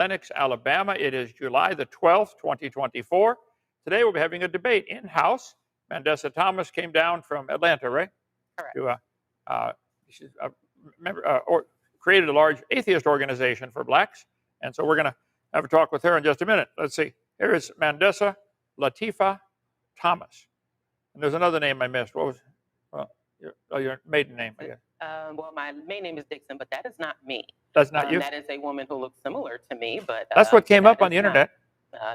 Lenox, Alabama. It is July the 12th, 2024. Today we'll be having a debate in-house. Mandisa Thomas came down from Atlanta, right? Correct. She's a member, or created a large atheist organization for blacks. And so we're going to have a talk with her in just a minute. Let's see. Here is Mandisa Latifa Thomas. And there's another name I missed. What was your maiden name, I guess? Well, my main name is Dixon, but that is not me. That's not you? That is a woman who looks similar to me, but that's what came up on the internet.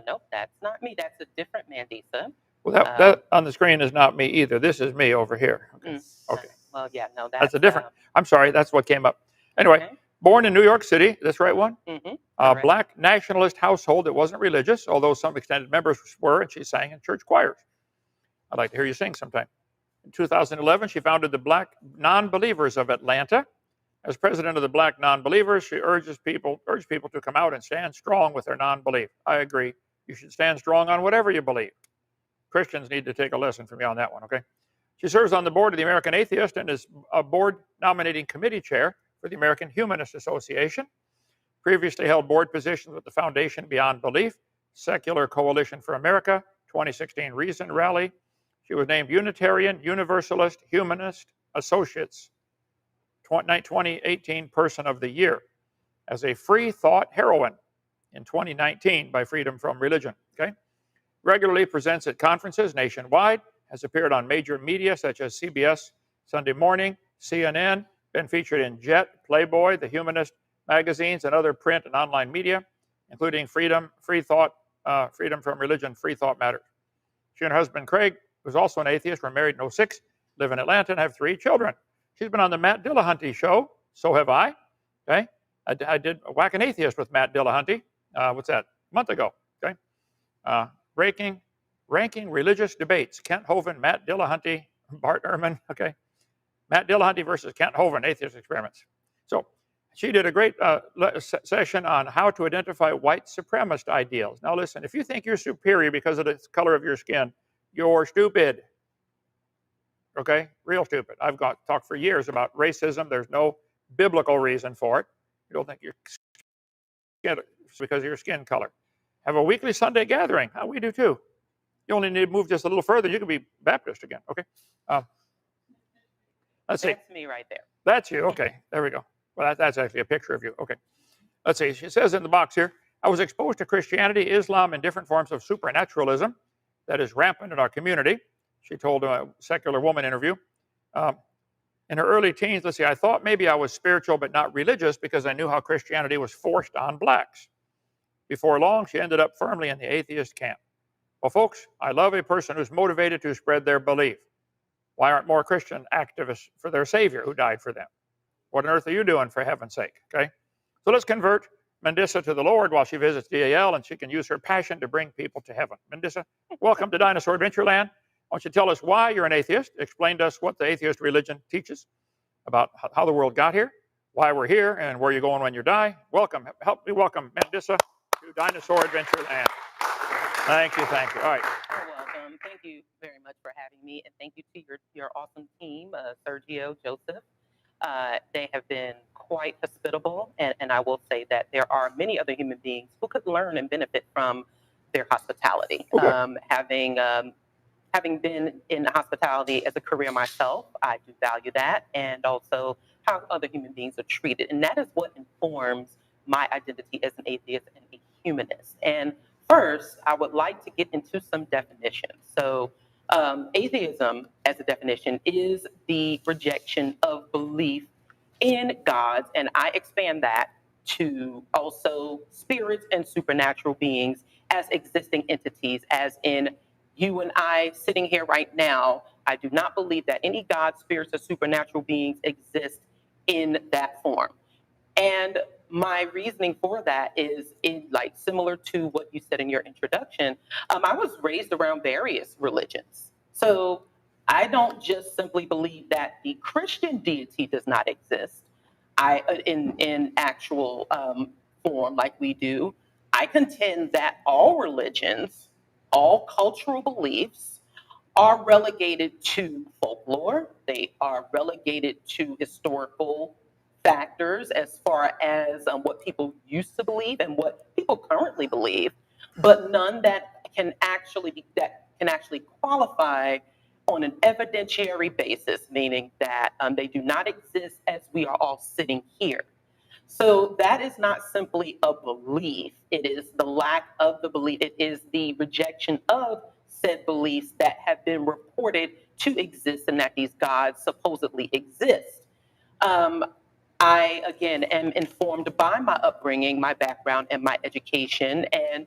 Nope, that's not me. That's a different Mandisa. Well, that on the screen is not me either. This is me over here. Okay. Okay. Well, yeah, no, that's a different. I'm sorry, that's what came up. Anyway, okay. Born in New York City, this right one? Mm-hmm. Black nationalist household that wasn't religious, although some extended members were, and she sang in church choirs. I'd like to hear you sing sometime. In 2011, she founded the BlackNonbelievers of Atlanta. As president of the BlackNonbelievers, she urged people to come out and stand strong with their non-belief. I agree. You should stand strong on whatever you believe. Christians need to take a lesson from me on that one, okay? She serves on the board of the American Atheist and is a board nominating committee chair for the American Humanist Association. Previously held board positions with the Foundation Beyond Belief, Secular Coalition for America, 2016 Reason Rally. She was named Unitarian Universalist Humanist Associates 2018 Person of the Year as a free thought heroine in 2019 by Freedom from Religion. Okay, regularly presents at conferences nationwide, has appeared on major media such as CBS Sunday Morning, CNN, been featured in Jet, Playboy, The Humanist magazines, and other print and online media, including Freedom from Religion, Free Thought Matters. She and her husband Craig, who's also an atheist, were married in 06, live in Atlanta, and have 3 children. She's been on the Matt Dillahunty show. So have I. Okay, I did Whack an Atheist with Matt Dillahunty. What's that? A month ago. Okay, ranking religious debates. Kent Hovind, Matt Dillahunty, Bart Ehrman. Okay, Matt Dillahunty versus Kent Hovind, Atheist Experiments. So she did a great session on how to identify white supremacist ideals. Now listen, if you think you're superior because of the color of your skin, you're stupid. Okay, real stupid. I've talked for years about racism. There's no biblical reason for it. You don't think you're skin because of your skin color. Have a weekly Sunday gathering. We do too. You only need to move just a little further. You can be Baptist again. Okay. Let's see. That's me right there. That's you. Okay, there we go. Well, that's actually a picture of you. Okay. Let's see. She says in the box here, I was exposed to Christianity, Islam, and different forms of supernaturalism that is rampant in our community. She told a Secular Woman interview. In her early teens, let's see, I thought maybe I was spiritual but not religious because I knew how Christianity was forced on blacks. Before long, she ended up firmly in the atheist camp. Well, folks, I love a person who's motivated to spread their belief. Why aren't more Christian activists for their Savior who died for them? What on earth are you doing, for heaven's sake? Okay, so let's convert Mandisa to the Lord while she visits DAL, and she can use her passion to bring people to heaven. Mandisa, welcome to Dinosaur Adventureland. Why don't you tell us why you're an atheist? Explain to us what the atheist religion teaches about how the world got here, why we're here, and where you're going when you die. Welcome. Help me welcome Mandisa to Dinosaur Adventureland. Thank you. Thank you. All right. You're welcome. Thank you very much for having me, and thank you to your awesome team, Sergio, Joseph. They have been quite hospitable, and I will say that there are many other human beings who could learn and benefit from their hospitality. Okay. Having been in hospitality as a career myself, I do value that, and also how other human beings are treated. And that is what informs my identity as an atheist and a humanist. And first, I would like to get into some definitions. So atheism, as a definition, is the rejection of belief in gods, and I expand that to also spirits and supernatural beings as existing entities, as in you and I sitting here right now. I do not believe that any God, spirits, or supernatural beings exist in that form. And my reasoning for that is similar to what you said in your introduction. I was raised around various religions. So I don't just simply believe that the Christian deity does not exist in actual form like we do. I contend that all religions, all cultural beliefs are relegated to folklore. They are relegated to historical factors as far as what people used to believe and what people currently believe, but none that can actually qualify on an evidentiary basis, meaning that they do not exist as we are all sitting here. So that is not simply a belief. It is the lack of the belief. It is the rejection of said beliefs that have been reported to exist and that these gods supposedly exist. I, again, am informed by my upbringing, my background, and my education. And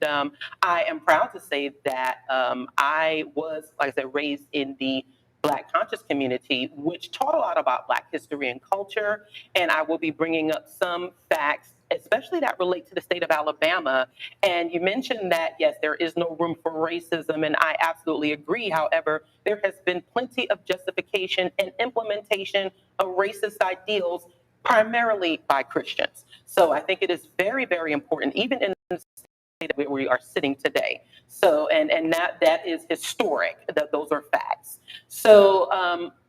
I am proud to say that I was, like I said, raised in the Black conscious community, which taught a lot about Black history and culture. And I will be bringing up some facts, especially that relate to the state of Alabama. And you mentioned that, yes, there is no room for racism, and I absolutely agree. However, there has been plenty of justification and implementation of racist ideals primarily by Christians. So I think it is very, very important, even in the state where we are sitting today. So, and that is historic. Those are facts. So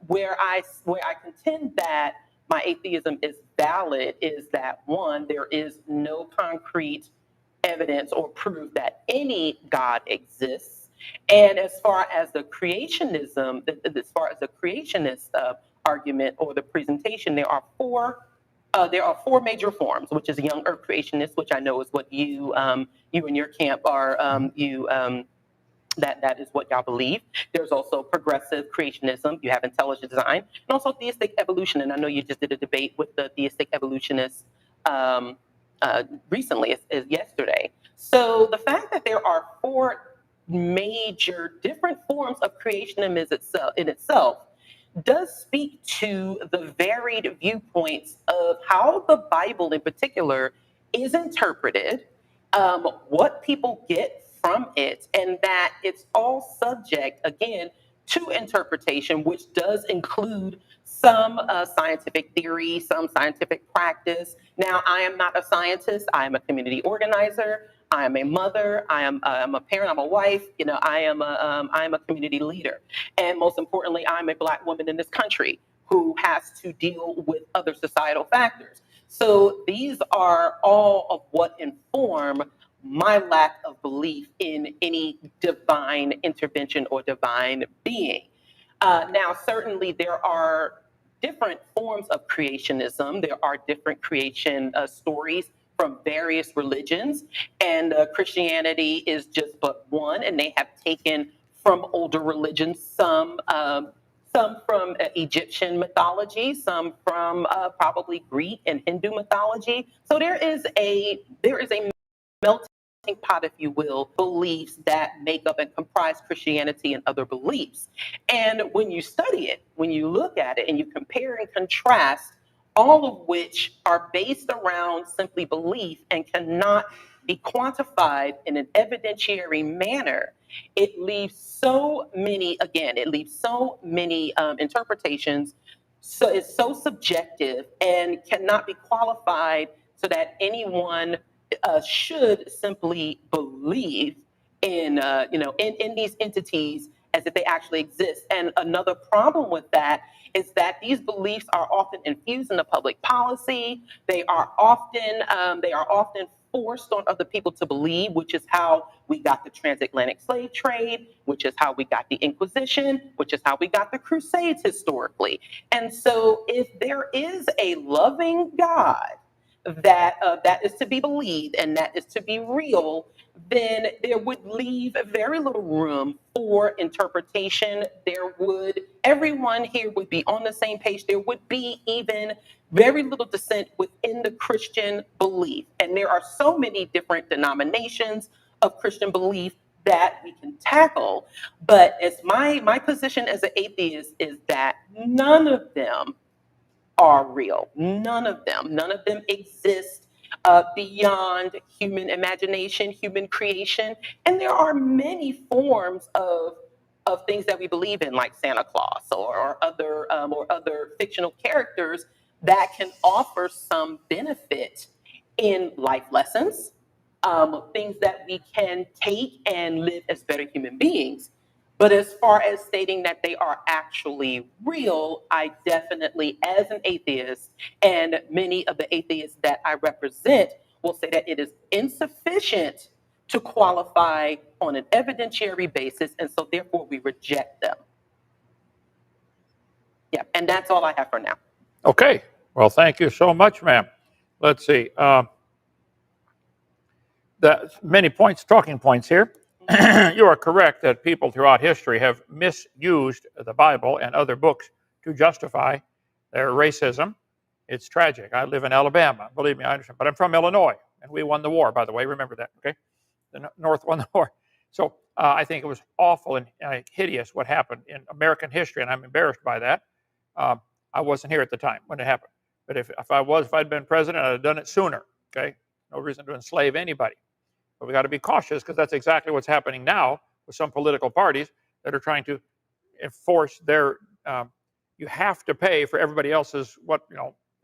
where I contend that my atheism is valid is that, one, there is no concrete evidence or proof that any God exists. And as far as the creationism, creationist argument or the presentation, there are four major forms, which is young Earth creationist, which I know is what you and your camp are. That is what y'all believe. There's also progressive creationism. You have intelligent design, and also theistic evolution. And I know you just did a debate with the theistic evolutionists recently, is yesterday. So the fact that there are four major different forms of creationism in itself does speak to the varied viewpoints of how the Bible in particular is interpreted, what people get from it, and that it's all subject, again, to interpretation, which does include some scientific theory, some scientific practice. Now, I am not a scientist. I am a community organizer. I am a mother. I'm a parent. I'm a wife. I am a community leader. And most importantly, I'm a Black woman in this country who has to deal with other societal factors. So these are all of what inform my lack of belief in any divine intervention or divine being. Now, certainly there are different forms of creationism. There are different creation stories from various religions, and Christianity is just but one, and they have taken from older religions some from Egyptian mythology, some from probably Greek and Hindu mythology. So there is a melting pot, if you will, beliefs that make up and comprise Christianity and other beliefs. And when you study it, when you look at it and you compare and contrast, all of which are based around simply belief and cannot be quantified in an evidentiary manner, it leaves so many interpretations. So it's so subjective and cannot be qualified so that anyone should simply believe in these entities as if they actually exist. And another problem with that is that these beliefs are often infused into public policy. They are often forced on other people to believe, which is how we got the transatlantic slave trade, which is how we got the Inquisition, which is how we got the Crusades historically. And so if there is a loving God that is to be believed and that is to be real, then there would leave very little room for interpretation. Everyone here would be on the same page. There would be even very little dissent within the Christian belief. And there are so many different denominations of Christian belief that we can tackle. But as my position as an atheist is that none of them are real. None of them exist beyond human imagination, human creation. And there are many forms of things that we believe in, like Santa Claus or other fictional characters that can offer some benefit in life lessons, things that we can take and live as better human beings. But as far as stating that they are actually real, I definitely, as an atheist, and many of the atheists that I represent will say that it is insufficient to qualify on an evidentiary basis, and so therefore we reject them. Yeah, and that's all I have for now. Okay. Well, thank you so much, ma'am. Let's see. Many points, talking points here. You are correct that people throughout history have misused the Bible and other books to justify their racism. It's tragic. I live in Alabama. Believe me, I understand. But I'm from Illinois, and we won the war, by the way. Remember that, okay? The North won the war. So I think it was awful and hideous what happened in American history, and I'm embarrassed by that. I wasn't here at the time when it happened. But if I'd been president, I'd have done it sooner, okay? No reason to enslave anybody. But we got to be cautious because that's exactly what's happening now with some political parties that are trying to enforce their, you have to pay for everybody else's,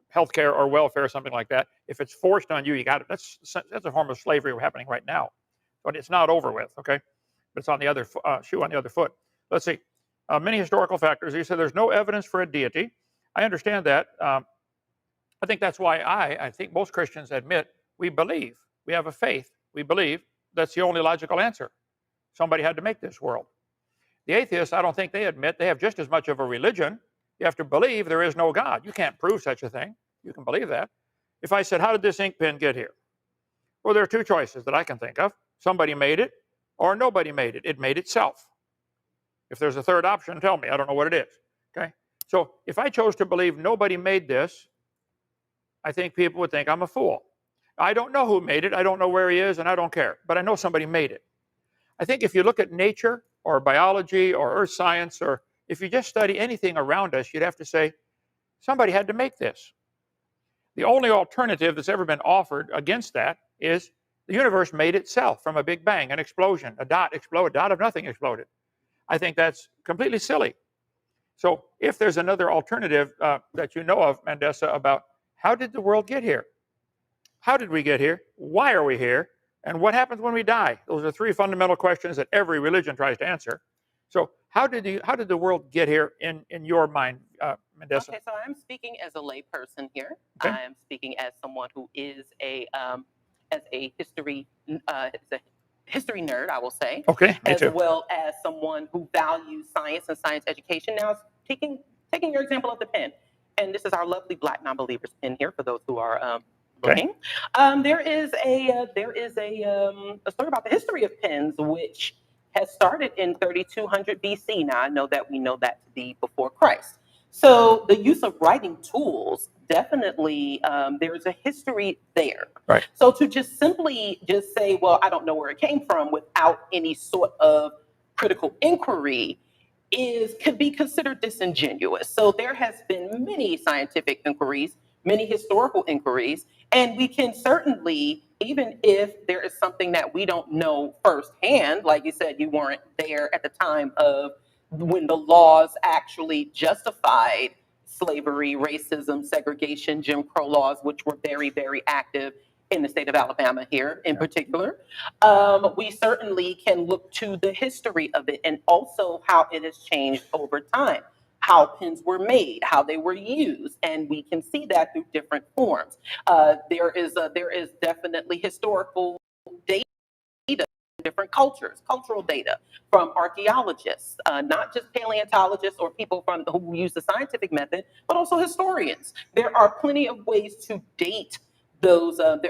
health care or welfare or something like that. If it's forced on you, you got it. That's a form of slavery happening right now. But it's not over with, okay? But it's on the other shoe on the other foot. Let's see. Many historical factors. You said there's no evidence for a deity. I understand that. I think that's why I think most Christians admit we believe. We have a faith. We believe that's the only logical answer. Somebody had to make this world. The atheists, I don't think they admit they have just as much of a religion. You have to believe there is no God. You can't prove such a thing. You can believe that. If I said, how did this ink pen get here? Well, there are two choices that I can think of. Somebody made it or nobody made it. It made itself. If there's a third option, tell me. I don't know what it is. Okay? So if I chose to believe nobody made this, I think people would think I'm a fool. I don't know who made it. I don't know where he is, and I don't care. But I know somebody made it. I think if you look at nature or biology or earth science, or if you just study anything around us, you'd have to say, somebody had to make this. The only alternative that's ever been offered against that is the universe made itself from a big bang, an explosion, a dot exploded, a dot of nothing exploded. I think that's completely silly. So if there's another alternative that you know of, Mandisa, about how did the world get here? How did we get here? Why are we here? And what happens when we die? Those are three fundamental questions that every religion tries to answer. So how did the world get here in your mind, Mandisa? Okay, so I'm speaking as a layperson here. Okay. I am speaking as someone who is a history nerd, I will say. Okay, me as too. well as someone who values science and science education. Now, taking your example of the pen, and this is our lovely Black non-believers pen here for those who are looking. There is a story about the history of pens, which has started in 3200 BC. Now, I know that we know that to be before Christ. So the use of writing tools, definitely there's a history there. Right. So to just simply say, well, I don't know where it came from without any sort of critical inquiry could be considered disingenuous. So there has been many scientific inquiries, many historical inquiries, and we can certainly, even if there is something that we don't know firsthand, like you said, you weren't there at the time of when the laws actually justified slavery, racism, segregation, Jim Crow laws, which were very, very active in the state of Alabama here in particular. We certainly can look to the history of it and also how it has changed over time, how pens were made, how they were used, and we can see that through different forms. There is definitely historical data, different cultures, cultural data from archaeologists, not just paleontologists or people who use the scientific method, but also historians. There are plenty of ways to date those. And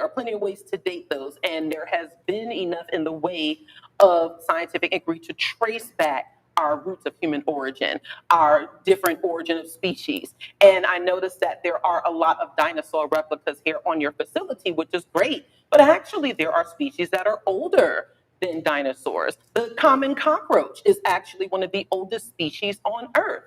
there has been enough in the way of scientific inquiry to trace back our roots of human origin, our different origin of species. And I noticed that there are a lot of dinosaur replicas here on your facility, which is great, but actually there are species that are older than dinosaurs. The common cockroach is actually one of the oldest species on Earth,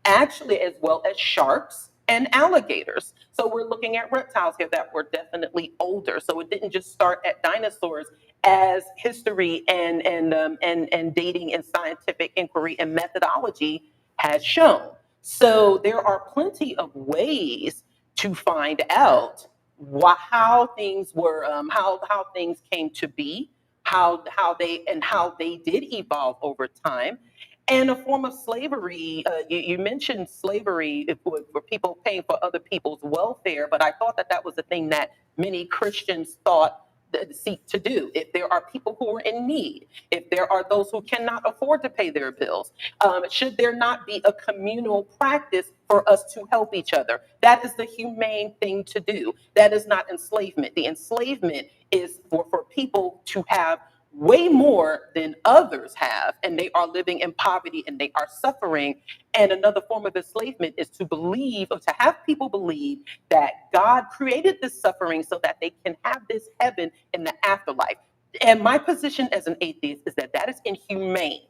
actually, as well as sharks and alligators. So we're looking at reptiles here that were definitely older. So it didn't just start at dinosaurs, as history and dating and scientific inquiry and methodology has shown. So there are plenty of ways to find out how things were, how things came to be, how they did evolve over time. And a form of slavery, you mentioned slavery for people paying for other people's welfare, but I thought that that was a thing that many Christians thought seek to do. If there are people who are in need, if there are those who cannot afford to pay their bills, should there not be a communal practice for us to help each other? That is the humane thing to do. That is not enslavement. The enslavement is for people to have way more than others have, and they are living in poverty and they are suffering. And another form of enslavement is to believe, or to have people believe, that God created this suffering so that they can have this heaven in the afterlife. And my position as an atheist is that that is inhumane,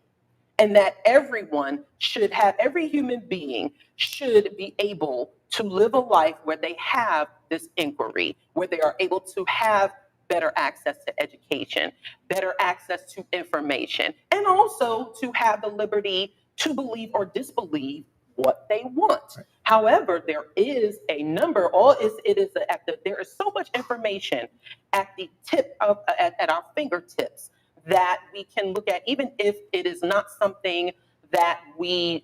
and that everyone should have, every human being should be able to live a life where they have this inquiry, where they are able to have better access to education, better access to information, and also to have the liberty to believe or disbelieve what they want. Right. However, there is a number, there is so much information at the tip of, at our fingertips that we can look at, even if it is not something that we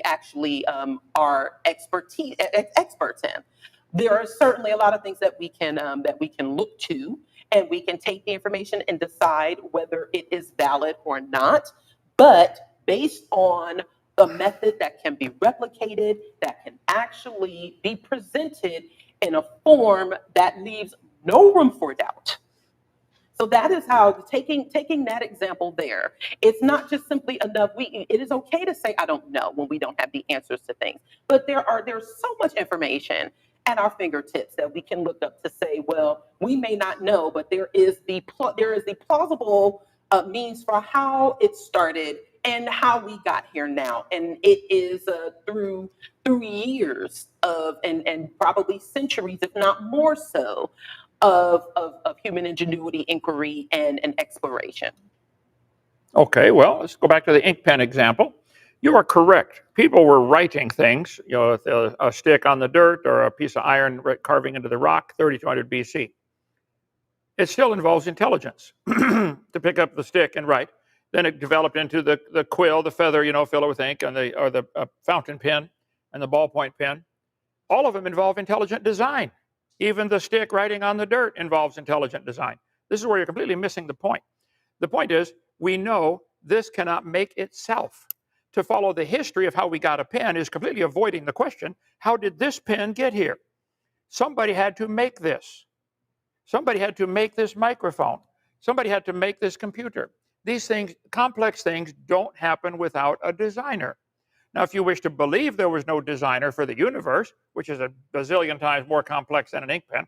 actually are experts in. There are certainly a lot of things that we can look to, and we can take the information and decide whether it is valid or not. But based on a method that can be replicated, that can actually be presented in a form that leaves no room for doubt. So that is how, taking that example there, it's not just simply enough. It is okay to say, I don't know, when we don't have the answers to things. But there's so much information at our fingertips that we can look up to say, well, we may not know, but there is the plausible means for how it started and how we got here now. And it is through years of, and probably centuries, if not more so, of human ingenuity, inquiry, and exploration. Okay, well, let's go back to the ink pen example. You are correct. People were writing things, with a stick on the dirt or a piece of iron carving into the rock, 3200 BC. It still involves intelligence to pick up the stick and write. Then it developed into the quill, the feather, fill it with ink, or the fountain pen and the ballpoint pen. All of them involve intelligent design. Even the stick writing on the dirt involves intelligent design. This is where you're completely missing the point. The point is, we know this cannot make itself. To follow the history of how we got a pen is completely avoiding the question, how did this pen get here? Somebody had to make this. Somebody had to make this microphone. Somebody had to make this computer. These things, complex things, don't happen without a designer. Now, if you wish to believe there was no designer for the universe, which is a bazillion times more complex than an ink pen,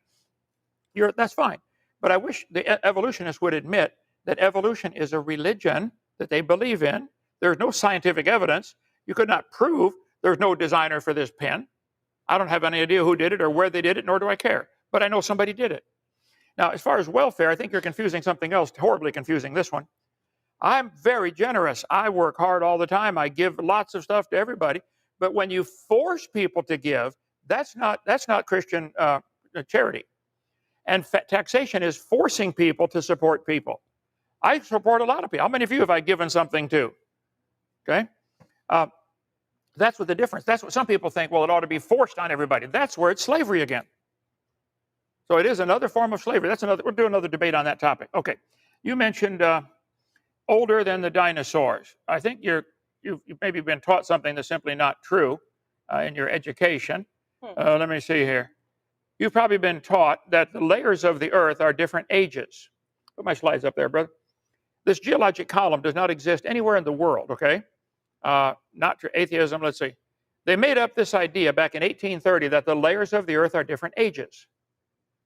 that's fine. But I wish the evolutionists would admit that evolution is a religion that they believe in. There's no scientific evidence. You could not prove there's no designer for this pen. I don't have any idea who did it or where they did it, nor do I care. But I know somebody did it. Now, as far as welfare, I think you're confusing something else, horribly confusing this one. I'm very generous. I work hard all the time. I give lots of stuff to everybody. But when you force people to give, that's not Christian charity. And taxation is forcing people to support people. I support a lot of people. How many of you have I given something to? Okay? That's what the difference. That's what some people think, well, it ought to be forced on everybody. That's where it's slavery again. So it is another form of slavery. We'll do another debate on that topic. Okay. You mentioned older than the dinosaurs. I think you've maybe been taught something that's simply not true in your education. Let me see here. You've probably been taught that the layers of the earth are different ages. Put my slides up there, brother. This geologic column does not exist anywhere in the world, okay? Not true. Atheism, let's see. They made up this idea back in 1830 that the layers of the earth are different ages.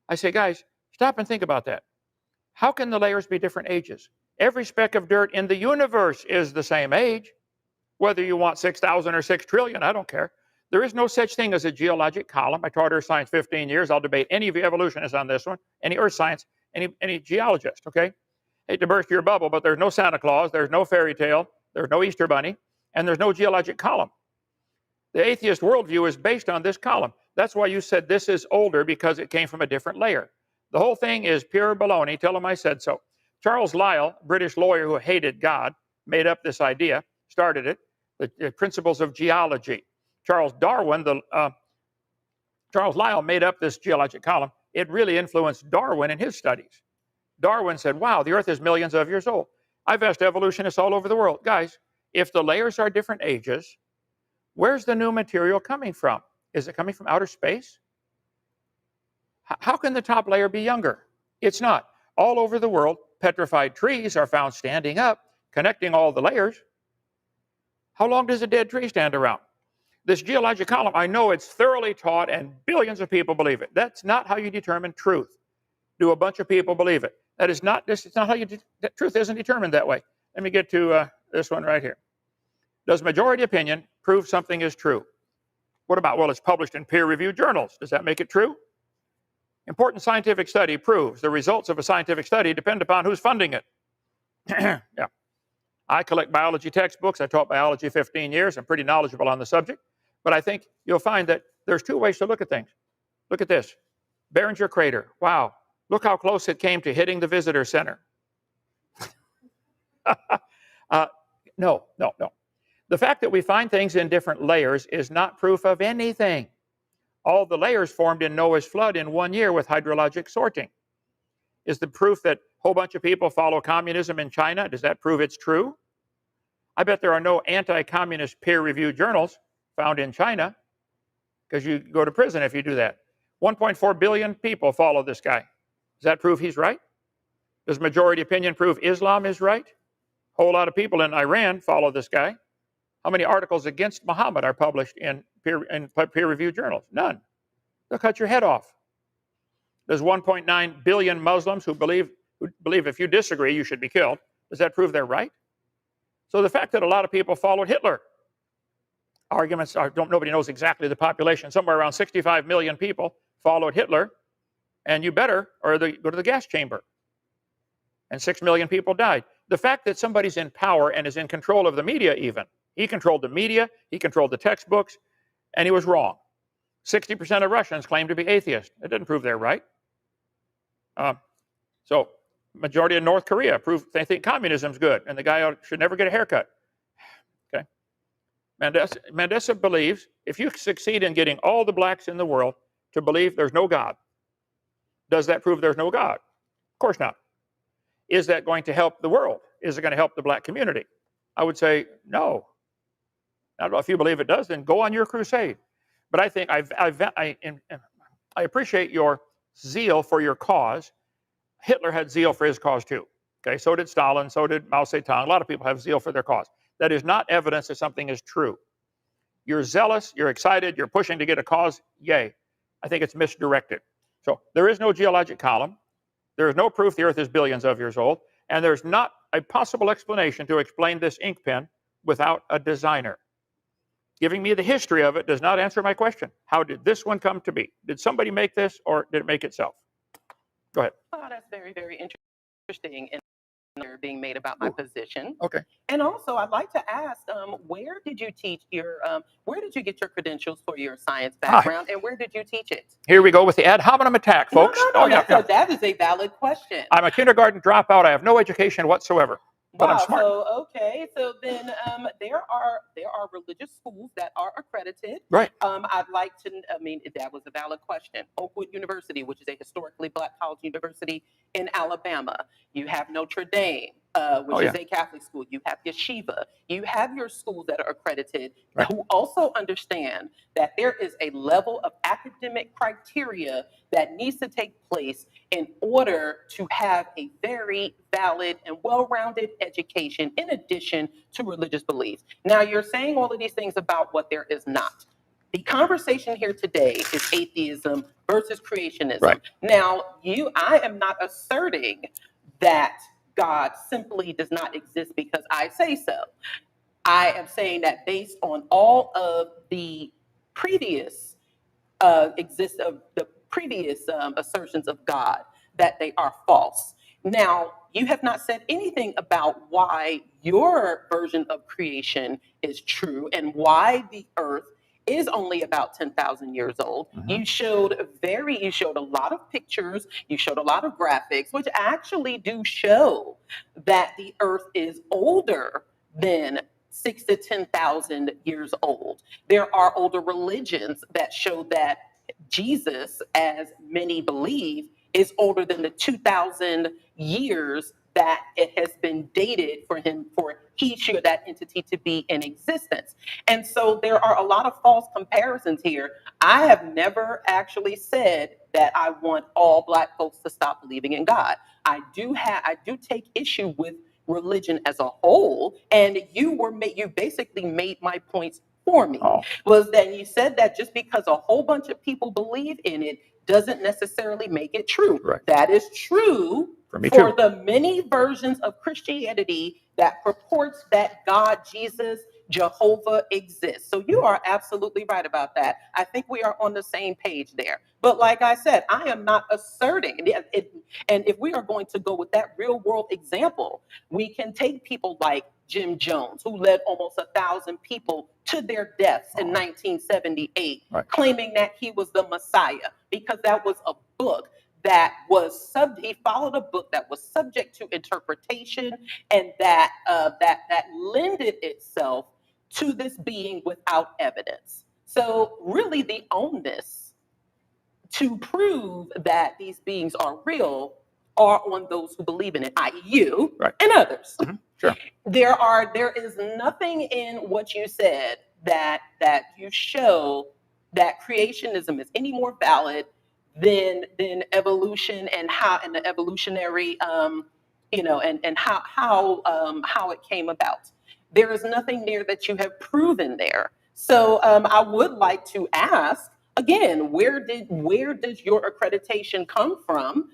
I say, guys, stop and think about that. How can the layers be different ages? Every speck of dirt in the universe is the same age. Whether you want 6,000 or 6 trillion, I don't care. There is no such thing as a geologic column. I taught earth science 15 years. I'll debate any of you evolutionists on this one, any earth science, any geologist, okay? Hate to burst your bubble, but there's no Santa Claus, there's no fairy tale, there's no Easter Bunny, and there's no geologic column. The atheist worldview is based on this column. That's why you said this is older, because it came from a different layer. The whole thing is pure baloney. Tell them I said so. Charles Lyell, British lawyer who hated God, made up this idea, started it, the principles of geology. Charles Lyell made up this geologic column. It really influenced Darwin in his studies. Darwin said, wow, the Earth is millions of years old. I've asked evolutionists all over the world, guys, if the layers are different ages, where's the new material coming from? Is it coming from outer space? How can the top layer be younger? It's not. All over the world, petrified trees are found standing up, connecting all the layers. How long does a dead tree stand around? This geologic column, I know it's thoroughly taught and billions of people believe it. That's not how you determine truth. Do a bunch of people believe it? It's not how you, truth isn't determined that way. Let me get to this one right here. Does majority opinion prove something is true? What about, well, it's published in peer-reviewed journals. Does that make it true? Important scientific study proves the results of a scientific study depend upon who's funding it. Yeah. I collect biology textbooks. I taught biology 15 years. I'm pretty knowledgeable on the subject. But I think you'll find that there's two ways to look at things. Look at this. Barringer crater. Wow. Look how close it came to hitting the visitor center. No. The fact that we find things in different layers is not proof of anything. All the layers formed in Noah's flood in 1 year with hydrologic sorting. Is the proof that a whole bunch of people follow communism in China? Does that prove it's true? I bet there are no anti-communist peer-reviewed journals found in China, because you go to prison if you do that. 1.4 billion people follow this guy. Does that prove he's right? Does majority opinion prove Islam is right? A whole lot of people in Iran follow this guy. How many articles against Muhammad are published in peer-reviewed journals? None. They'll cut your head off. There's 1.9 billion Muslims who believe if you disagree, you should be killed. Does that prove they're right? So the fact that a lot of people followed Hitler, arguments are, nobody knows exactly the population. Somewhere around 65 million people followed Hitler, and you better, or go to the gas chamber. And 6 million people died. The fact that somebody's in power and is in control of the media even, he controlled the media, he controlled the textbooks, and he was wrong. 60% of Russians claim to be atheists. It doesn't prove they're right. So majority of North Korea prove they think communism's good, and the guy should never get a haircut. Okay. Mandisa believes if you succeed in getting all the blacks in the world to believe there's no God, does that prove there's no God? Of course not. Is that going to help the world? Is it going to help the black community? I would say no. I don't know if you believe it does, then go on your crusade. But I think I appreciate your zeal for your cause. Hitler had zeal for his cause too. Okay, so did Stalin, so did Mao Zedong. A lot of people have zeal for their cause. That is not evidence that something is true. You're zealous, you're excited, you're pushing to get a cause, yay. I think it's misdirected. So there is no geologic column. There is no proof the Earth is billions of years old. And there's not a possible explanation to explain this ink pen without a designer. Giving me the history of it does not answer my question. How did this one come to be? Did somebody make this, or did it make itself? Go ahead. Oh, that's very, very interesting. And they're being made about my position. Okay. And also, I'd like to ask, where did you teach where did you get your credentials for your science background, and where did you teach it? Here we go with the ad hominem attack, folks. No, that is a valid question. I'm a kindergarten dropout. I have no education whatsoever. But wow, I'm smart. So okay, so then there are religious schools that are accredited. Right. I'd like to. That was a valid question. Oakwood University, which is a historically black college university in Alabama. You have Notre Dame, which is a Catholic school. You have Yeshiva. You have your schools that are accredited, right, who also understand that there is a level of academic criteria that needs to take place in order to have a very valid and well-rounded education in addition to religious beliefs. Now, you're saying all of these things about what there is not. The conversation here today is atheism versus creationism. Right. Now, I am not asserting that God simply does not exist because I say so. I am saying that based on all of the previous assertions of God, that they are false. Now, you have not said anything about why your version of creation is true and why the earth is only about 10,000 years old. Mm-hmm. You showed a lot of pictures, you showed a lot of graphics, which actually do show that the earth is older than 6 to 10,000 years old. There are older religions that show that Jesus, as many believe, is older than the 2,000 years that it has been dated for him, for he or that entity to be in existence. And so there are a lot of false comparisons here. I have never actually said that I want all Black folks to stop believing in God. I do take issue with religion as a whole, and you basically made my points for me. Was that you said that just because a whole bunch of people believe in it doesn't necessarily make it true. Right. That is true for the many versions of Christianity that purports that God, Jesus, Jehovah exists. So you are absolutely right about that. I think we are on the same page there. But like I said, I am not asserting it. And if we are going to go with that real world example, we can take people like Jim Jones, who led almost 1,000 people to their deaths in 1978, claiming that he was the Messiah, because that was a book that was he followed a book that was subject to interpretation, and that lended itself to this being without evidence. So really the onus to prove that these beings are real are on those who believe in it, i.e. you and others. Mm-hmm. Sure. There is nothing in what you said that you show that creationism is any more valid than evolution, and the evolutionary and how it came about. There is nothing there that you have proven there. So I would like to ask again, where does your accreditation come from?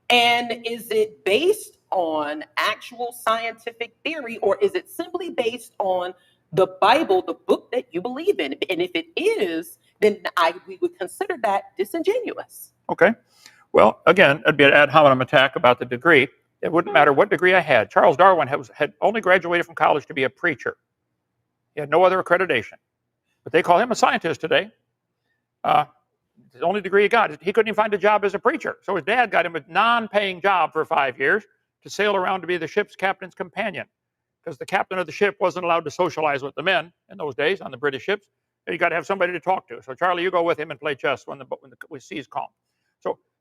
And is it based on actual scientific theory, or is it simply based on the Bible, the book that you believe in? And if it is, then we would consider that disingenuous. Okay. Well, again, it'd be an ad hominem attack about the degree. It wouldn't matter what degree I had. Charles Darwin had only graduated from college to be a preacher. He had no other accreditation. But they call him a scientist today. The only degree he got, he couldn't even find a job as a preacher. So his dad got him a non-paying job for 5 years to sail around to be the ship's captain's companion, because the captain of the ship wasn't allowed to socialize with the men in those days on the British ships. And you got to have somebody to talk to. So Charlie, you go with him and play chess when the sea's calm.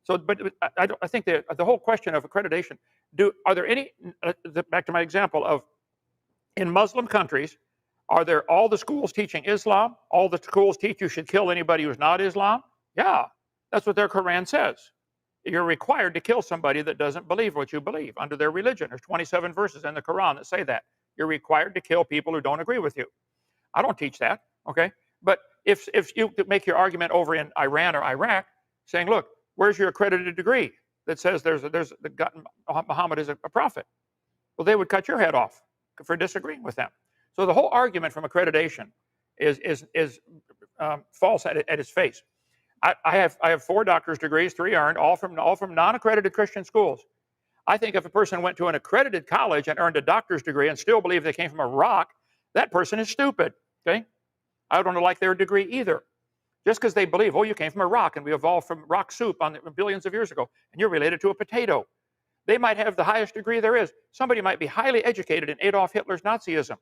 But I think the whole question of accreditation, are there any, back to my example of, in Muslim countries, are there all the schools teaching Islam? All the schools teach you should kill anybody who's not Islam? Yeah, that's what their Quran says. You're required to kill somebody that doesn't believe what you believe under their religion. There's 27 verses in the Quran that say that. You're required to kill people who don't agree with you. I don't teach that, okay? But if you make your argument over in Iran or Iraq, saying, look, where's your accredited degree that says Muhammad is a prophet? Well, they would cut your head off for disagreeing with them. So the whole argument from accreditation is false at its face. I have 4 doctor's degrees, 3 earned, all from non-accredited Christian schools. I think if a person went to an accredited college and earned a doctor's degree and still believed they came from a rock, that person is stupid. Okay, I don't like their degree either. Just because they believe, oh, you came from a rock and we evolved from rock soup billions of years ago, and you're related to a potato. They might have the highest degree there is. Somebody might be highly educated in Adolf Hitler's Nazism,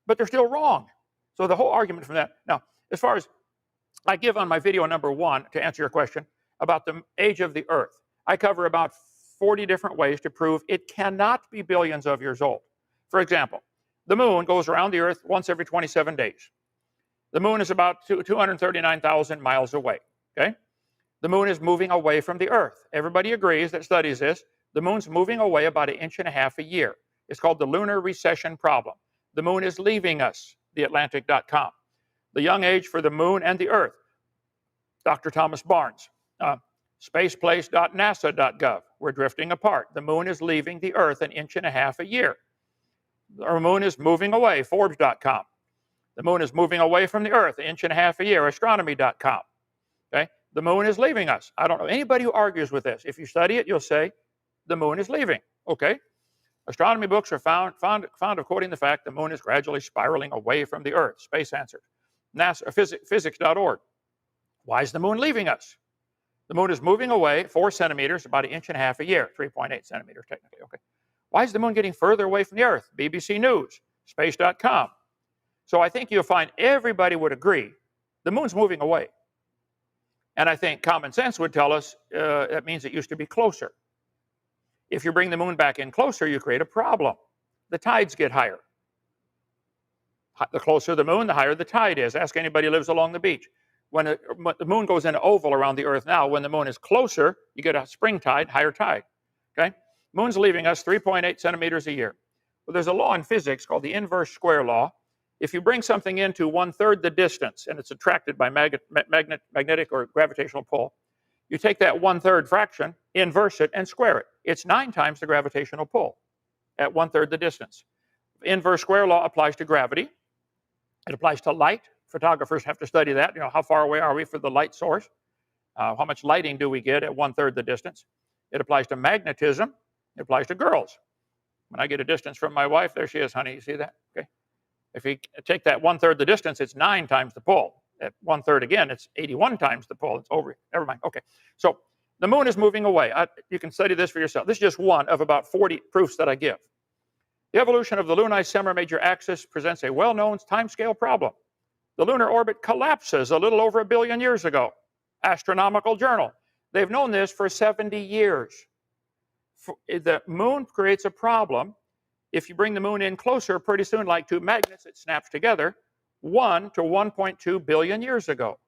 but they're still wrong. So the whole argument from that. Now, as far as I give on my video number 1, to answer your question about the age of the Earth, I cover about 40 different ways to prove it cannot be billions of years old. For example, the moon goes around the Earth once every 27 days. The moon is about 239,000 miles away, okay? The moon is moving away from the Earth. Everybody agrees that studies this. The moon's moving away about 1.5 inches a year. It's called the lunar recession problem. The moon is leaving us, theatlantic.com. The young age for the moon and the Earth, Dr. Thomas Barnes. Spaceplace.nasa.gov. We're drifting apart. The moon is leaving the Earth 1.5 inches a year. Our moon is moving away, Forbes.com. The moon is moving away from the Earth 1.5 inches a year, Astronomy.com. Okay? The moon is leaving us. I don't know anybody who argues with this. If you study it, you'll say the moon is leaving. Okay? Astronomy books are found of quoting the fact the moon is gradually spiraling away from the Earth. Space Answers. NASA, physics.org. Why is the moon leaving us? The moon is moving away 4 centimeters, about 1.5 inches a year, 3.8 centimeters technically. Okay. Why is the moon getting further away from the Earth? BBC News. space.com. So I think you'll find everybody would agree the moon's moving away. And I think common sense would tell us that means it used to be closer. If you bring the moon back in closer, you create a problem. The tides get higher. The closer the moon, the higher the tide is. Ask anybody who lives along the beach. When the moon goes in an oval around the Earth now, when the moon is closer, you get a spring tide, higher tide. Okay? Moon's leaving us 3.8 centimeters a year. Well, there's a law in physics called the inverse square law. If you bring something into 1/3 the distance and it's attracted by magnetic or gravitational pull, you take that 1/3 fraction, inverse it, and square it. It's 9 times the gravitational pull at 1/3 the distance. Inverse square law applies to gravity. It applies to light. Photographers have to study that. You know, how far away are we from the light source? How much lighting do we get at 1/3 the distance? It applies to magnetism. It applies to girls. When I get a distance from my wife, there she is, honey. You see that? Okay. If you take that 1/3 the distance, it's 9 times the pull. At 1/3 again, it's 81 times the pull. It's over. Never mind. Okay. So the moon is moving away. You can study this for yourself. This is just one of about 40 proofs that I give. The evolution of the lunized semi-major axis presents a well-known timescale problem. The lunar orbit collapses a little over 1 billion years ago. Astronomical Journal. They've known this for 70 years. The moon creates a problem. If you bring the moon in closer, pretty soon, like 2 magnets, it snaps together 1 to 1.2 billion years ago.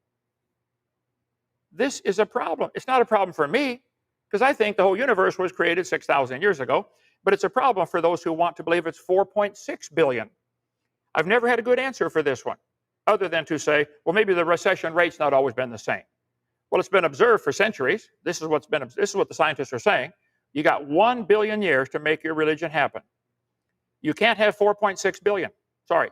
This is a problem. It's not a problem for me, because I think the whole universe was created 6,000 years ago, but it's a problem for those who want to believe it's 4.6 billion. I've never had a good answer for this one, other than to say, well, maybe the recession rate's not always been the same. Well, it's been observed for centuries. This is what the scientists are saying. You got 1 billion years to make your religion happen. You can't have 4.6 billion. Sorry.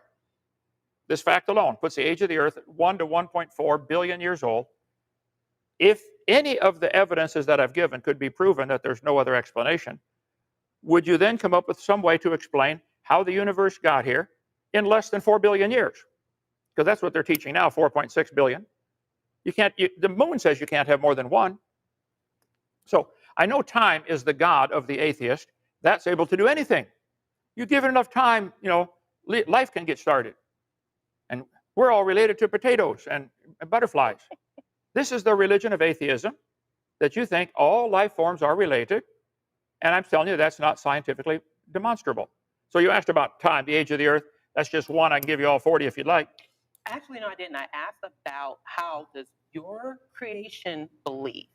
This fact alone puts the age of the Earth at 1 to 1.4 billion years old. If any of the evidences that I've given could be proven that there's no other explanation, would you then come up with some way to explain how the universe got here in less than 4 billion years? Because that's what they're teaching now, 4.6 billion. The moon says you can't have more than one. So I know time is the god of the atheist. That's able to do anything. You give it enough time, life can get started. And we're all related to potatoes and butterflies. This is the religion of atheism, that you think all life forms are related. And I'm telling you, that's not scientifically demonstrable. So you asked about time, the age of the Earth. That's just one. I can give you all 40 if you'd like. Actually, no, I didn't. I asked about how does your creation belief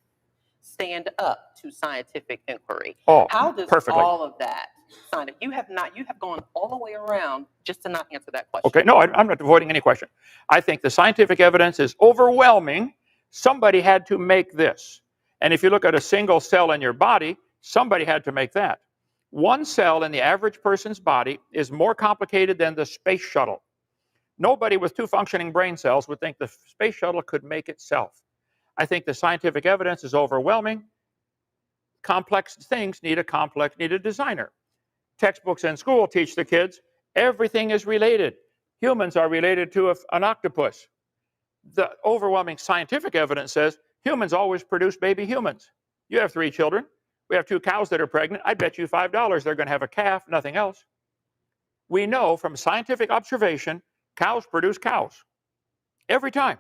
stand up to scientific inquiry? Oh, how does perfectly. All of that sound? You have gone all the way around just to not answer that question. Okay, no, I'm not avoiding any question. I think the scientific evidence is overwhelming. Somebody had to make this. And if you look at a single cell in your body, somebody had to make that. One cell in the average person's body is more complicated than the space shuttle. Nobody with 2 functioning brain cells would think the space shuttle could make itself. I think the scientific evidence is overwhelming. Complex things need a designer. Textbooks in school teach the kids everything is related. Humans are related to an octopus. The overwhelming scientific evidence says humans always produce baby humans. You have 3 children. We have 2 cows that are pregnant. I bet you $5 they're going to have a calf, nothing else. We know from scientific observation, cows produce cows every time.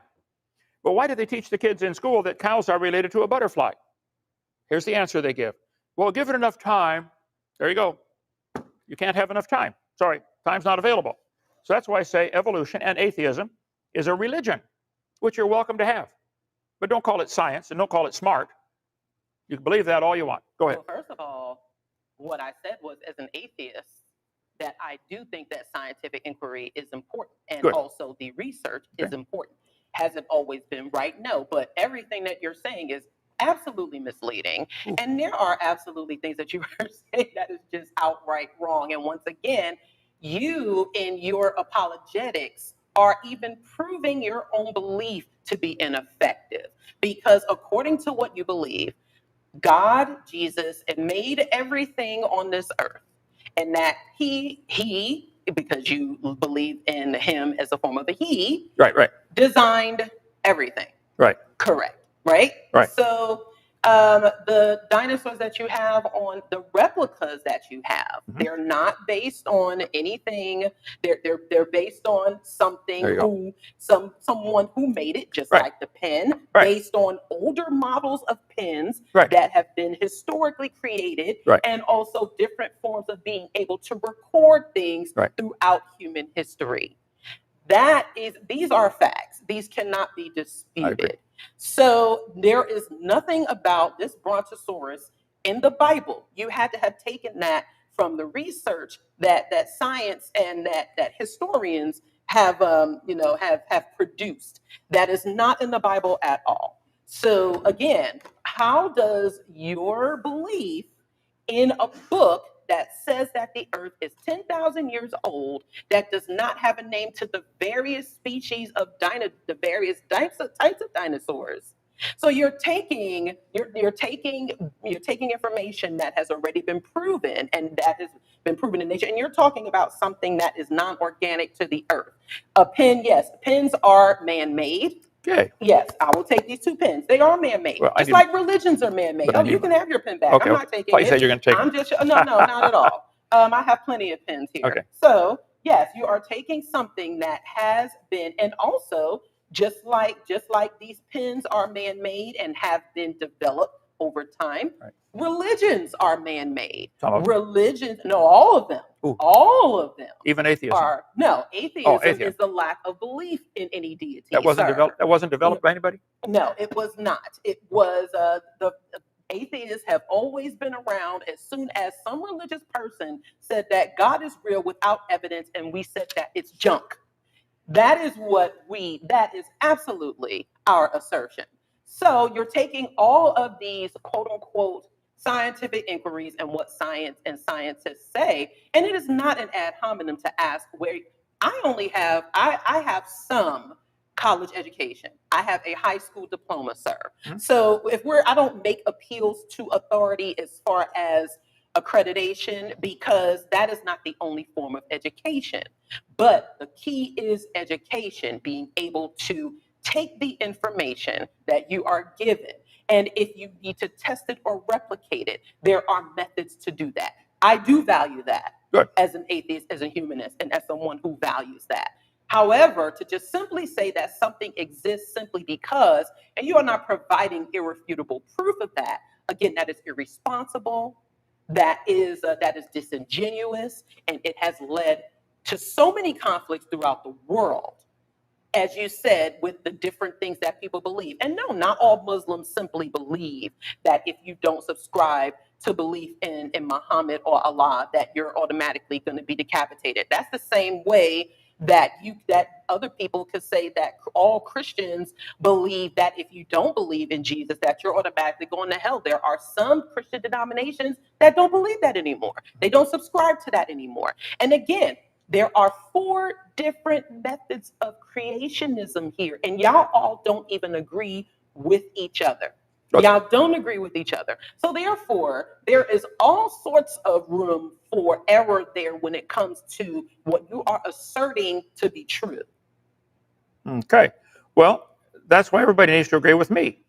But why do they teach the kids in school that cows are related to a butterfly? Here's the answer they give. Well, give it enough time. There you go. You can't have enough time. Sorry, time's not available. So that's why I say evolution and atheism is a religion, which you're welcome to have. But don't call it science and don't call it smart. You can believe that all you want. Go ahead. Well, first of all, what I said was, as an atheist, that I do think that scientific inquiry is important, and also the research is important. Has it always been right? No, but everything that you're saying is absolutely misleading. And there are absolutely things that you are saying that is just outright wrong. And once again, you in your apologetics are even proving your own belief to be ineffective. Because according to what you believe, God, Jesus, made everything on this earth. And that he, because you believe in him as a form of a he, right, designed everything. Right. Correct. Right? Right. So The dinosaurs that you have on the replicas that you have, they're not based on anything. They're based on something someone who made it, just like the pen, based on older models of pens that have been historically created, and also different forms of being able to record things throughout human history. These are facts. These cannot be disputed. So there is nothing about this Brontosaurus in the Bible. You had to have taken that from the research that science and that historians have produced. That is not in the Bible at all. So again, how does your belief in a book that says that the earth is 10,000 years old, that does not have a name to the various species of the various types of dinosaurs? So you're taking information that has already been proven, and that has been proven in nature, and you're talking about something that is non-organic to the earth. A pen, yes, pens are man-made. Okay. Yes, I will take these 2 pens. They are man-made, just like religions are man-made. Oh, you can have your pen back. I'm not taking it. You said you're going to take I'm just no, not at all. I have plenty of pens here. Okay. So yes, you are taking something that has been, and also just like these pens are man-made and have been developed over time. Religions are man-made. Religions, no, all of them. Ooh. All of them. Even atheism. Atheism is the lack of belief in any deity. That wasn't developed by anybody? No, it was not. It was the atheists have always been around. As soon as some religious person said that God is real without evidence, and we said that it's junk. That is absolutely our assertion. So you're taking all of these quote unquote scientific inquiries and what science and scientists say, and it is not an ad hominem to ask where I have some college education. I have a high school diploma, sir. So I don't make appeals to authority as far as accreditation, because that is not the only form of education. But the key is education, being able to take the information that you are given, and if you need to test it or replicate it, there are methods to do that. I do value that as an atheist, as a humanist, and as someone who values that. However, to just simply say that something exists simply because, and you are not providing irrefutable proof of that, again, that is irresponsible, that is disingenuous, and it has led to so many conflicts throughout the world, as you said, with the different things that people believe. And no, not all Muslims simply believe that if you don't subscribe to belief in Muhammad or Allah, that you're automatically going to be decapitated. That's the same way that other people could say that all Christians believe that if you don't believe in Jesus, that you're automatically going to hell. There are some Christian denominations that don't believe that anymore. They don't subscribe to that anymore. And again, there are 4 different methods of creationism here, and y'all all don't even agree with each other. Y'all don't agree with each other. So therefore, there is all sorts of room for error there when it comes to what you are asserting to be true. Okay. Well, that's why everybody needs to agree with me.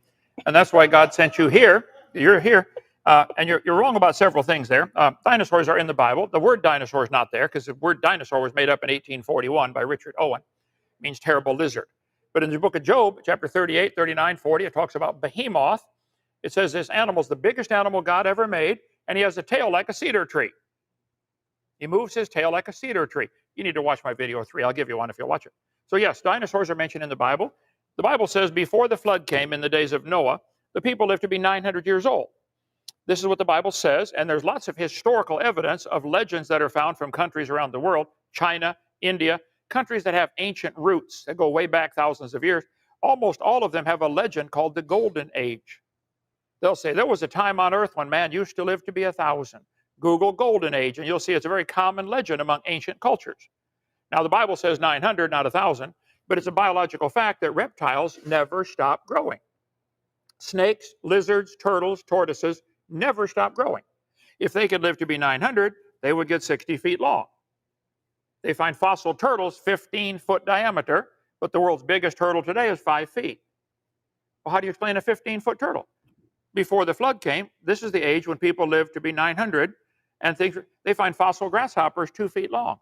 And that's why God sent you here. You're here. And you're wrong about several things there. Dinosaurs are in the Bible. The word dinosaur is not there, because the word dinosaur was made up in 1841 by Richard Owen. It means terrible lizard. But in the book of Job, chapter 38, 39, 40, it talks about behemoth. It says this animal is the biggest animal God ever made, and he has a tail like a cedar tree. He moves his tail like a cedar tree. You need to watch my video 3. I'll give you one if you'll watch it. So yes, dinosaurs are mentioned in the Bible. The Bible says before the flood came in the days of Noah, the people lived to be 900 years old. This is what the Bible says, and there's lots of historical evidence of legends that are found from countries around the world, China, India, countries that have ancient roots that go way back thousands of years. Almost all of them have a legend called the Golden Age. They'll say there was a time on earth when man used to live to be 1,000. Google Golden Age, and you'll see it's a very common legend among ancient cultures. Now, the Bible says 900, not 1,000, but it's a biological fact that reptiles never stop growing. Snakes, lizards, turtles, tortoises never stop growing. If they could live to be 900, they would get 60 feet long. They find fossil turtles 15-foot diameter, but the world's biggest turtle today is 5 feet. Well, how do you explain a 15-foot turtle? before the flood came, this is the age when people lived to be 900, and they find fossil grasshoppers 2 feet long.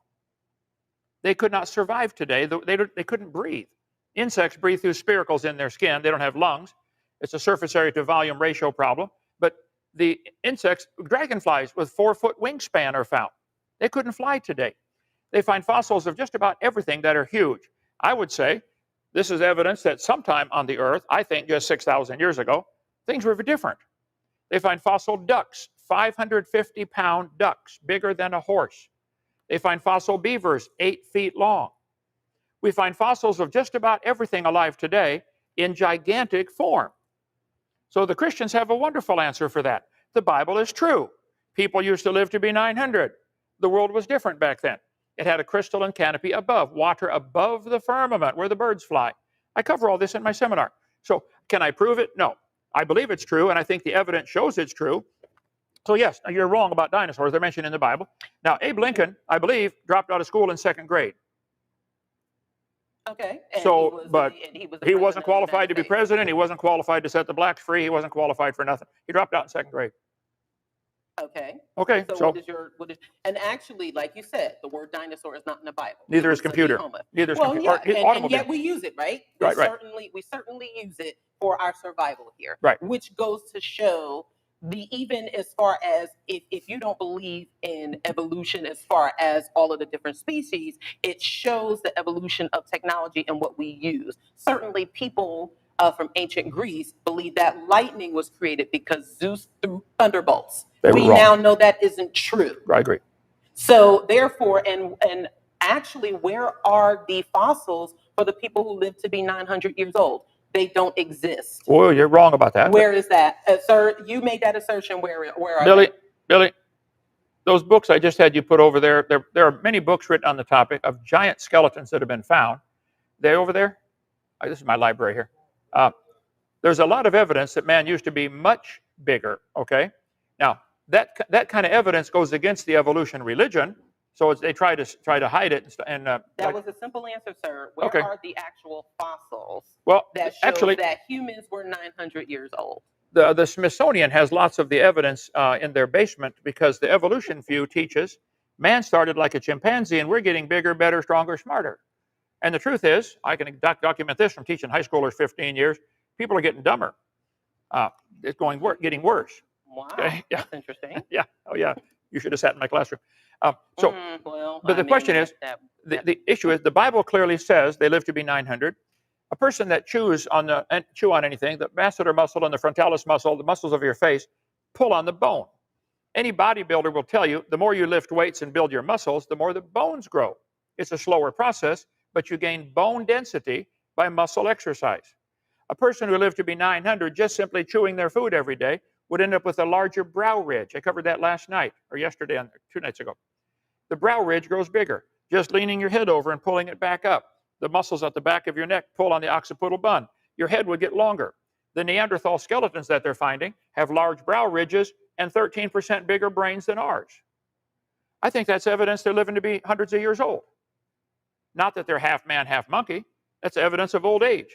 They could not survive today. They couldn't breathe. Insects breathe through spiracles in their skin. They don't have lungs. It's a surface area to volume ratio problem. But the insects, dragonflies with 4-foot wingspan are found. They couldn't fly today. They find fossils of just about everything that are huge. I would say this is evidence that sometime on the earth, I think just 6,000 years ago, things were different. They find fossil ducks, 550-pound ducks, bigger than a horse. They find fossil beavers, 8 feet long. We find fossils of just about everything alive today in gigantic form. So the Christians have a wonderful answer for that. The Bible is true. People used to live to be 900. The world was different back then. It had a crystalline canopy above, water above the firmament where the birds fly. I cover all this in my seminar. So can I prove it? No. I believe it's true, and I think the evidence shows it's true. So yes, you're wrong about dinosaurs. They're mentioned in the Bible. Now, Abe Lincoln, I believe, dropped out of school in 2nd grade. Okay. So, he wasn't qualified to be president. He wasn't qualified to set the blacks free. He wasn't qualified for nothing. He dropped out in 2nd grade. Okay. Okay. So what is and actually, like you said, the word dinosaur is not in the Bible. Neither is computer. Neither is computer. Yeah, and yet we use it, right? Right. We certainly use it for our survival here. Right. Which goes to show even as far as if you don't believe in evolution as far as all of the different species, it shows the evolution of technology and what we use. Certainly people from ancient Greece believe that lightning was created because Zeus threw thunderbolts. We now know that isn't true. I agree. So therefore, and actually, where are the fossils for the people who live to be 900 years old? They don't exist. Well, you're wrong about that. Where is that? Sir, you made that assertion. Where are they? Billy, those books I just had you put over there, there are many books written on the topic of giant skeletons that have been found. They over there? This is my library here. There's a lot of evidence that man used to be much bigger, okay? Now, that kind of evidence goes against the evolution religion, so they try to hide it. And that was a simple answer, sir. Where are the actual fossils that show that humans were 900 years old? The Smithsonian has lots of the evidence in their basement because the evolution view teaches man started like a chimpanzee and we're getting bigger, better, stronger, smarter. And the truth is, I can document this from teaching high schoolers 15 years, people are getting dumber. It's getting worse. Wow, okay? That's interesting. Yeah, oh yeah, you should have sat in my classroom. But the question is, the issue is, the Bible clearly says they live to be 900. A person that chew on anything, the masseter muscle and the frontalis muscle, the muscles of your face, pull on the bone. Any bodybuilder will tell you, the more you lift weights and build your muscles, the more the bones grow. It's a slower process, but you gain bone density by muscle exercise. A person who lived to be 900 just simply chewing their food every day would end up with a larger brow ridge. I covered that last night, or yesterday, 2 nights ago. The brow ridge grows bigger, just leaning your head over and pulling it back up. The muscles at the back of your neck pull on the occipital bun. Your head would get longer. The Neanderthal skeletons that they're finding have large brow ridges and 13% bigger brains than ours. I think that's evidence they're living to be hundreds of years old. Not that they're half man, half monkey. That's evidence of old age.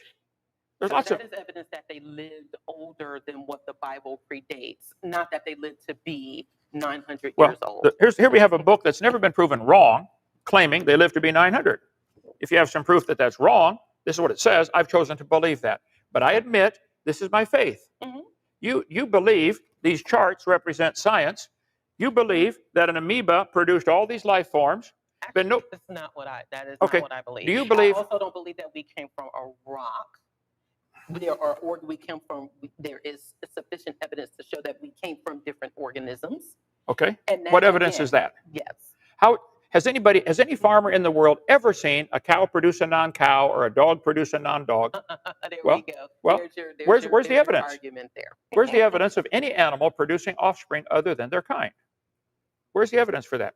That is evidence that they lived older than what the Bible predates, not that they lived to be 900 years old. Here we have a book that's never been proven wrong, claiming they lived to be 900. If you have some proof that that's wrong, this is what it says. I've chosen to believe that. But I admit, this is my faith. Mm-hmm. You believe these charts represent science. You believe that an amoeba produced all these life forms. Actually, that's not what that is not what I believe. Do you believe? I also don't believe that we came from a rock. There is sufficient evidence to show that we came from different organisms. Okay. What evidence is that? Yes. How has any farmer in the world ever seen a cow produce a non-cow or a dog produce a non-dog? There we go. Well, where's the evidence? Argument there. Where's the evidence of any animal producing offspring other than their kind? Where's the evidence for that?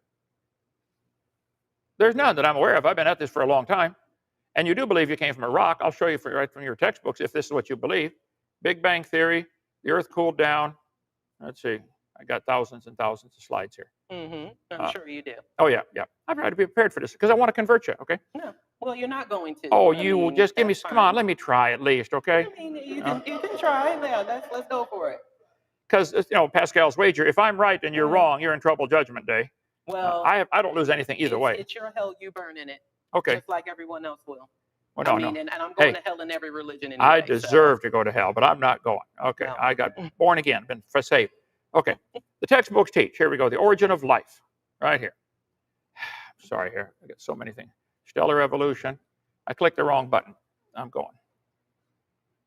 There's none that I'm aware of. I've been at this for a long time. And you do believe you came from a rock. I'll show you right from your textbooks if this is what you believe. Big Bang Theory, the Earth cooled down. Let's see. I got thousands and thousands of slides here. Mm-hmm. I'm sure you do. Oh, yeah. I've tried to be prepared for this because I want to convert you, okay? No. Well, you're not going to. Oh, just give me, come on, let me try at least, okay? I mean, you can try. Yeah, let's go for it. because Pascal's wager. If I'm right and you're wrong, you're in trouble judgment day. Well, I don't lose anything either way. It's your hell, you burn in it. Okay. Just like everyone else will. Well, no, I mean, no. and I'm going to hell in every religion anyway. I deserve to go to hell, but I'm not going. Okay, No. I got born again, been saved. Okay, the textbooks teach. Here we go. The origin of life, right here. Sorry, here I got so many things. Stellar evolution. I clicked the wrong button. I'm going.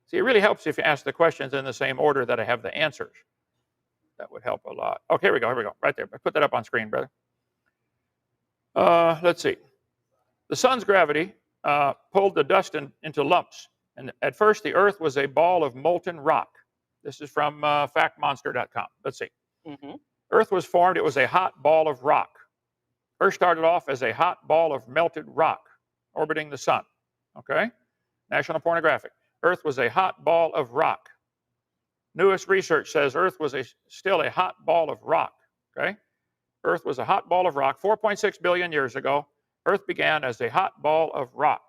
See, it really helps if you ask the questions in the same order that I have the answers. That would help a lot. Okay, here we go. Here we go. Right there. Put that up on screen, brother. Let's see. The sun's gravity pulled the dust into lumps. And at first, the Earth was a ball of molten rock. This is from factmonster.com. Let's see. Earth was formed. It was a hot ball of rock. Earth started off as a hot ball of melted rock orbiting the sun. Okay? National Pornographic. Earth was a hot ball of rock. Newest research says Earth was still a hot ball of rock. Okay? Earth was a hot ball of rock 4.6 billion years ago. Earth began as a hot ball of rock.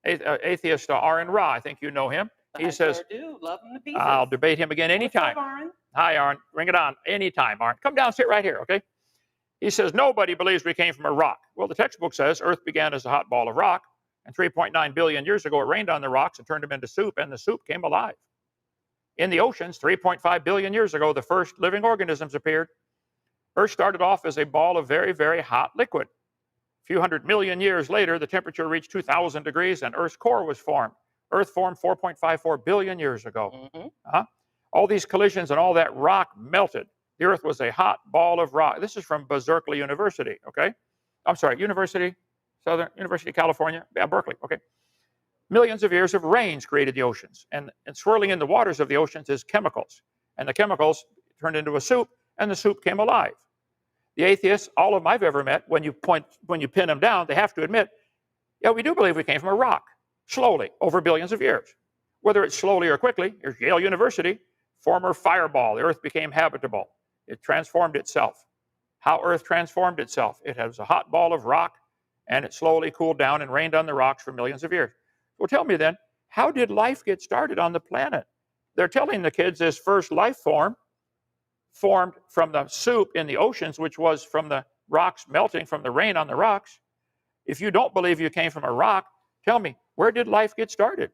Atheist Aaron Ra, I think you know him. He says, sure do. Love him to pieces. I'll debate him again anytime. What's up, Aaron? Hi, Aaron. Bring it on. Anytime, Aaron. Come down, sit right here, okay? He says, nobody believes we came from a rock. Well, the textbook says Earth began as a hot ball of rock, and 3.9 billion years ago, it rained on the rocks and turned them into soup, and the soup came alive. In the oceans, 3.5 billion years ago, the first living organisms appeared. Earth started off as a ball of very, very hot liquid. A few hundred million years later, the temperature reached 2,000 degrees and Earth's core was formed. Earth formed 4.54 billion years ago. All these collisions and all that rock melted. The Earth was a hot ball of rock. This is from Berkeley University, okay? I'm sorry, University of California, yeah, Berkeley, okay. Millions of years of rains created the oceans, and swirling in the waters of the oceans is chemicals. And the chemicals turned into a soup, and the soup came alive. The atheists, all of them I've ever met, when you pin them down, they have to admit, yeah, we do believe we came from a rock, slowly, over billions of years. Whether it's slowly or quickly, here's Yale University, former fireball, the Earth became habitable. It transformed itself. How Earth transformed itself? It was a hot ball of rock, and it slowly cooled down and rained on the rocks for millions of years. Well, tell me then, how did life get started on the planet? They're telling the kids this first life form formed from the soup in the oceans, which was from the rocks melting from the rain on the rocks. If you don't believe you came from a rock, tell me, where did life get started?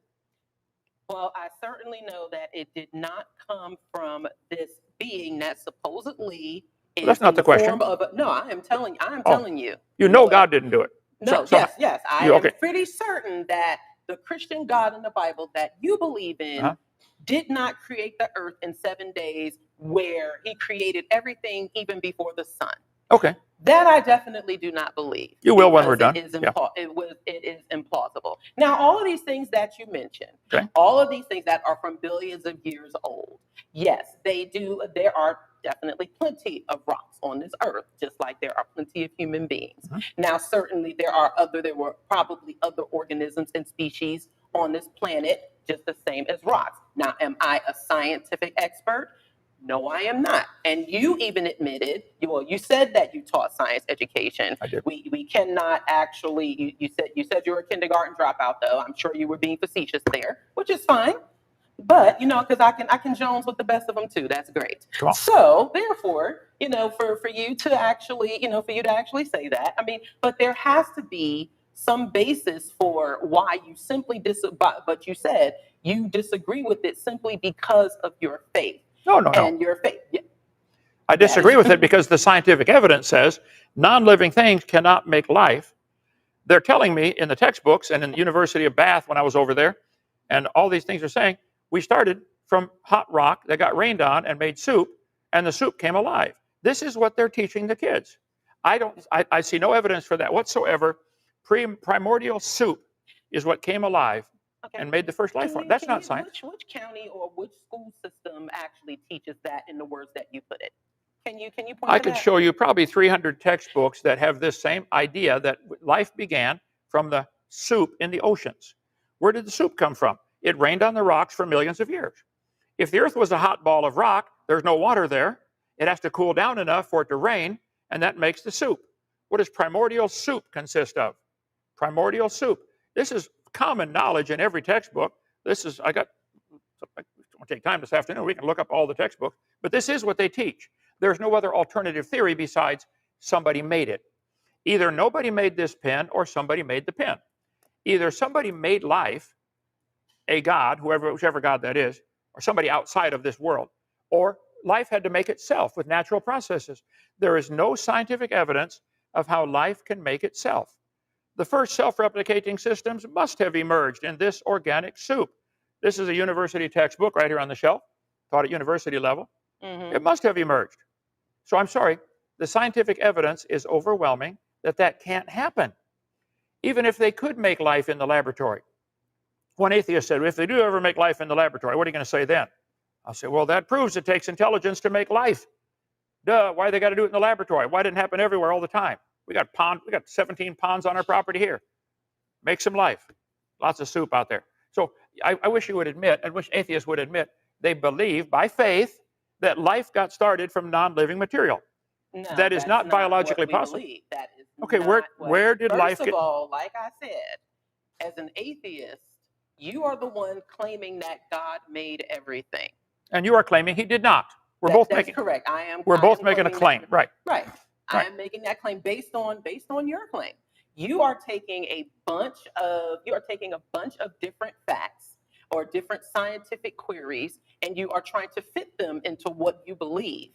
Well, I certainly know that it did not come from this being that supposedly is that's not the question. No, I'm telling you. You know God didn't do it. No, yes. I am pretty certain that the Christian God in the Bible that you believe in did not create the earth in 7 days, where he created everything even before the sun. Okay. That I definitely do not believe. You will when we're done. It is implausible. Now, all of these things that you mentioned, all of these things that are from billions of years old, yes, they do. There are definitely plenty of rocks on this earth, just like there are plenty of human beings. Now, certainly there were probably other organisms and species on this planet just the same as rocks. Now, am I a scientific expert? No, I am not. And you even admitted, you said that you taught science education. I did. We cannot actually, you said you were a kindergarten dropout, though. I'm sure you were being facetious there, which is fine. But, because I can Jones with the best of them too. That's great. So therefore, for you to actually say that, I mean, but there has to be some basis for why you simply but you said you disagree with it simply because of your faith. No. And your faith. Yeah. I disagree with it because the scientific evidence says non-living things cannot make life. They're telling me in the textbooks and in the University of Bath when I was over there, and all these things are saying, we started from hot rock that got rained on and made soup, and the soup came alive. This is what they're teaching the kids. I see no evidence for that whatsoever. Primordial soup is what came alive and made the first life form. That's not science. Which county or which school system actually teaches that in the words that you put it? Can you point I could show you probably 300 textbooks that have this same idea that life began from the soup in the oceans. Where did the soup come from? It rained on the rocks for millions of years. If the earth was a hot ball of rock, there's no water there. It has to cool down enough for it to rain, and that makes the soup. What does primordial soup consist of? Primordial soup. This is common knowledge in every textbook. I got We'll take time this afternoon. We can look up all the textbooks. But this is what they teach. There's no other alternative theory besides somebody made it. Either nobody made this pen or somebody made the pen. Either somebody made life, a God, whichever God that is, or somebody outside of this world, or life had to make itself with natural processes. There is no scientific evidence of how life can make itself. The first self-replicating systems must have emerged in this organic soup. This is a university textbook right here on the shelf, taught at university level. It must have emerged. So I'm sorry, the scientific evidence is overwhelming that can't happen. Even if they could make life in the laboratory. One atheist said, if they do ever make life in the laboratory, what are you going to say then? I'll say, well, that proves it takes intelligence to make life. Duh, why they got to do it in the laboratory? Why didn't it happen everywhere all the time? We got 17 ponds on our property here. Make some life. Lots of soup out there. So I wish you would admit, I wish atheists would admit, they believe by faith that life got started from non-living material. No, that is not biologically possible. That is okay, where did life get? First of all, like I said, as an atheist, you are the one claiming that God made everything. And you are claiming he did not. That's correct. We're both making a claim. Right. Right. I am making that claim based on your claim. You are taking a bunch of different facts or different scientific queries, and you are trying to fit them into what you believe.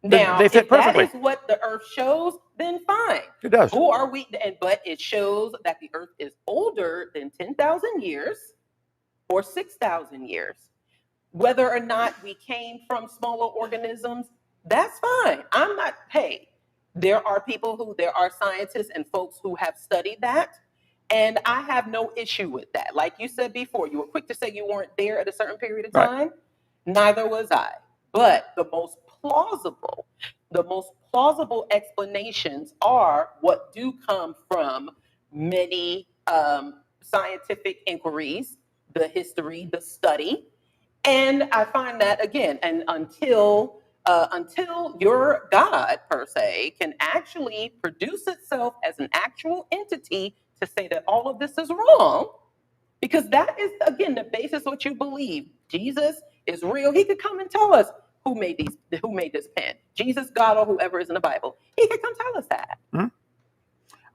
Now, they fit if perfectly. That is what the Earth shows, then fine. It does. Who are we? But it shows that the Earth is older than 10,000 years or 6,000 years. Whether or not we came from smaller organisms, that's fine. There are scientists and folks who have studied that, and I have no issue with that. Like you said before, you were quick to say you weren't there at a certain period of time. Right. Neither was I. But the most plausible explanations are what do come from many scientific inquiries, the history, the study. And I find that, again, and until your God, per se, can actually produce itself as an actual entity to say that all of this is wrong, because that is, again, the basis of what you believe. Jesus is real. He could come and tell us who made this pen. Jesus, God, or whoever is in the Bible. He could come tell us that. Mm-hmm.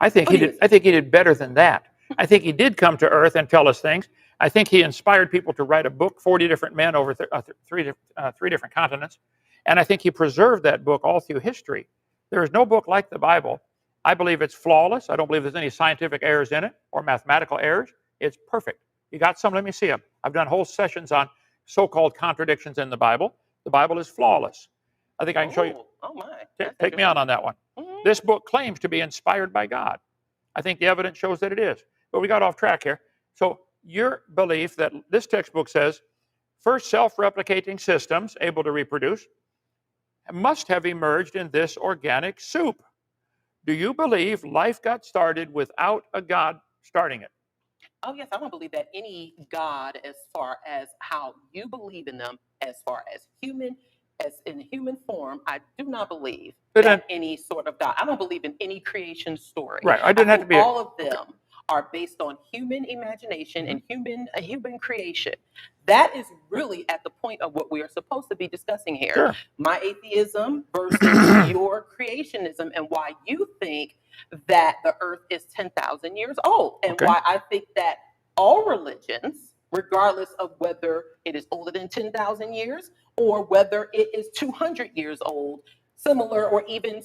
I think he did better than that. I think he did come to Earth and tell us things. I think he inspired people to write a book, 40 different men over three different continents. And I think he preserved that book all through history. There is no book like the Bible. I believe it's flawless. I don't believe there's any scientific errors in it or mathematical errors. It's perfect. You got some? Let me see them. I've done whole sessions on so-called contradictions in the Bible. The Bible is flawless. I think I can show you. Oh my. Take me on that one. Mm-hmm. This book claims to be inspired by God. I think the evidence shows that it is. But we got off track here. So your belief that this textbook says first self-replicating systems able to reproduce must have emerged in this organic soup. Do you believe life got started without a God starting it? Oh, yes, I don't believe that any God, as far as how you believe in them, as far as in human form, I do not believe that any sort of God. I don't believe in any creation story. Right, I didn't have to be. All of them are based on human imagination and human creation. That is really at the point of what we are supposed to be discussing here. Sure. My atheism versus your creationism, and why you think that the Earth is 10,000 years old, and why I think that all religions, regardless of whether it is older than 10,000 years or whether it is 200 years old, similar or even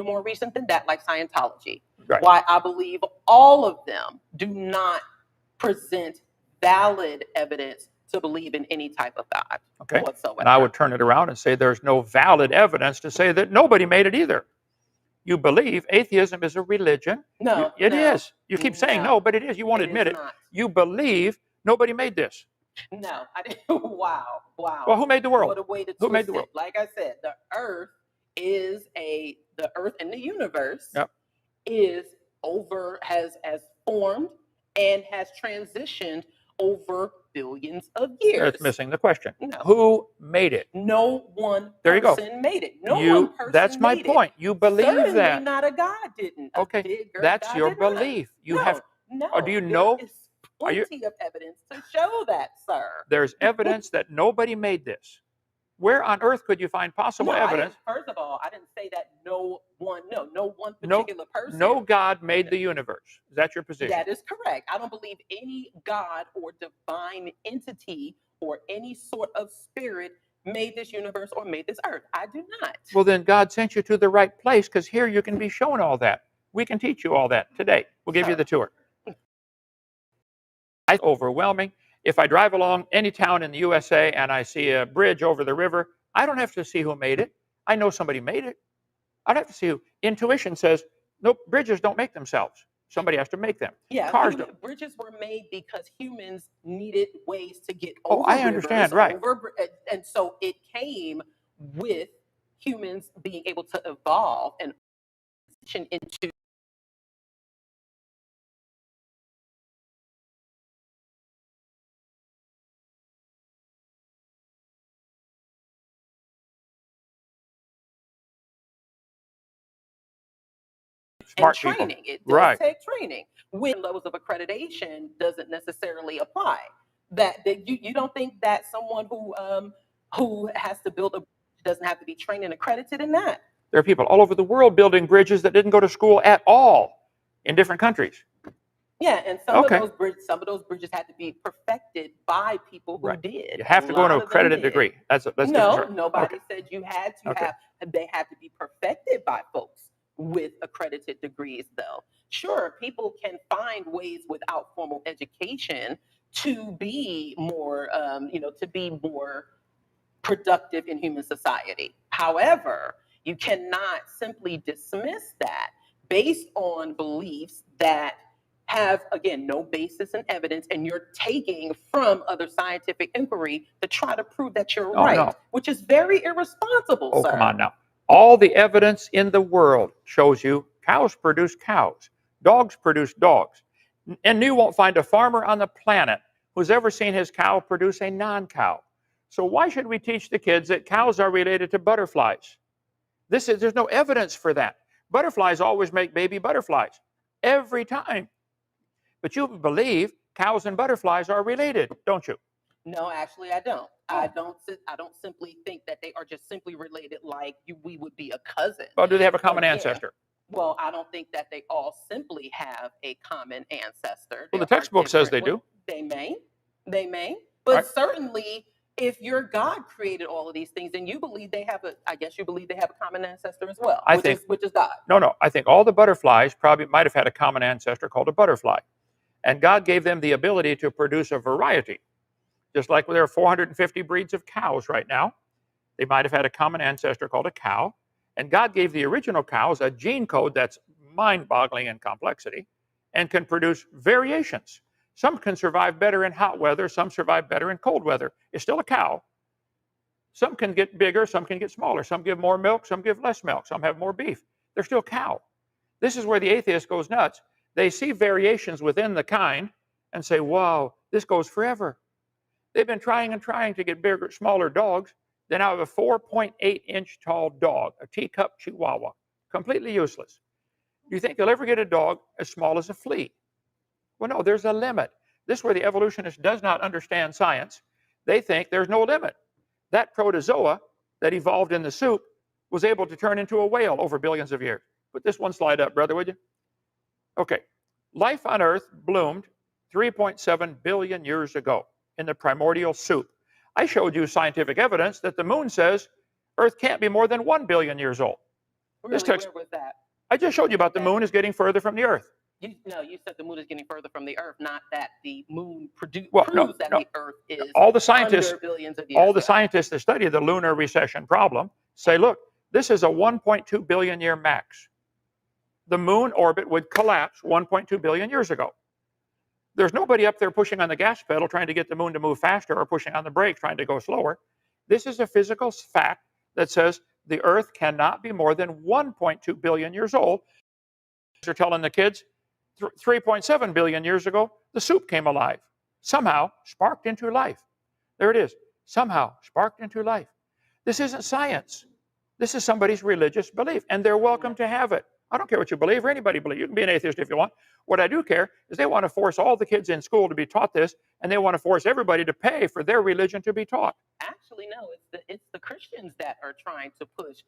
more recent than that, like Scientology. Right. Why I believe all of them do not present valid evidence to believe in any type of God whatsoever. And I would turn it around and say there's no valid evidence to say that nobody made it either. You believe atheism is a religion. No, it is. You keep saying no, but it is. You won't admit it. Not. You believe nobody made this. No, I didn't. Wow. Well, who made the world? What a way to who made the world? Like I said, the Earth and the universe has formed and has transitioned over billions of years. That's missing the question. No. Who made it? No one person made it. No one person That's my made point. You believe Certainly that. Certainly not a God didn't. Okay, that's your belief. You have. No. Or do you know? plenty of evidence to show that, sir. There's evidence that nobody made this. Where on earth could you find possible evidence? First of all, I didn't say that no one particular person. No God made the universe. Is that your position? That is correct. I don't believe any God or divine entity or any sort of spirit made this universe or made this earth. I do not. Well, then God sent you to the right place, because here you can be shown all that. We can teach you all that today. We'll give you the tour. It's overwhelming. If I drive along any town in the USA and I see a bridge over the river, I don't have to see who made it. I know somebody made it. I don't have to see who. Intuition says, nope, bridges don't make themselves. Somebody has to make them. Yeah, Cars bridges were made because humans needed ways to get over. Oh, I understand, right. And so it came with humans being able to evolve and into smart training. People. It does take training. With levels of accreditation doesn't necessarily apply. That you don't think that someone who has to build a bridge doesn't have to be trained and accredited in that? There are people all over the world building bridges that didn't go to school at all in different countries. Yeah, and some of those bridges had to be perfected by people who did. You have to go into an accredited degree. Nobody said you had to have. They had to be perfected by folks with accredited degrees, though. Sure, people can find ways without formal education to be more, to be more productive in human society. However, you cannot simply dismiss that based on beliefs that have, again, no basis in evidence, and you're taking from other scientific inquiry to try to prove that you're right, which is very irresponsible, sir. Oh, come on now. All the evidence in the world shows you cows produce cows, dogs produce dogs. And you won't find a farmer on the planet who's ever seen his cow produce a non-cow. So why should we teach the kids that cows are related to butterflies? There's no evidence for that. Butterflies always make baby butterflies, every time. But you believe cows and butterflies are related, don't you? No, actually, I don't. I don't simply think that they are just simply related like we would be a cousin. Well, do they have a common ancestor? Well, I don't think that they all simply have a common ancestor. Well, the textbook says they do. They may. But certainly, if your God created all of these things, then you believe they have I guess you believe they have a common ancestor as well, which is God. No. I think all the butterflies probably might have had a common ancestor called a butterfly. And God gave them the ability to produce a variety. Just like there are 450 breeds of cows right now, they might have had a common ancestor called a cow. And God gave the original cows a gene code that's mind-boggling in complexity and can produce variations. Some can survive better in hot weather, some survive better in cold weather. It's still a cow. Some can get bigger, some can get smaller. Some give more milk, some give less milk. Some have more beef. They're still cow. This is where the atheist goes nuts. They see variations within the kind and say, wow, this goes forever. They've been trying and trying to get bigger, smaller dogs. They now have a 4.8-inch tall dog, a teacup chihuahua, completely useless. Do you think you'll ever get a dog as small as a flea? Well, no, there's a limit. This is where the evolutionist does not understand science. They think there's no limit. That protozoa that evolved in the soup was able to turn into a whale over billions of years. Put this one slide up, brother, would you? Okay. Life on Earth bloomed 3.7 billion years ago in the primordial soup. I showed you scientific evidence that the moon says Earth can't be more than 1 billion years old. Really, where was that? I just showed you about the moon is getting further from the Earth. You said the moon is getting further from the Earth, not that the moon proves that the Earth is all the scientists, under billions of years all the scientists that study the lunar recession problem say, look, this is a 1.2 billion year max. The moon orbit would collapse 1.2 billion years ago. There's nobody up there pushing on the gas pedal trying to get the moon to move faster or pushing on the brakes trying to go slower. This is a physical fact that says the Earth cannot be more than 1.2 billion years old. They're telling the kids 3.7 billion years ago, the soup came alive. Somehow sparked into life. There it is. Somehow sparked into life. This isn't science. This is somebody's religious belief, and they're welcome to have it. I don't care what you believe or anybody believes. You can be an atheist if you want. What I do care is they want to force all the kids in school to be taught this, and they want to force everybody to pay for their religion to be taught. Actually, no, it's the Christians that are trying to push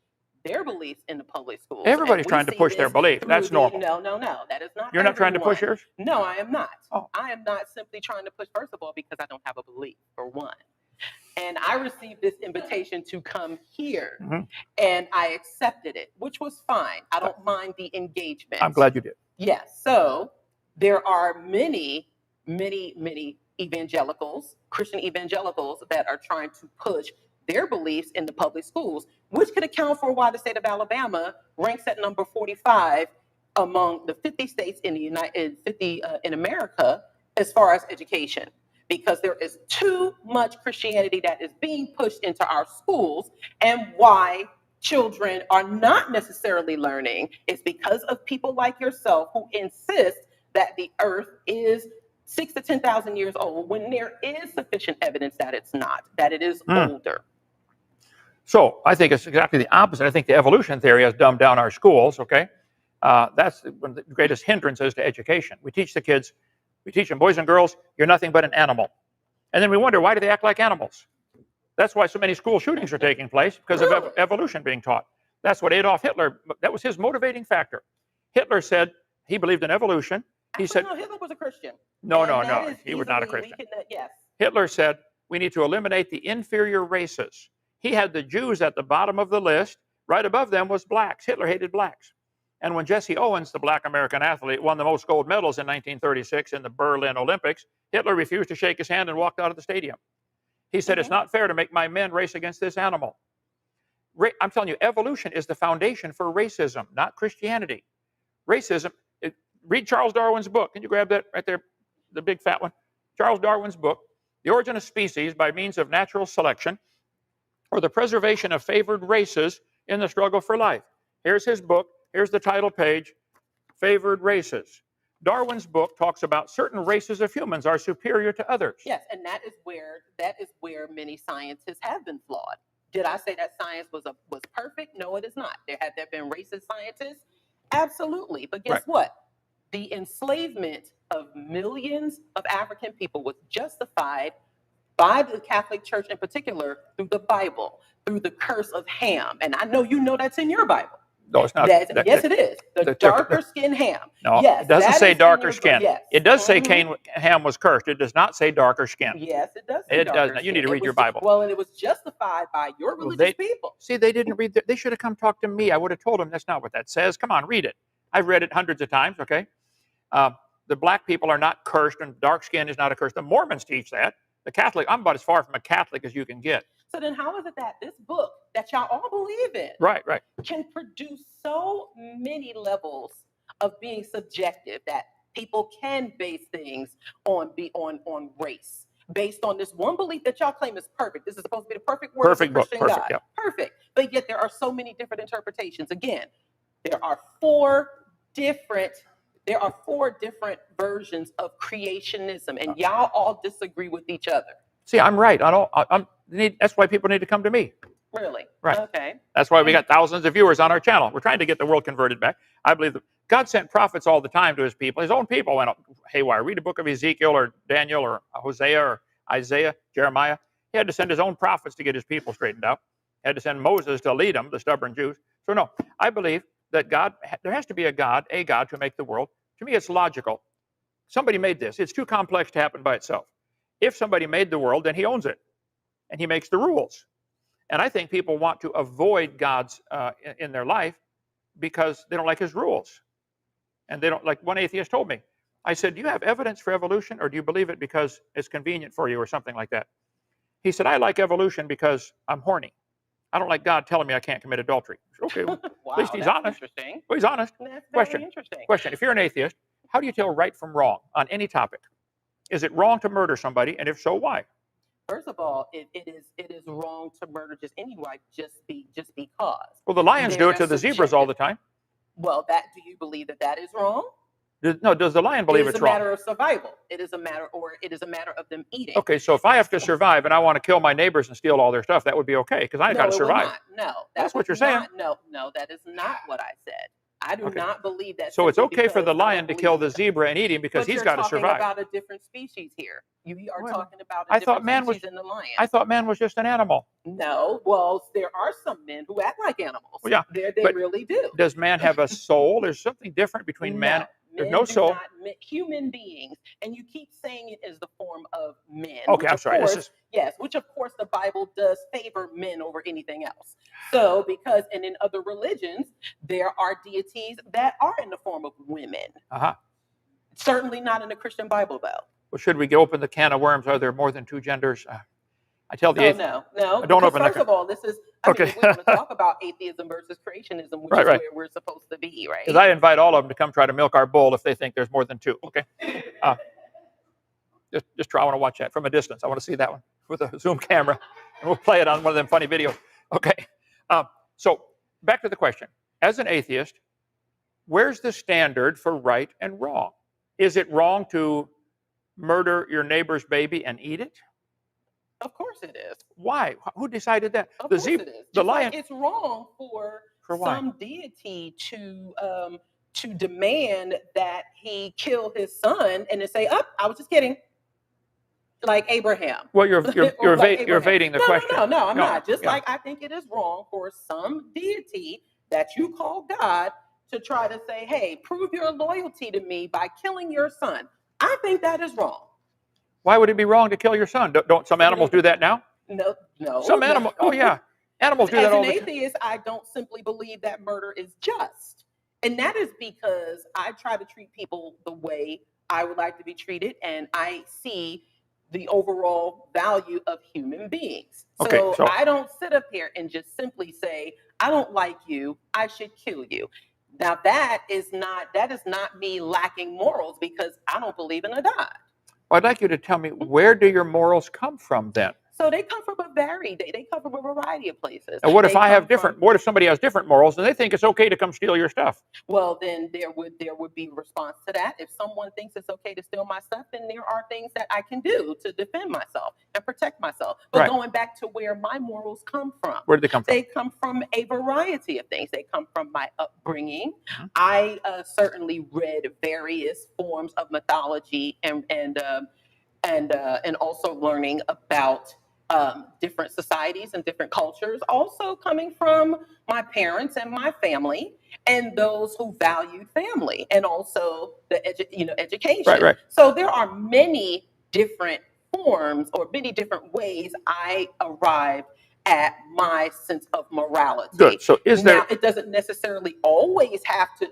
their beliefs in the public schools. Everybody's trying to push their belief. That's normal. No, that is not. You're not trying to push yours? No, I am not. Oh. I am not simply trying to push, first of all, because I don't have a belief, for one. And I received this invitation to come here, and I accepted it, which was fine. I don't mind the engagement. I'm glad you did. Yes. So there are many evangelicals, Christian evangelicals, that are trying to push their beliefs in the public schools, which could account for why the state of Alabama ranks at number 45 among the 50 states in in America as far as education, because there is too much Christianity that is being pushed into our schools. And why children are not necessarily learning is because of people like yourself who insist that the earth is 6,000 to 10,000 years old, when there is sufficient evidence that it's not, that it is older. So I think it's exactly the opposite. I think the evolution theory has dumbed down our schools, okay? That's one of the greatest hindrances to education. We teach the kids, we teach them, boys and girls, you're nothing but an animal. And then we wonder, why do they act like animals? That's why so many school shootings are taking place, because of evolution being taught. That's what Adolf Hitler, that was his motivating factor. Hitler said he believed in evolution. He said, no, Hitler was a Christian. No, he was not a Christian. Yes. Hitler said, we need to eliminate the inferior races. He had the Jews at the bottom of the list. Right above them was blacks. Hitler hated blacks. And when Jesse Owens, the black American athlete, won the most gold medals in 1936 in the Berlin Olympics, Hitler refused to shake his hand and walked out of the stadium. He said, it's not fair to make my men race against this animal. I'm telling you, evolution is the foundation for racism, not Christianity. Racism, read Charles Darwin's book. Can you grab that right there, the big fat one? Charles Darwin's book, The Origin of Species by Means of Natural Selection, or the Preservation of Favored Races in the Struggle for Life. Here's his book. Here's the title page, Favored Races. Darwin's book talks about certain races of humans are superior to others. Yes, and that is where many scientists have been flawed. Did I say that science was perfect? No, it is not. There been racist scientists? Absolutely. But guess what? The enslavement of millions of African people was justified by the Catholic Church in particular through the Bible, through the curse of Ham. And I know you know that's in your Bible. No, it's not. Yes, it is. The darker skin Ham. No, yes, it doesn't say darker skin. Yes. It does say Ham was cursed. It does not say darker skin. Yes, it does. It does not. You need to read your Bible. Well, and it was justified by your religious people. See, they didn't read they should have come talk to me. I would have told them that's not what that says. Come on, read it. I've read it hundreds of times, okay? The black people are not cursed, and dark skin is not a curse. The Mormons teach that. The Catholic, I'm about as far from a Catholic as you can get. So then how is it that this book that y'all all believe in can produce so many levels of being subjective that people can base things on race based on this one belief that y'all claim is perfect? This is supposed to be the perfect word of the Christian God. Yeah. Perfect. But yet there are so many different interpretations. Again, there are four different versions of creationism, and y'all all disagree with each other. See, I'm right. That's why people need to come to me. Really? Right. Okay. That's why we got thousands of viewers on our channel. We're trying to get the world converted back. I believe that God sent prophets all the time to his people. His own people went haywire. Read the book of Ezekiel or Daniel or Hosea or Isaiah, Jeremiah. He had to send his own prophets to get his people straightened out. He had to send Moses to lead them, the stubborn Jews. So no, I believe that there has to be a God to make the world. To me, it's logical. Somebody made this. It's too complex to happen by itself. If somebody made the world, then he owns it, and he makes the rules. And I think people want to avoid God's in their life because they don't like his rules. And they don't, like one atheist told me. I said, do you have evidence for evolution, or do you believe it because it's convenient for you or something like that? He said, I like evolution because I'm horny. I don't like God telling me I can't commit adultery. Okay, well, wow, at least he's honest. Interesting. Well, he's honest. That's very interesting. Question. If you're an atheist, how do you tell right from wrong on any topic? Is it wrong to murder somebody? And if so, why? First of all, it is wrong to murder just anyway, just because. Well, the lions do it to the zebras all the time. Well, do you believe that is wrong? No, does the lion believe it's wrong? It is a matter of survival. It is a matter of them eating. Okay, so if I have to survive and I want to kill my neighbors and steal all their stuff, that would be okay because I got to survive. No, that's what you're saying. No, that is not what I said. I do Okay. not believe that. So it's simply okay for because the I don't lion to kill believe the zebra and eat him because But he's you're got to talking survive. about a different species here. You are Well, talking about a I thought different man was. species in the lion. I thought man was just an animal. No, well, there are some men who act like animals. Well, yeah, They but really do. does man have a soul? There's something different between man. No, There's men no do soul. not. Human beings, and you keep saying it is the form of men. Okay, which I'm of sorry. Course, This is yes, which of course the Bible does favor men over anything else. So, because and in other religions there are deities that are in the form of women. uh-huh. Certainly not in the Christian Bible, though. Well, should we open the can of worms? Are there more than two genders? I tell the Oh, atheist. no. Don't Because open the first can. of all, this is. I mean, Okay. if we want to talk about atheism versus creationism, which Right, is right. where we're supposed to be, right? Because I invite all of them to come try to milk our bull if they think there's more than two. Okay. Just try. I want to watch that from a distance. I want to see that one with a zoom camera, and we'll play it on one of them funny videos. Okay. So back to the question. As an atheist, where's the standard for right and wrong? Is it wrong to murder your neighbor's baby and eat it? Of course it is. Why? Who decided that? Of course it is. The Just lion. like it's wrong for why? some deity to demand that he kill his son and to say, "Oh, I was just kidding." Like Abraham. Well, you're Like evading the no, question. No, I'm not. Just yeah. like I think it is wrong for some deity that you call God to try to say, "Hey, prove your loyalty to me by killing your son." I think that is wrong. Why would it be wrong to kill your son? Don't some animals do that now? No. Some animals. Oh yeah, animals do that all the time. As an atheist, I don't simply believe that murder is just, and that is because I try to treat people the way I would like to be treated, and I see the overall value of human beings. So I don't sit up here and just simply say, "I don't like you, I should kill you." Now that is not me lacking morals because I don't believe in a God. Well, I'd like you to tell me, where do your morals come from then? So they come from they come from a variety of places. And what if what if somebody has different morals and they think it's okay to come steal your stuff? Well, then there would be a response to that. If someone thinks it's okay to steal my stuff, then there are things that I can do to defend myself and protect myself. But going back to where my morals come from. Where do they come from? They come from a variety of things. They come from my upbringing. Mm-hmm. I certainly read various forms of mythology and also learning about different societies and different cultures, also coming from my parents and my family and those who valued family and also the education. Right. So there are many different forms or many different ways I arrived at my sense of morality. Good. So now, it doesn't necessarily always have to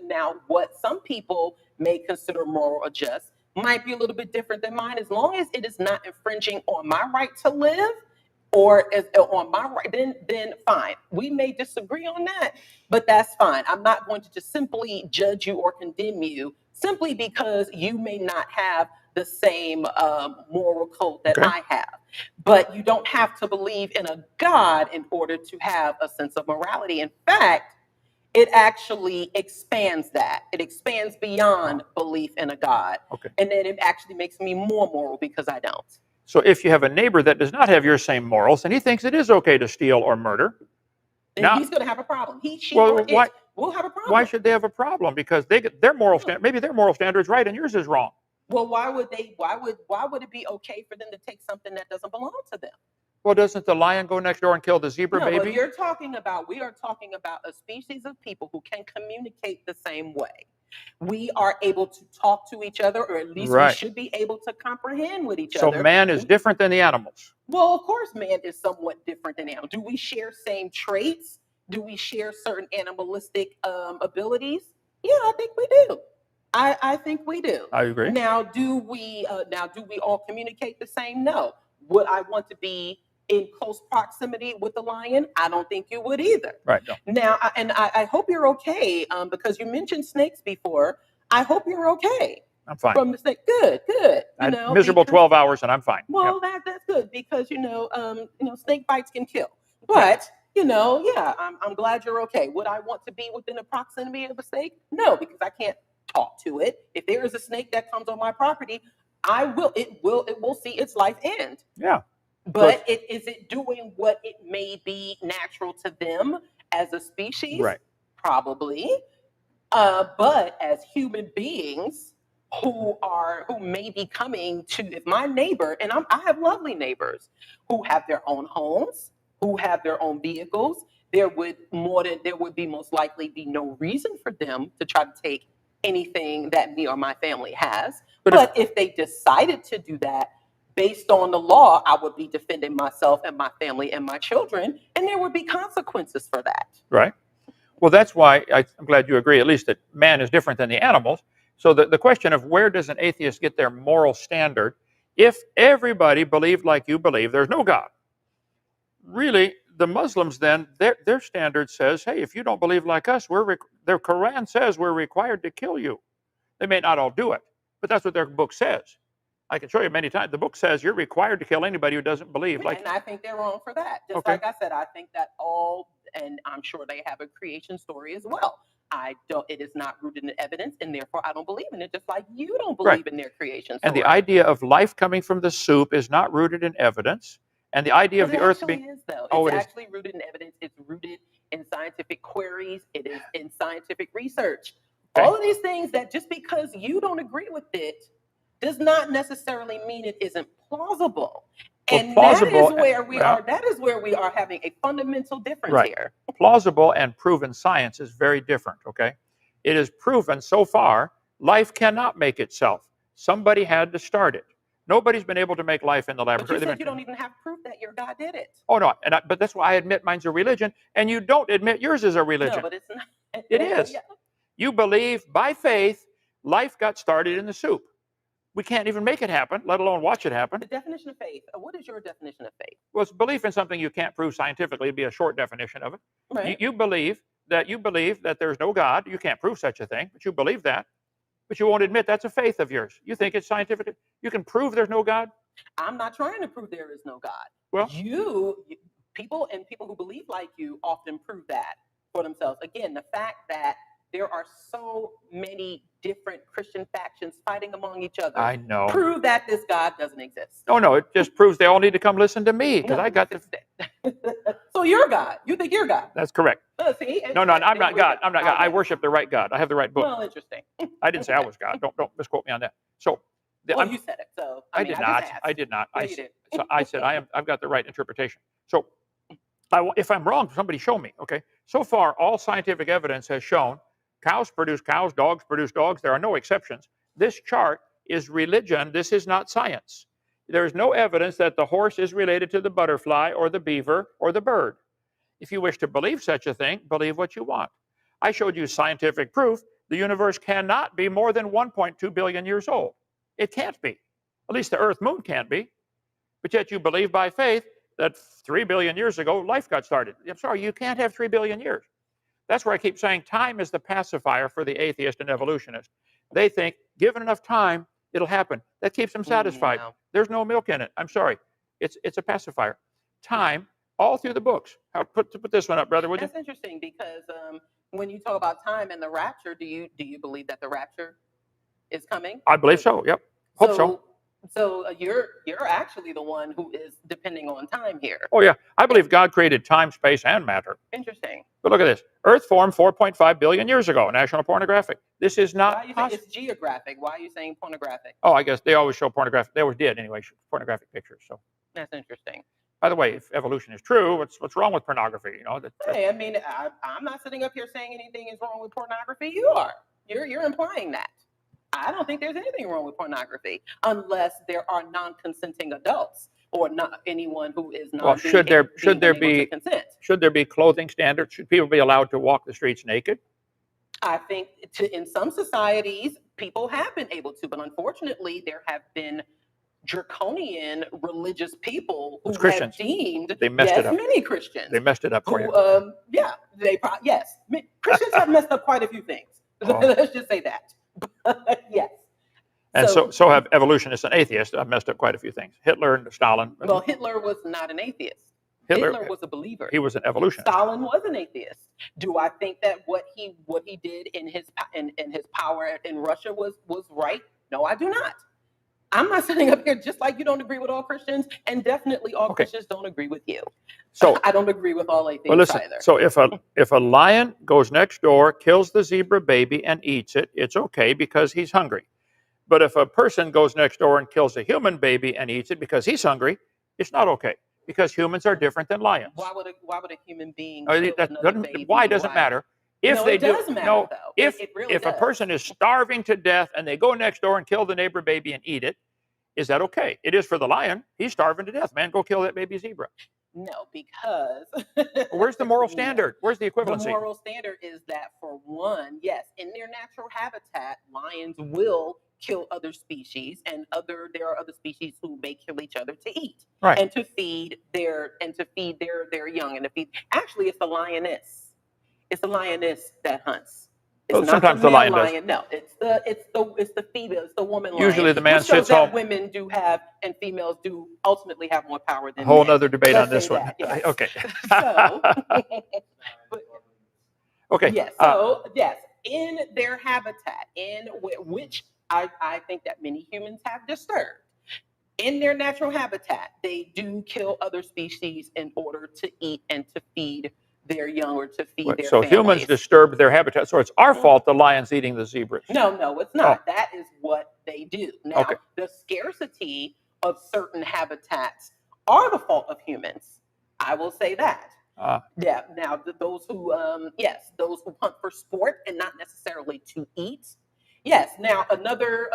what some people may consider moral or just might be a little bit different than mine, as long as it is not infringing on my right to live or on my right, then fine. We may disagree on that, but that's fine. I'm not going to just simply judge you or condemn you simply because you may not have the same moral code that I have. But you don't have to believe in a God in order to have a sense of morality. In fact, it actually expands that. It expands beyond belief in a God. And then it actually makes me more moral because I don't. So if you have a neighbor that does not have your same morals and he thinks it is okay to steal or murder, then he's going to have a problem. He, she, well, or it will have a problem. Why should they have a problem? Because their moral maybe their moral standard is right and yours is wrong. Well, why would it be okay for them to take something that doesn't belong to them? Well, doesn't the lion go next door and kill the zebra baby? But we are talking about a species of people who can communicate the same way. We are able to talk to each other, or at least we should be able to comprehend with each other. So man is different than the animals. Well, of course, man is somewhat different than animals. Do we share same traits? Do we share certain animalistic abilities? Yeah, I think we do. I think we do. I agree. Now, do we all communicate the same? No. Would I want to be in close proximity with the lion? I don't think you would either. Right. No. Now, I hope you're okay because you mentioned snakes before. I hope you're okay. I'm fine. From the snake. Good. Miserable 12 hours and I'm fine. Well, that's good because snake bites can kill. But I'm glad you're okay. Would I want to be within the proximity of a snake? No, because I can't talk to it. If there is a snake that comes on my property, it will see its life end. Yeah. But is it doing what it may be natural to them as a species? Right. Probably. But as human beings who may be coming to, if my neighbor, and I have lovely neighbors who have their own homes, who have their own vehicles, there would be most likely be no reason for them to try to take anything that me or my family has. But if they decided to do that, based on the law, I would be defending myself and my family and my children, and there would be consequences for that. Right. Well, that's why I'm glad you agree, at least, that man is different than the animals. So the question of where does an atheist get their moral standard? If everybody believed like you believe, there's no God. Really, the Muslims then, their standard says, hey, if you don't believe like us, their Quran says we're required to kill you. They may not all do it, but that's what their book says. I can show you many times. The book says you're required to kill anybody who doesn't believe. And I think they're wrong for that. Just Okay. like I said, I think that and I'm sure they have a creation story as well. It is not rooted in evidence, and therefore I don't believe in it, just like you don't believe in their creation story. And the idea of life coming from the soup is not rooted in evidence. And the idea of the earth being... It is, though. It's actually rooted in evidence. It's rooted in scientific queries. It is in scientific research. Okay. All of these things that just because you don't agree with it does not necessarily mean it isn't plausible. Well, and plausible, that is where we are. That is where we are having a fundamental difference here. Plausible and proven science is very different, okay? It is proven so far life cannot make itself. Somebody had to start it. Nobody's been able to make life in the laboratory. But you said you don't even have proof that your God did it. Oh, no. But that's why I admit mine's a religion, and you don't admit yours is a religion. No, but it's not. It is. Yeah. You believe by faith life got started in the soup. We can't even make it happen, let alone watch it happen. The definition of faith. What is your definition of faith? Well, it's belief in something you can't prove scientifically. It'd be a short definition of it. Right. You believe that there's no God. You can't prove such a thing, but you believe that. But you won't admit that's a faith of yours. You think it's scientific. You can prove there's no God. I'm not trying to prove there is no God. Well, people who believe like you often prove that for themselves. Again, the fact that there are so many different Christian factions fighting among each other. I know. Prove that this God doesn't exist. No, it just proves they all need to come listen to me because I got the. So you're God. You think you're God? That's correct. See? No, I'm not God. I'm not God. I worship the right God. I have the right book. Well, interesting. I didn't say I was God. Don't misquote me on that. So. You said it. So I did not. I did not. No, you did. So I said I've got the right interpretation. So if I'm wrong, somebody show me. Okay. So far, all scientific evidence has shown cows produce cows, dogs produce dogs. There are no exceptions. This chart is religion. This is not science. There is no evidence that the horse is related to the butterfly or the beaver or the bird. If you wish to believe such a thing, believe what you want. I showed you scientific proof the universe cannot be more than 1.2 billion years old. It can't be. At least the Earth moon can't be. But yet you believe by faith that 3 billion years ago life got started. I'm sorry, you can't have 3 billion years. That's where I keep saying time is the pacifier for the atheist and evolutionist. They think given enough time, it'll happen. That keeps them satisfied. No. There's no milk in it. I'm sorry. It's a pacifier. Time, all through the books. Put this one up, brother, would you? That's interesting because when you talk about time and the rapture, do you believe that the rapture is coming? I believe so. Yep. Hope so. So you're actually the one who is depending on time here. Oh yeah, I believe God created time, space, and matter. Interesting. But look at this. Earth formed 4.5 billion years ago. National Pornographic. This is not. Why are you saying it's geographic? Why are you saying pornographic? Oh, I guess they always show pornographic. They always did anyway. Pornographic pictures. So. That's interesting. By the way, if evolution is true, what's wrong with pornography? You know. Hey, I mean, I'm not sitting up here saying anything is wrong with pornography. You are. You're implying that. I don't think there's anything wrong with pornography unless there are non-consenting adults or not anyone who is not. Well, should there be clothing standards? Should people be allowed to walk the streets naked? I think in some societies people have been able to, but unfortunately there have been draconian religious people who have deemed they messed it up. Many Christians. They messed it up for you. Christians have messed up quite a few things. Oh. Let's just say that. Yes. And so have evolutionists and atheists. I've messed up quite a few things. Hitler and Stalin. Well, Hitler was not an atheist. Hitler was a believer. He was an evolutionist. Stalin was an atheist. Do I think that what he did in his power in Russia was right? No, I do not. I'm not sitting up here just like you don't agree with all Christians, and definitely all Okay. Christians don't agree with you. So I don't agree with all atheists well, listen. either. So if a lion goes next door, kills the zebra baby, and eats it, it's okay because he's hungry. But if a person goes next door and kills a human baby and eats it because he's hungry, it's not okay because humans are different than lions. Why would a human being Oh, kill that another doesn't, baby? why doesn't matter. If No, they it does matter, no, though. if It really if a does. person is starving to death and they go next door and kill the neighbor baby and eat it, is that okay? It is for the lion. He's starving to death. Man, go kill that baby zebra. No, because Well, where's the moral No. standard? Where's the The equivalency? moral standard is that, for one, yes, in their natural habitat, lions will kill other species, and there are other species who may kill each other to eat, Right. and to feed their young, and to feed. Actually, it's the lioness. It's the lioness that hunts. It's Well, not sometimes the the male lion does. No, it's the female. It's the woman lion. Usually the man which shows sits that home. women do have, and females do ultimately have more power than A whole men. other debate Let's on this say one. that, yes. Okay. So, Okay. yes. So, yes, in their habitat, in which I think that many humans have disturbed, in their natural habitat, they do kill other species in order to eat and to feed their young or to feed their so families. humans disturb their habitat. So it's our fault the lion's eating the zebras. No, it's not. That is what they do. Now, Okay. the scarcity of certain habitats are the fault of humans. I will say that. Yeah. Now, those who hunt for sport and not necessarily to eat. Yes. Now, another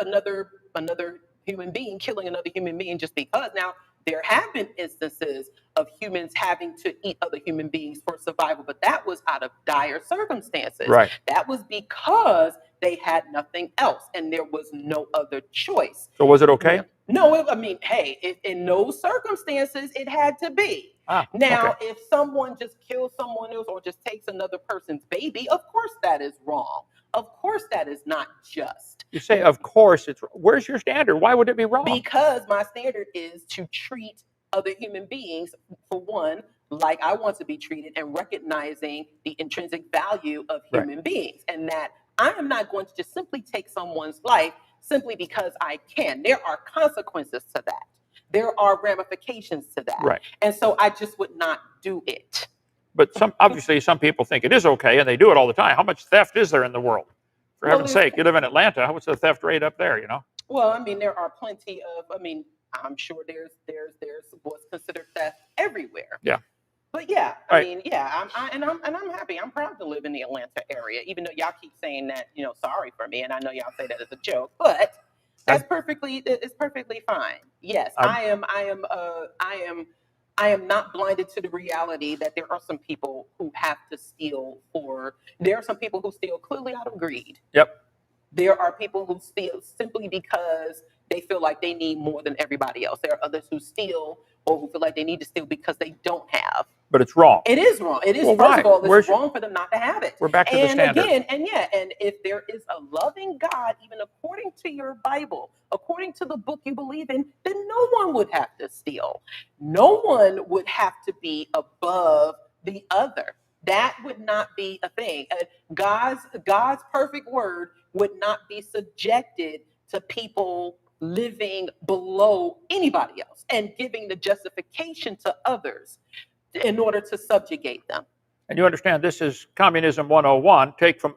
human being killing another human being just because. Now, there have been instances of humans having to eat other human beings for survival, but that was out of dire circumstances. Right. That was because they had nothing else and there was no other choice. So was it okay? No, I mean, hey, in those circumstances, it had to be. Now, okay. if someone just kills someone else or just takes another person's baby, of course that is wrong. Of course that is not just. You say, of course, where's your standard? Why would it be wrong? Because my standard is to treat other human beings, for one, like I want to be treated, and recognizing the intrinsic value of human beings, and that I am not going to just simply take someone's life simply because I can. There are consequences to that. There are ramifications to that. Right. And so I just would not do it. But obviously some people think it is okay, and they do it all the time. How much theft is there in the world? For heaven's sake, you live in Atlanta. What's the theft rate up there? Well, I mean, there are plenty of. I mean, I'm sure there's what's considered theft everywhere. Yeah. But yeah, I mean, yeah, I'm happy. I'm proud to live in the Atlanta area, even though y'all keep saying that, sorry for me, and I know y'all say that as a joke, but it's perfectly fine. Yes, I am not blinded to the reality that there are some people who have to steal there are some people who steal clearly out of greed. Yep. There are people who steal simply because they feel like they need more than everybody else. There are others who steal or who feel like they need to steal because they don't have. But it's wrong. It is wrong. It is, well, first of all, it's wrong for them not to have it. We're back to the standard. And if there is a loving God, even according to your Bible, according to the book you believe in, then no one would have to steal. No one would have to be above the other. That would not be a thing. God's perfect word would not be subjected to people living below anybody else and giving the justification to others in order to subjugate them. And you understand this is communism 101. Take from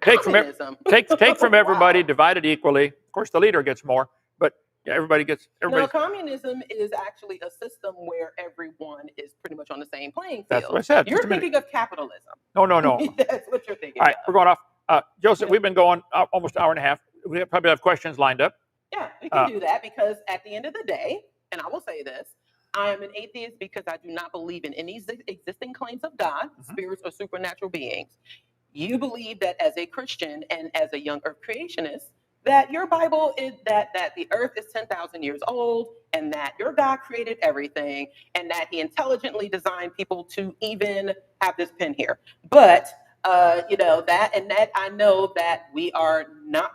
everybody, divide it equally. Of course, the leader gets more, but everybody gets. No, communism is actually a system where everyone is pretty much on the same playing field. That's what I said. You're thinking of capitalism. No. That's what you're thinking. All right, we're going off. Joseph, we've been going almost an hour and a half. We probably have questions lined up. Yeah, we can do that because at the end of the day, and I will say this, I am an atheist because I do not believe in any existing claims of God, spirits, or supernatural beings. You believe that as a Christian and as a young earth creationist, that your Bible is that the earth is 10,000 years old and that your God created everything and that he intelligently designed people to even have this pen here. But that I know that we are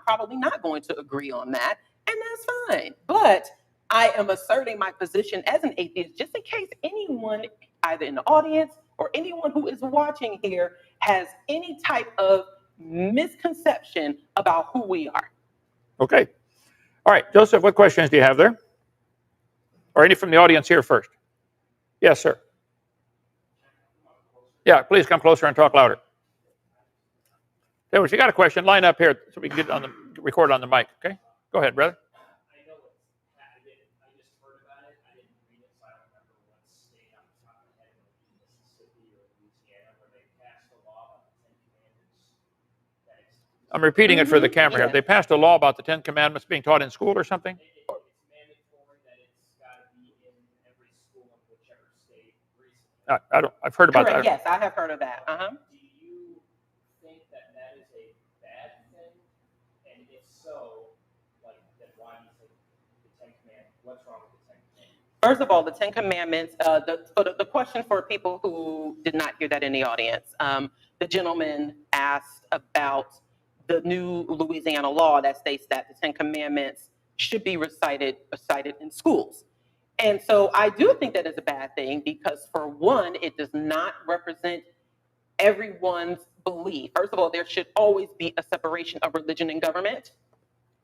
probably not going to agree on that, and that's fine. But I am asserting my position as an atheist just in case anyone, either in the audience or anyone who is watching here, has any type of misconception about who we are. Okay. All right, Joseph, what questions do you have there? Or any from the audience here first? Yes, sir. Yeah, please come closer and talk louder. If you got a question, line up here so we can get on the record on the mic. Okay, go ahead, brother. I'm repeating it for the camera here. They passed a law about the 10 Commandments being taught in school or something? I've heard about that. Yes, I have heard of that. Do you think that that is a bad thing? And if so, like, then why do you think the 10 Commandments? What's wrong with the 10 Commandments? First of all, the 10 Commandments, the question for people who did not hear that in the audience, the gentleman asked about the new Louisiana law that states that the 10 Commandments should be recited in schools. And so I do think that is a bad thing because, for one, it does not represent everyone's belief. First of all, there should always be a separation of religion and government.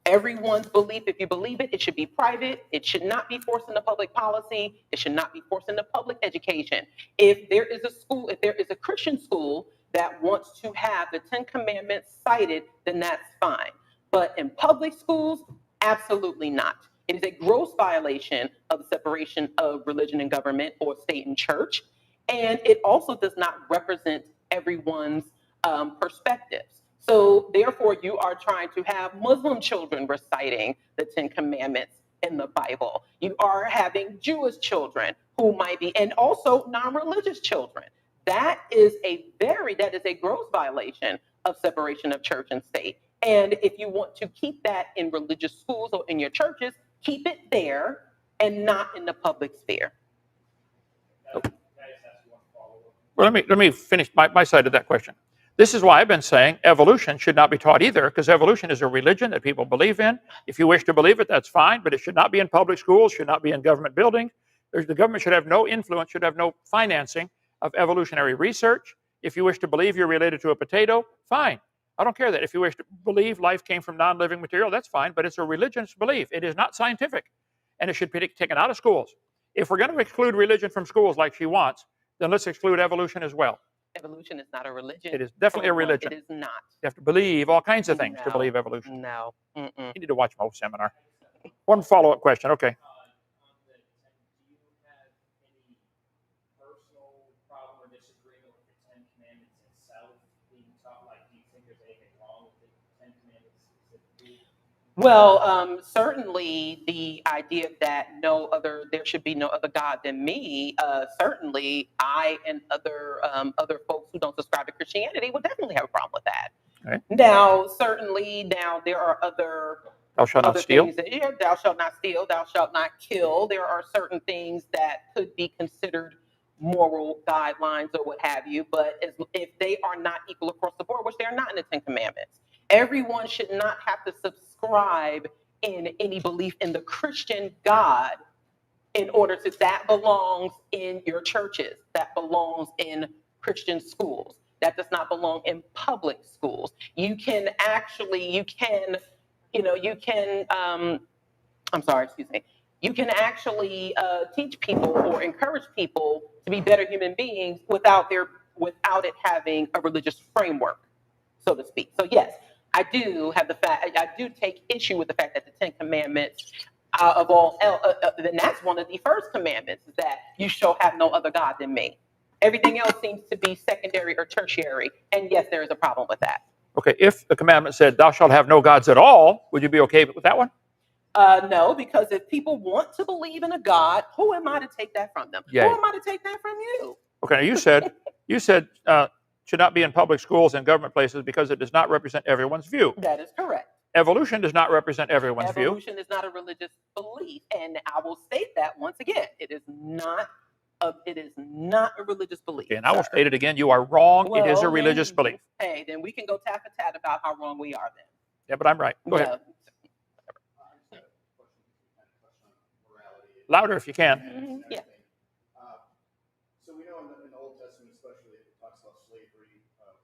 Everyone's belief, if you believe it, it should be private. It should not be forced into public policy. It should not be forced into public education. If there is a school, if there is a Christian school that wants to have the 10 Commandments cited, then that's fine. But in public schools, absolutely not. It is a gross violation of the separation of religion and government, or state and church. And it also does not represent everyone's perspectives. So therefore, you are trying to have Muslim children reciting the 10 Commandments in the Bible. You are having Jewish children who might be, and also non-religious children. That is a gross violation of separation of church and state. And if you want to keep that in religious schools or in your churches, keep it there and not in the public sphere. Well, let me finish my side of that question. This is why I've been saying evolution should not be taught either, because evolution is a religion that people believe in. If you wish to believe it, that's fine, but it should not be in public schools, should not be in government buildings. The government should have no influence, should have no financing of evolutionary research. If you wish to believe you're related to a potato, fine. I don't care that. If you wish to believe life came from non-living material, that's fine, but it's a religious belief. It is not scientific, and it should be taken out of schools. If we're going to exclude religion from schools like she wants, then let's exclude evolution as well. Evolution is not a religion. It is definitely a religion. It is not. You have to believe all kinds of things to believe evolution. No. You need to watch Mo's seminar. One follow-up question. Okay. Do you have any personal problem or disagreement with the 10 Commandments itself being taught? Like, do you think there's anything wrong with the 10 Commandments specifically? Well, certainly the idea that there should be no other God than me. Certainly, I and other folks who don't subscribe to Christianity would definitely have a problem with that. Okay. Now, there are other. Thou shalt not steal. Thou shalt not steal. Thou shalt not kill. There are certain things that could be considered moral guidelines or what have you, but if they are not equal across the board, which they are not in the 10 Commandments, everyone should not have to subscribe in any belief in the Christian God in order to, that belongs in your churches, that belongs in Christian schools, that does not belong in public schools. You can actually teach people or encourage people to be better human beings without it having a religious framework, so to speak. So yes, I do take issue with the fact that the 10 Commandments, then that's one of the first commandments, is that you shall have no other God than me. Everything else seems to be secondary or tertiary, and yes, there is a problem with that. Okay, if the commandment said, thou shalt have no gods at all, would you be okay with that one? No, because if people want to believe in a God, who am I to take that from them? Yay. Who am I to take that from you? Okay, now you said should not be in public schools and government places because it does not represent everyone's view. That is correct. Evolution does not represent everyone's view. Evolution is not a religious belief, and I will state that once again. It is not a religious belief. Okay, and I will state it again. You are wrong. It is a religious belief. Hey, then we can go tap a tat about how wrong we are then. Yeah, but I'm right. Go ahead. Louder if you can. Mm-hmm. Yeah. So we know in the Old Testament, especially, it talks about slavery,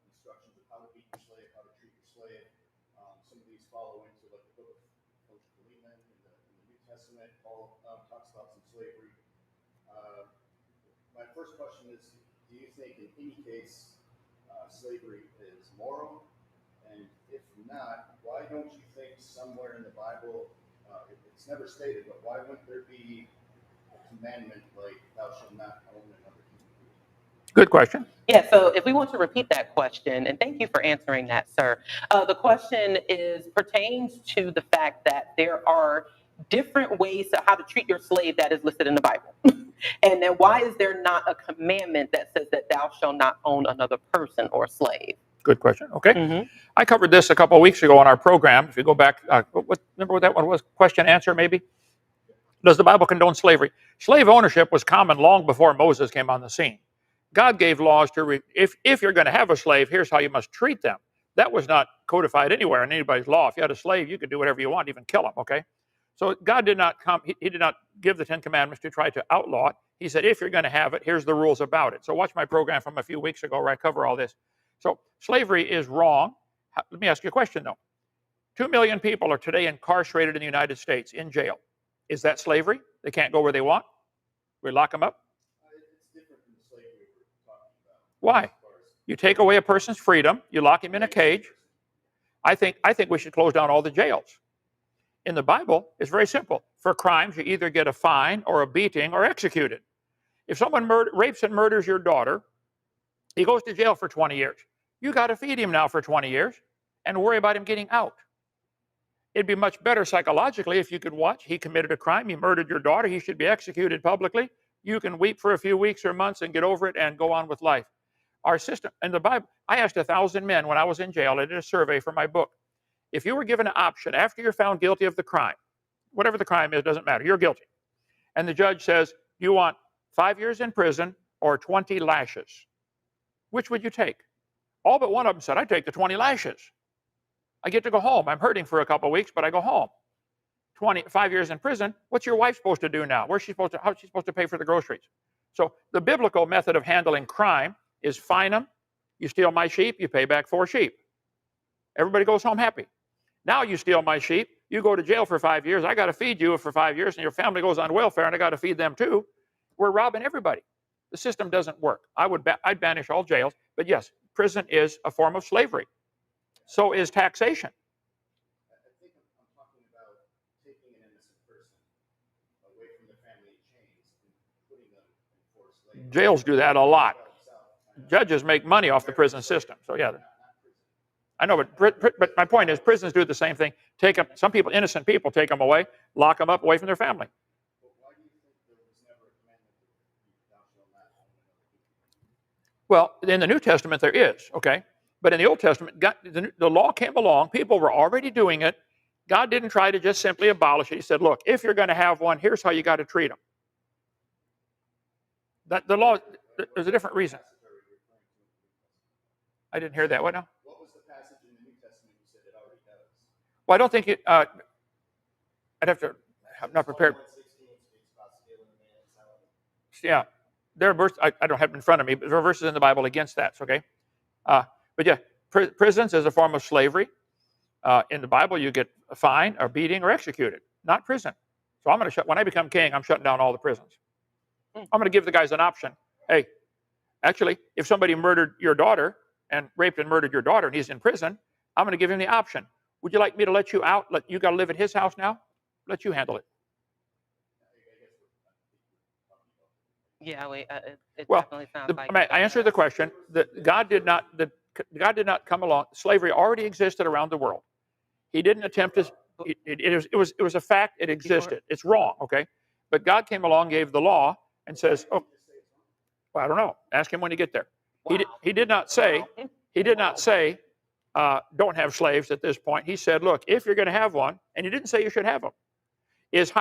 instructions of how to beat your slave, how to treat your slave. Some of these follow into like the book of Philemon in the New Testament. Paul talks about some slavery. My first question is, do you think in any case slavery is moral? And if not, why don't you think somewhere in the Bible, it's never stated, but why wouldn't there be a commandment like thou shalt not own another human being? Good question. Yeah, so if we want to repeat that question, and thank you for answering that, sir. The question pertains to the fact that there are different ways to how to treat your slave that is listed in the Bible. And then why is there not a commandment that says that thou shalt not own another person or slave? Good question. Okay. Mhm. I covered this a couple of weeks ago on our program. If you go back, remember what that one was? Question answer, maybe? Does the Bible condone slavery? Slave ownership was common long before Moses came on the scene. God gave laws to, if you're going to have a slave, here's how you must treat them. That was not codified anywhere in anybody's law. If you had a slave, you could do whatever you want, even kill him, okay? So God did not come, he did not give the 10 Commandments to try to outlaw it. He said, if you're going to have it, here's the rules about it. So watch my program from a few weeks ago where I cover all this. So slavery is wrong. Let me ask you a question, though. 2 million people are today incarcerated in the United States, in jail. Is that slavery? They can't go where they want? We lock them up? It's different from the slavery we're talking about. Why? You take away a person's freedom, you lock him in a cage. I think we should close down all the jails. In the Bible, it's very simple. For crimes, you either get a fine or a beating or executed. If someone rapes and murders your daughter, he goes to jail for 20 years. You got to feed him now for 20 years and worry about him getting out. It'd be much better psychologically if you could watch. He committed a crime. He murdered your daughter. He should be executed publicly. You can weep for a few weeks or months and get over it and go on with life. Our system in the Bible, I asked 1,000 men when I was in jail. I did a survey for my book. If you were given an option after you're found guilty of the crime, whatever the crime is, doesn't matter, you're guilty. And the judge says, you want 5 years in prison or 20 lashes. Which would you take? All but one of them said, I'd take the 20 lashes. I get to go home. I'm hurting for a couple of weeks, but I go home. 5 years in prison, what's your wife supposed to do now? How's she supposed to pay for the groceries? So the biblical method of handling crime is fine them. You steal my sheep, you pay back 4 sheep. Everybody goes home happy. Now you steal my sheep, you go to jail for 5 years, I got to feed you for 5 years, and your family goes on welfare, and I got to feed them too. We're robbing everybody. The system doesn't work. I'd banish all jails, but yes, prison is a form of slavery. So is taxation. I think I'm talking about taking an innocent person away from their family in chains and putting them in forced labor. Jails do that a lot. Judges make money off the prison system. So yeah, I know, but my point is prisons do the same thing. Take them, some people, innocent people, take them away, lock them up away from their family. But why do you think there was never a commandment that thou shalt not own another human being? Well, in the New Testament there is, okay? But in the Old Testament, the law came along. People were already doing it. God didn't try to just simply abolish it. He said, look, if you're going to have one, here's how you got to treat them. The law, there's a different reason. I didn't hear that. What now? What was the passage in the New Testament you said it already does? Well, I don't think it, I'd have to, I'm not prepared. 16 speaks about stealing a man's house. Yeah, there are verses, I don't have them in front of me, but there are verses in the Bible against that, okay? But yeah, prisons is a form of slavery. In the Bible, you get a fine or beating or executed, not prison. So I'm going to when I become king, I'm shutting down all the prisons. I'm going to give the guys an option. Hey, actually, if somebody murdered your daughter and raped and murdered your daughter and he's in prison, I'm going to give him the option. Would you like me to let you out? You got to live at his house now? Let you handle it. Yeah, it Well, definitely sounds like I answered the question. God did not come along. Slavery already existed around the world. He didn't attempt to. It was a fact. It existed. It's wrong, okay? But God came along, gave the law, and says, "Oh, well, I don't know. Ask him when you get there." Wow. He did not say. He did not say, "Don't have slaves at this point." He said, "Look, if you're going to have one," and he didn't say you should have them. Is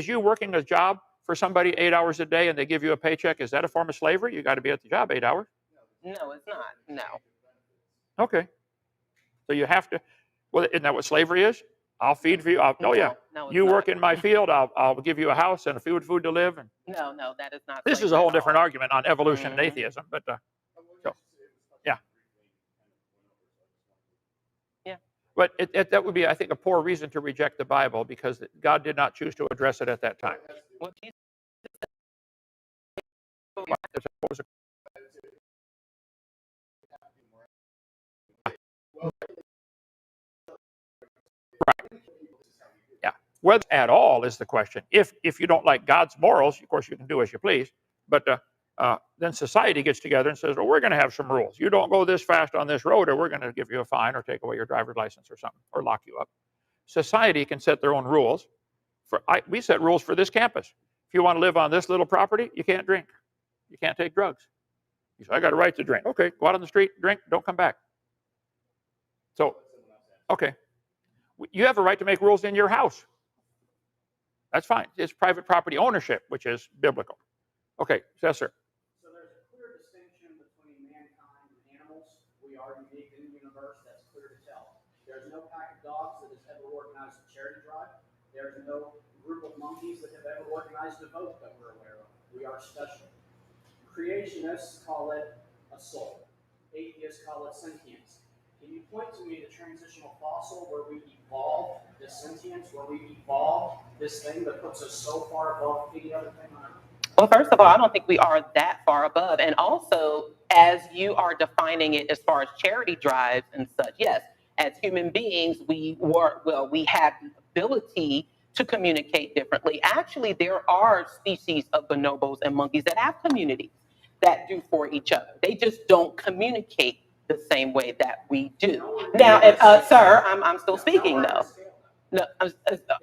you working a job for somebody 8 hours a day and they give you a paycheck? Is that a form of slavery? You got to be at the job 8 hours. No, it's not. No. Okay. So you have to. Well, isn't that what slavery is? I'll feed for you. No, you not. work in my field. I'll give you a house and a food to live. And No, that is not. this is a whole different argument on evolution and atheism. But yeah. Yeah. But that would be, I think, a poor reason to reject the Bible because God did not choose to address it at that time. Well, Jesus Yeah, whether at all is the question. If you don't like God's morals, of course you can do as you please. But then society gets together and says, "Well, we're going to have some rules. You don't go this fast on this road, or we're going to give you a fine, or take away your driver's license, or something, or lock you up." Society can set their own rules. We set rules for this campus. If you want to live on this little property, you can't drink. You can't take drugs. You say, "I got a right to drink." Okay, go out on the street, drink, don't come back. So, okay. You have a right to make rules in your house. That's fine. It's private property ownership, which is biblical. Okay, yes, sir. So there's a clear distinction between mankind and animals. We are unique in the universe. That's clear to tell. There's no pack of dogs that has ever organized a charity drive. There's no group of monkeys that have ever organized a vote that we're aware of. We are special. Creationists call it a soul. Atheists call it sentience. Can you point to me the transitional fossil where we evolved the sentience, where we evolved this thing that puts us so far above any other thing on Earth? Well, first of all, I don't think we are that far above. And also, as you are defining it as far as charity drives and such, yes, as human beings, we have the ability to communicate differently. Actually, there are species of bonobos and monkeys that have communities that do for each other. They just don't communicate the same way that we do. Now, sir, I'm still speaking though. No,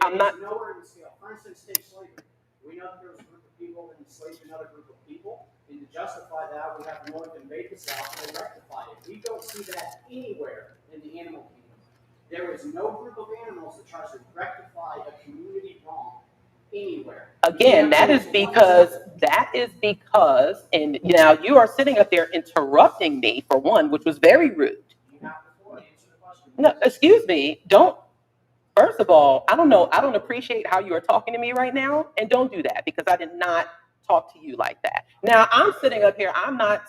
I'm not. Nowhere in the scale. For instance, take slavery. We know that there was a group of people that enslaved another group of people, and to justify that, we have the North invade the South and rectify it. We don't see that anywhere in the animal kingdom. There is no group of animals that tries to rectify a community wrong anywhere. Again, that is because, and now you are sitting up there interrupting me for one, which was very rude. You have to answer the question. No, excuse me, don't. First of all, I don't appreciate how you are talking to me right now, and don't do that because I did not talk to you like that. Now I'm sitting up here, I'm not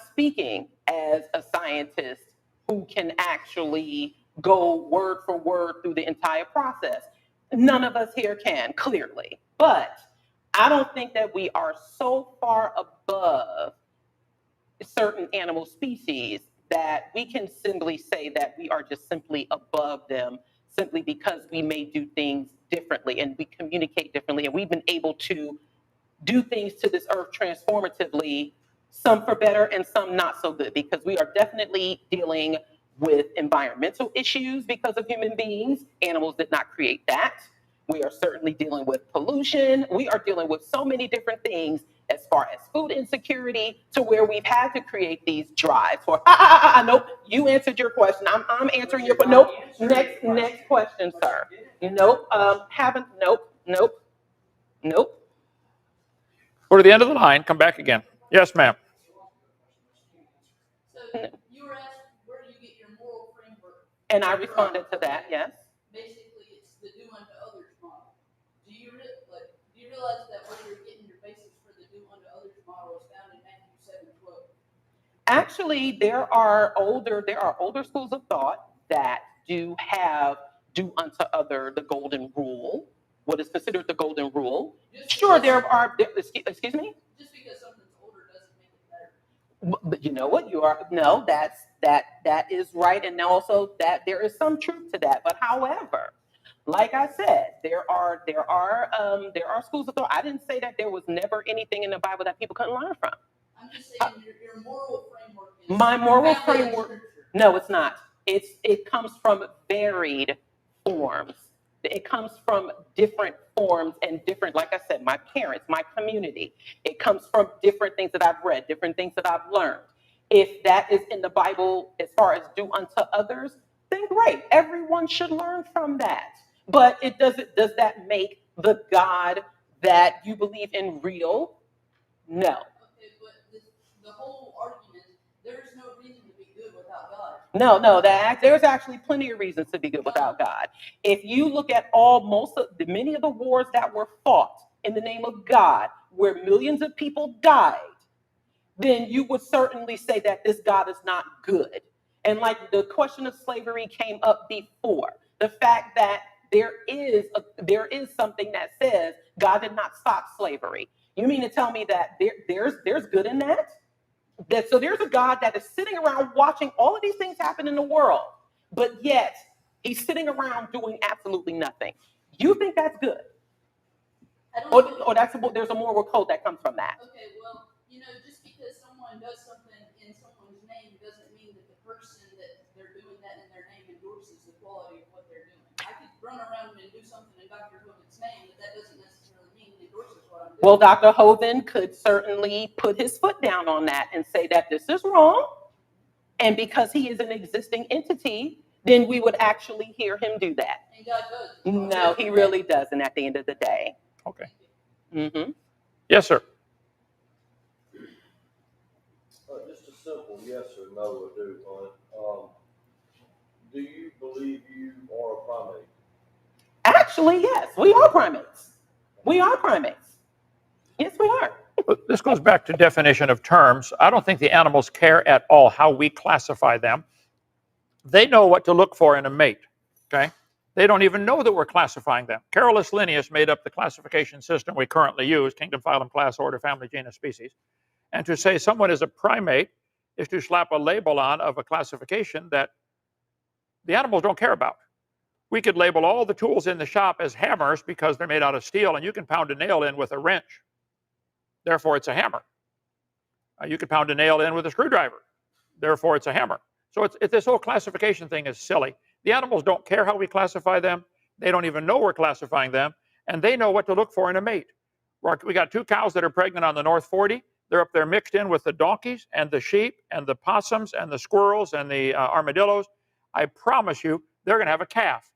speaking as a scientist who can actually go word for word through the entire process. None of us here can, clearly. But I don't think that we are so far above certain animal species that we can simply say that we are just simply above them simply because we may do things differently and we communicate differently, and we've been able to do things to this earth transformatively, some for better and some not so good, because we are definitely dealing with environmental issues because of human beings. Animals did not create that. We are certainly dealing with pollution. We are dealing with so many different things as far as food insecurity, to where we've had to create these drives for, nope, you answered your question. I'm answering your question. Nope, next question, sir. Nope, nope. Go to the end of the line, come back again. Yes, ma'am. So you were asked, where do you get your moral framework? And I responded to that, yes. Basically, it's the do unto others model. Do you realize that where you're getting your basis for the do unto others model is found in Matthew 7:12? Actually, there are older schools of thought that do have do unto other the golden rule. What is considered the golden rule? Sure, excuse me? Just because something's older doesn't make it better. But you know what? That is right, and also that there is some truth to that. But however, like I said, there are schools of thought. I didn't say that there was never anything in the Bible that people couldn't learn from. I'm just saying your moral framework is My moral framework. Scripture. No, it's not. It comes from varied forms. It comes from different forms and different, like I said, my parents, my community. It comes from different things that I've read, different things that I've learned. If that is in the Bible as far as do unto others, then great. Everyone should learn from that. But does that make the God that you believe in real? No. Okay, but the whole argument, there is no reason to be good without God. No, there's actually plenty of reasons to be good without God. If you look at many of the wars that were fought in the name of God, where millions of people died, then you would certainly say that this God is not good. And like the question of slavery came up before, the fact that there is something that says God did not stop slavery. You mean to tell me that there's good in that? So there's a God that is sitting around watching all of these things happen in the world, but yet he's sitting around doing absolutely nothing. You think that's good? I don't Or, know. or there's a moral code that comes from that. Okay, well, just because someone does something in someone's name doesn't mean that the person that they're doing that in their name endorses the quality of what they're doing. I could run around and do something in Dr. Hovind's name, but that doesn't necessarily mean he endorses what I'm doing. Well, Dr. Hovind could certainly put his foot down on that and say that this is wrong. And because he is an existing entity, then we would actually hear him do that. And God does. No, he really doesn't at the end of the day. Okay. Mm-hmm. Yes, sir. Just a simple yes or no will do on it. Do you believe you are a primate? Actually, yes, we are primates. We are primates. Yes, we are. But this goes back to definition of terms. I don't think the animals care at all how we classify them. They know what to look for in a mate, okay? They don't even know that we're classifying them. Carolus Linnaeus made up the classification system we currently use, kingdom, phylum, class, order, family, genus, species. And to say someone is a primate is to slap a label on of a classification that the animals don't care about. We could label all the tools in the shop as hammers because they're made out of steel, and you can pound a nail in with a wrench. Therefore, it's a hammer. You could pound a nail in with a screwdriver. Therefore, it's a hammer. So this whole classification thing is silly. The animals don't care how we classify them. They don't even know we're classifying them. And they know what to look for in a mate. We got 2 cows that are pregnant on the North 40. They're up there mixed in with the donkeys and the sheep and the possums and the squirrels and the armadillos. I promise you, they're going to have a calf.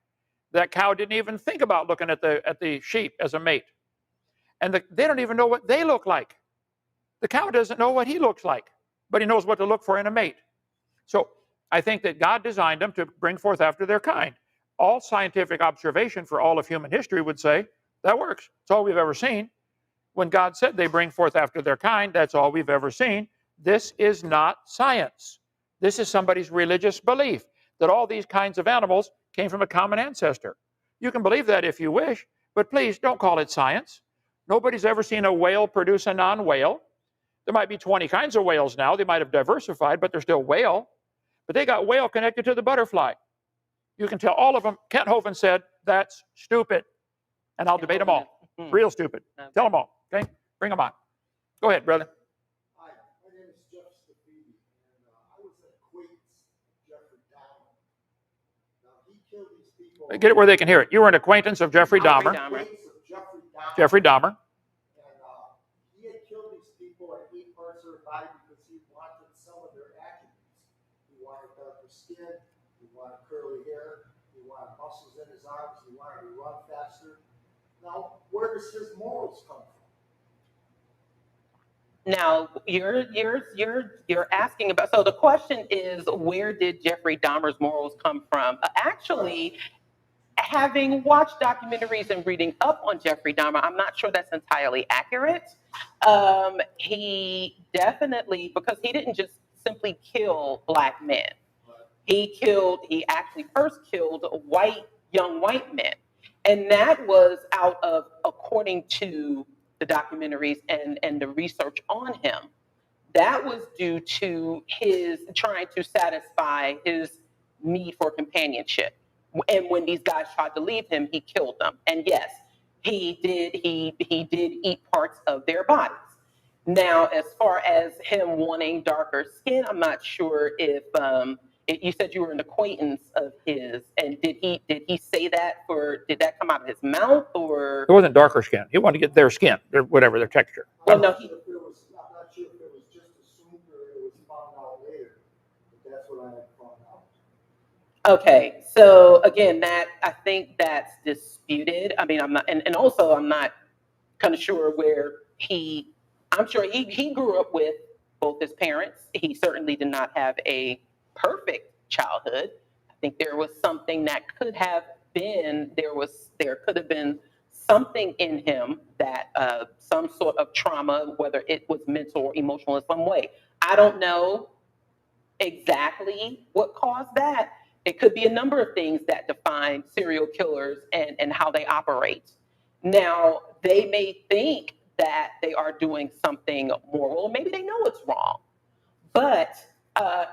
That cow didn't even think about looking at the sheep as a mate. And they don't even know what they look like. The cow doesn't know what he looks like, but he knows what to look for in a mate. So I think that God designed them to bring forth after their kind. All scientific observation for all of human history would say that works. It's all we've ever seen. When God said they bring forth after their kind, that's all we've ever seen. This is not science. This is somebody's religious belief that all these kinds of animals came from a common ancestor. You can believe that if you wish, but please don't call it science. Nobody's ever seen a whale produce a non-whale. There might be 20 kinds of whales now. They might have diversified, but they're still whale. But they got whale connected to the butterfly. You can tell all of them. Kent Hovind said, that's stupid. And I'll debate them all. Real stupid. Okay. Tell them all, okay? Bring them on. Go ahead, brother. Hi, my name is Jeff Stafidi, and I was an acquaintance of Jeffrey Dahmer. Now, he killed these people. Get it where they can hear it. You were an acquaintance of Jeffrey Dahmer. Jeffrey Dahmer. And he had killed these people and ate parts of their body because he wanted some of their attributes. He wanted darker skin, he wanted curly hair, he wanted muscles in his arms, he wanted to run faster. Now, where does his morals come from? Now you're asking about. So the question is, where did Jeffrey Dahmer's morals come from? Actually, having watched documentaries and reading up on Jeffrey Dahmer, I'm not sure that's entirely accurate. He definitely, because he didn't just simply kill black men. He actually first killed young white men. And that was out of, according to the documentaries and the research on him, that was due to his trying to satisfy his need for companionship. And when these guys tried to leave him, he killed them. And yes, he did eat parts of their bodies. Now, as far as him wanting darker skin, I'm not sure if you said you were an acquaintance of his, and did he say that, or did that come out of his mouth, or? It wasn't darker skin. He wanted to get their skin, whatever their texture. Well, no, I'm not sure if it was just assumed or it was found out later, but that's what I had found out. Okay, so again, I think that's disputed. I mean, I'm not, and also I'm not kind of sure where I'm sure he grew up with both his parents. He certainly did not have a perfect childhood. I think there was something that could have been, there could have been something in him that some sort of trauma, whether it was mental or emotional in some way. I don't know exactly what caused that. It could be a number of things that define serial killers and how they operate. Now, they may think that they are doing something moral. Maybe they know it's wrong, but I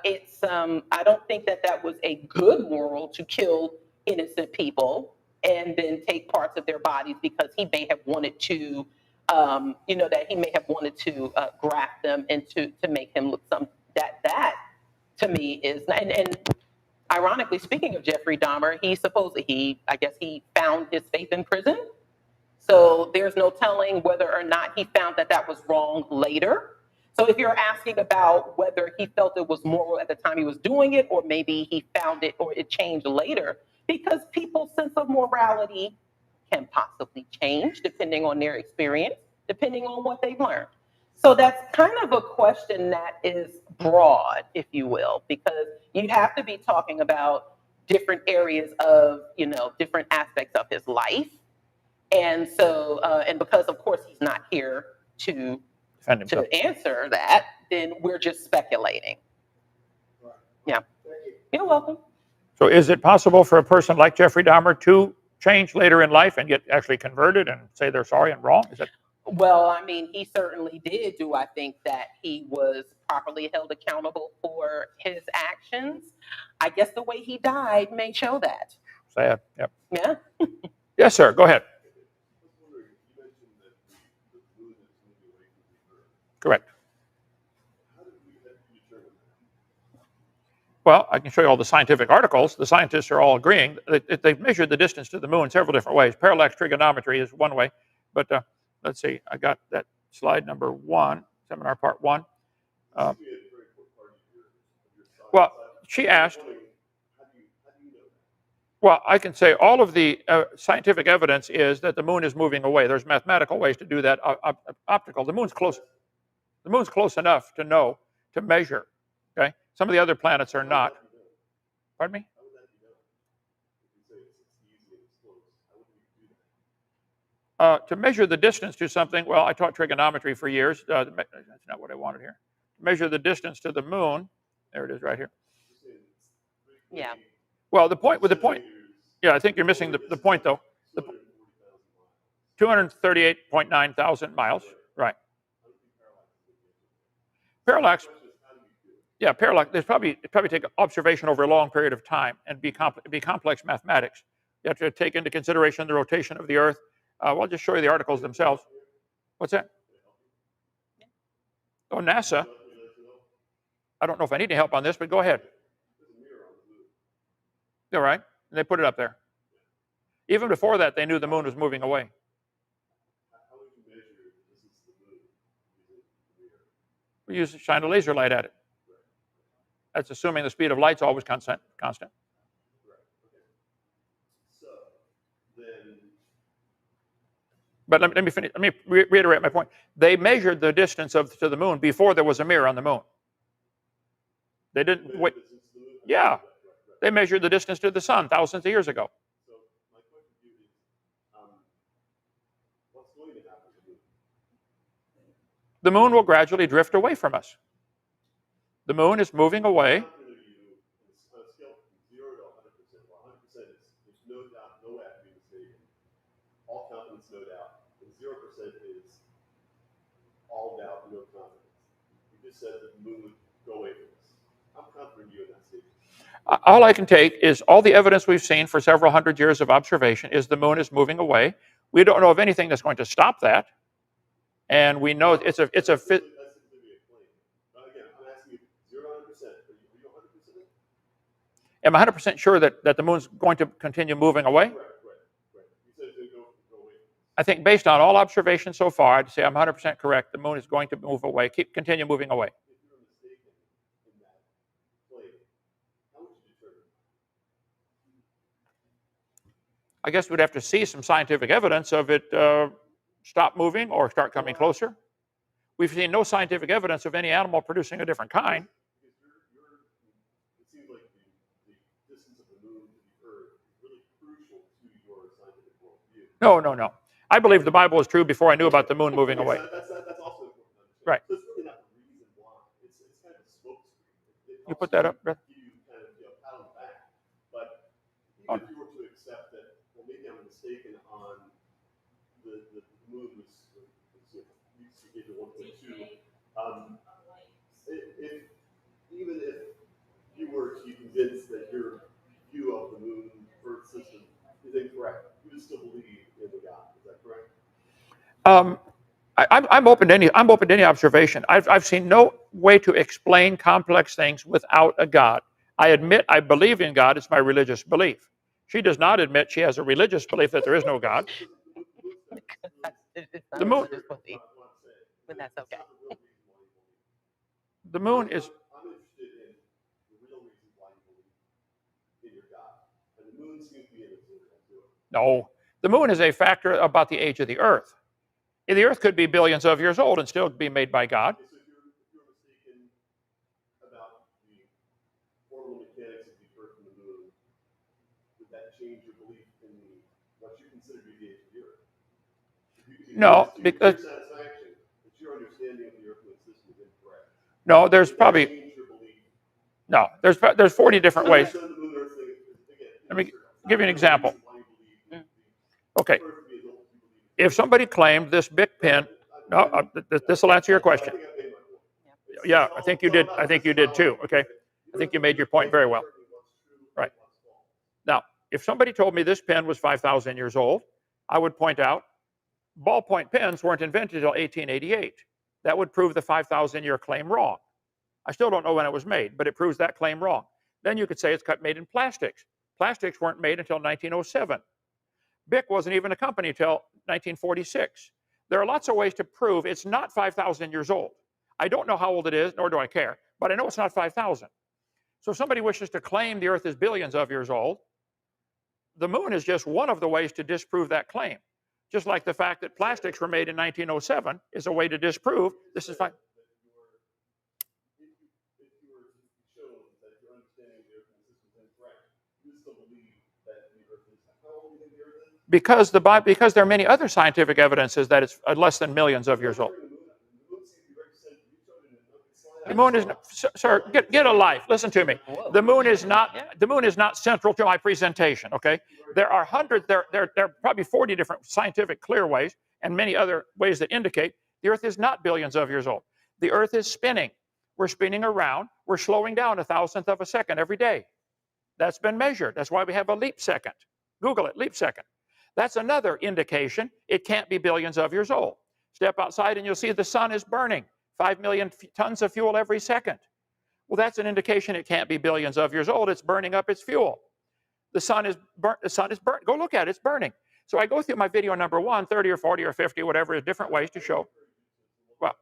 don't think that that was a good moral to kill innocent people and then take parts of their bodies because he may have wanted to, that he may have wanted to graft them and to make him look that to me is, and ironically, speaking of Jeffrey Dahmer, I guess he found his faith in prison. So there's no telling whether or not he found that that was wrong later. So if you're asking about whether he felt it was moral at the time he was doing it, or maybe he found it or it changed later, because people's sense of morality can possibly change depending on their experience, depending on what they've learned. So that's kind of a question that is broad, if you will, because you have to be talking about different areas of, different aspects of his life. And so, and because of course he's not here to answer that, then we're just speculating. Yeah. You're welcome. So is it possible for a person like Jeffrey Dahmer to change later in life and get actually converted and say they're sorry and wrong? Is it? Well, I mean, he certainly did. Do I think that he was properly held accountable for his actions? I guess the way he died may show that. Sad. Yep. Yeah. Yes, sir. Go ahead. Correct. Well, I can show you all the scientific articles. The scientists are all agreeing. They've measured the distance to the moon several different ways. Parallax trigonometry is one way. But let's see. I got that slide number 1, seminar part 1. Well, she asked. Well, I can say all of the scientific evidence is that the moon is moving away. There's mathematical ways to do that. Optical. The moon's close. The moon's close enough to know, to measure. Okay. Some of the other planets are not. Pardon me? To measure the distance to something, well, I taught trigonometry for years. That's not what I wanted here. To measure the distance to the moon. There it is right here. Yeah. Well, the point. Yeah, I think you're missing the point, though. 238.9 thousand miles. Right. Parallax. Yeah, parallax. It probably take observation over a long period of time and be complex mathematics. You have to take into consideration the rotation of the Earth. I'll just show you the articles themselves. What's that? Oh, NASA. I don't know if I need any help on this, but go ahead. All right. And they put it up there. Even before that, they knew the moon was moving away. We shine a laser light at it. That's assuming the speed of light's always constant. But let me finish. Let me reiterate my point. They measured the distance to the moon before there was a mirror on the moon. They didn't wait. Yeah. They measured the distance to the sun thousands of years ago. The moon will gradually drift away from us. The moon is moving away. All confidence, no doubt. And 0% is all doubt, no confidence. You just said that the moon would go away from us. I'm confident you in that statement. All I can take is all the evidence we've seen for several hundred years of observation is the moon is moving away. We don't know of anything that's going to stop that. And we know it's a fit. Again, I'm asking you 0 to 100%. Are you 100%? Am I 100% sure that the moon's going to continue moving away? Right. You said it would go away. I think based on all observations so far, I'd say I'm 100% correct. The moon is going to move away, continue moving away. If you're mistaken in that claim, how would you determine? I guess we'd have to see some scientific evidence of it stop moving or start coming closer. We've seen no scientific evidence of any animal producing a different kind. It seems like the distance of the moon to the Earth is really crucial to your scientific worldview. No. I believe the Bible is true before I knew about the moon moving away. That's also important to understand. Right. So it's really not the reason why. It's kind of a smokescreen. You put that up, Beth? You kind of pat on the back. But even if you were to accept that, well, maybe I'm mistaken on the moon was 0 you gave the 1.2. Even if you were to be convinced that your view of the moon Earth system is incorrect, you would still believe in the God. Is that correct? I'm open to any observation. I've seen no way to explain complex things without a God. I admit I believe in God. It's my religious belief. She does not admit she has a religious belief that there is no God. It's not The moon- religious belief, but that's okay. The moon is. I'm interested in the real reasons why you believe in your God. And the moon seems to be an example to it. No. The moon is a factor about the age of the Earth. The Earth could be billions of years old and still be made by God. Okay, so if you're mistaken about the orbital mechanics of the Earth and the moon, would that change your belief in what you consider to be the age of the Earth? No, because your satisfaction that your understanding of the Earth moon system is incorrect. No, there's Would that probably change your belief? no. There's 40 different ways. So the moon Earth thing, again, Let me give you an example. why you believe Okay, Earth to be as old as you believe. if somebody claimed this Bic pen, no, this will answer your question. I think I made my point. Yeah, I think you did. I think you did too. Okay, I think you made your point very well. Right. Now, if somebody told me this pen was 5,000 years old, I would point out ballpoint pens weren't invented until 1888. That would prove the 5,000-year claim wrong. I still don't know when it was made, but it proves that claim wrong. Then you could say it's made in plastics. Plastics weren't made until 1907. Bic wasn't even a company until 1946. There are lots of ways to prove it's not 5,000 years old. I don't know how old it is, nor do I care, but I know it's not 5,000. So if somebody wishes to claim the Earth is billions of years old, the moon is just one of the ways to disprove that claim. Just like the fact that plastics were made in 1907 is a way to disprove this is fine. Because there are many other scientific evidences that it's less than millions of years old. The moon is, sir, get a life. Listen to me. The moon is not central to my presentation. Okay, there are hundreds. There are probably 40 different scientific clear ways, and many other ways that indicate the Earth is not billions of years old. The Earth is spinning. We're spinning around. We're slowing down 1,000th of a second every day. That's been measured. That's why we have a leap second. Google it, leap second. That's another indication it can't be billions of years old. Step outside and you'll see the sun is burning. 5 million tons of fuel every second. Well, that's an indication it can't be billions of years old. It's burning up its fuel. The sun is burnt. The sun is burnt. Go look at it. It's burning. So I go through my video number 1, 30 or 40 or 50, whatever, different ways to show. Well,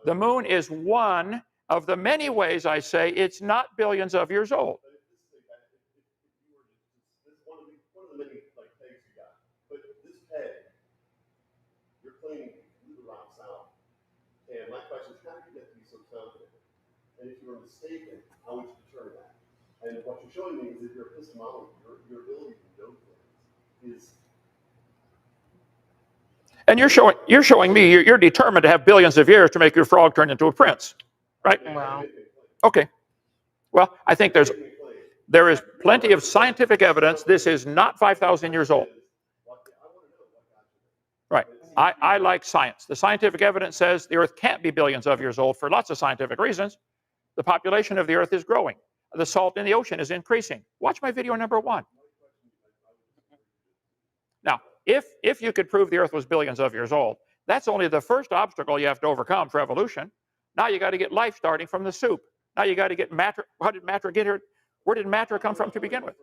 the moon is one of the many ways I say it's not billions of years old. One of the many pegs you got. But this peg, you're claiming to move around south. And my question is, how did you get to be so confident? And if you were mistaken, how would you determine that? And what you're showing me is that your epistemology, your ability to know things, is. And you're showing me you're determined to have billions of years to make your frog turn into a prince, right? Wow. Okay. Well, I think there is plenty of scientific evidence this is not 5,000 years old. Right. I like science. The scientific evidence says the Earth can't be billions of years old for lots of scientific reasons. The population of the Earth is growing. The salt in the ocean is increasing. Watch my video number 1. Now, if you could prove the Earth was billions of years old, that's only the first obstacle you have to overcome for evolution. Now you got to get life starting from the soup. Now you got to get matter. How did matter get here? Where did matter come from to begin with?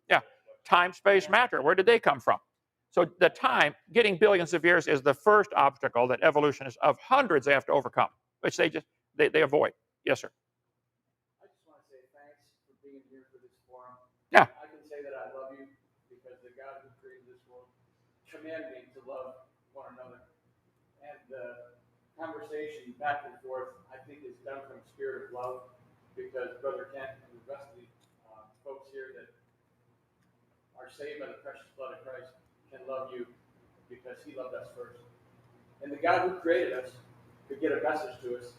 Yeah, time, space, matter. Where did they come from? So the time, getting billions of years is the first obstacle that evolutionists of hundreds they have to overcome, which they avoid. Yes, sir. I just want to say thanks for being here for this forum. Yeah. I can say that I love you because the God who created this world commanded me to love one another. And the conversation back and forth, I think, is done from a spirit of love because Brother Kent and the rest of the folks here that are saved by the precious blood of Christ can love you because he loved us first. And the God who created us could get a message to us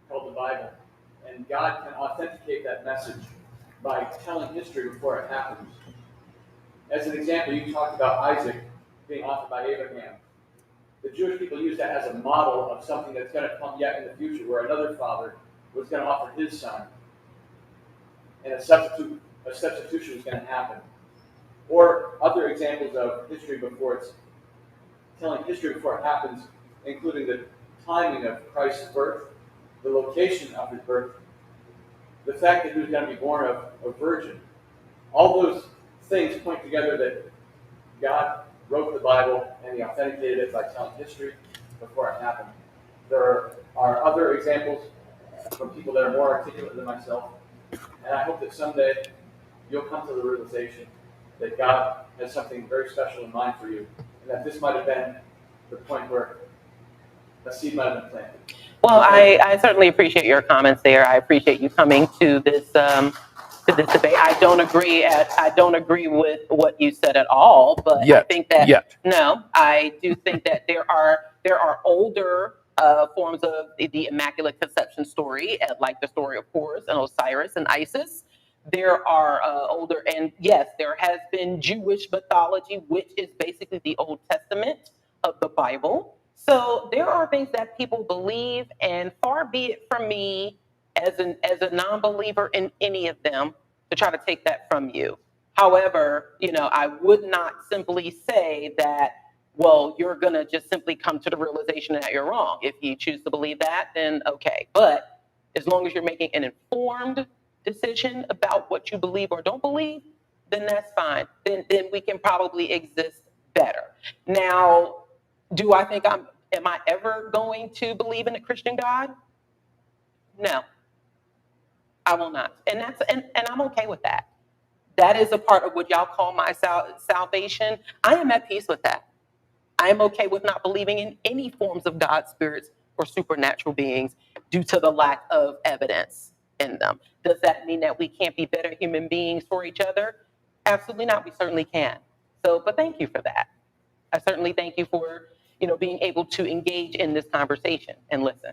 called the Bible. And God can authenticate that message by telling history before it happens. As an example, you talked about Isaac being offered by Abraham. the Jewish people used that as a model of something that's going to come yet in the future, where another father was going to offer his son, and a substitution was going to happen. Or other examples of history before it's telling history before it happens, including the timing of Christ's birth, the location of his birth, the fact that he was going to be born of a virgin. All those things point together that God wrote the Bible and he authenticated it by telling history before it happened. There are other examples from people that are more articulate than myself, and I hope that someday you'll come to the realization that God has something very special in mind for you, and that this might have been the point where a seed might have been planted. Well, I certainly appreciate your comments there. I appreciate you coming to this debate. I don't agree with what you said at all, but I think that no, I do think that there are older forms of the Immaculate Conception story, like the story of Horus and Osiris and Isis. There are older, and yes, there has been Jewish mythology, which is basically the Old Testament of the Bible. So there are things that people believe, and far be it from me as a non-believer in any of them to try to take that from you. However, I would not simply say that, well, you're going to just simply come to the realization that you're wrong. If you choose to believe that, then okay. But as long as you're making an informed decision about what you believe or don't believe, then that's fine. Then we can probably exist better. Now, do I think am I ever going to believe in a Christian God? No, I will not. And I'm okay with that. That is a part of what y'all call my salvation. I am at peace with that. I am okay with not believing in any forms of God, spirits, or supernatural beings due to the lack of evidence in them. Does that mean that we can't be better human beings for each other? Absolutely not. We certainly can. So, but thank you for that. I certainly thank you for, being able to engage in this conversation and listen.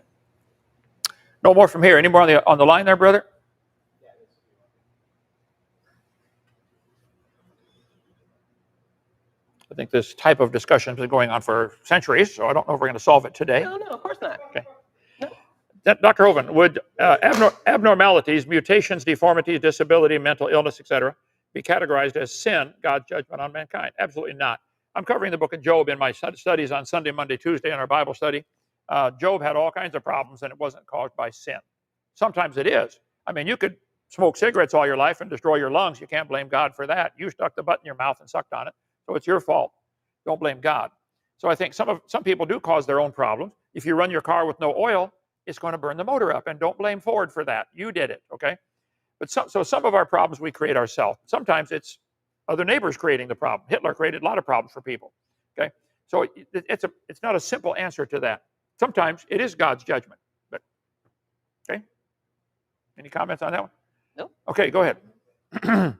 No more from here. Any more on the line there, brother? I think this type of discussion has been going on for centuries, so I don't know if we're going to solve it today. No, of course not. Okay. No. Dr. Hovind, would abnormalities, mutations, deformities, disability, mental illness, etc., be categorized as sin, God's judgment on mankind? Absolutely not. I'm covering the book of Job in my studies on Sunday, Monday, Tuesday in our Bible study. Job had all kinds of problems, and it wasn't caused by sin. Sometimes it is. I mean, you could smoke cigarettes all your life and destroy your lungs. You can't blame God for that. You stuck the butt in your mouth and sucked on it, so it's your fault. Don't blame God. So I think some people do cause their own problems. If you run your car with no oil, it's going to burn the motor up, and don't blame Ford for that. You did it, okay? But so some of our problems we create ourselves. Sometimes it's other neighbors creating the problem. Hitler created a lot of problems for people, okay? So it's not a simple answer to that. Sometimes it is God's judgment, but okay? Any comments on that one? No. Okay, go ahead.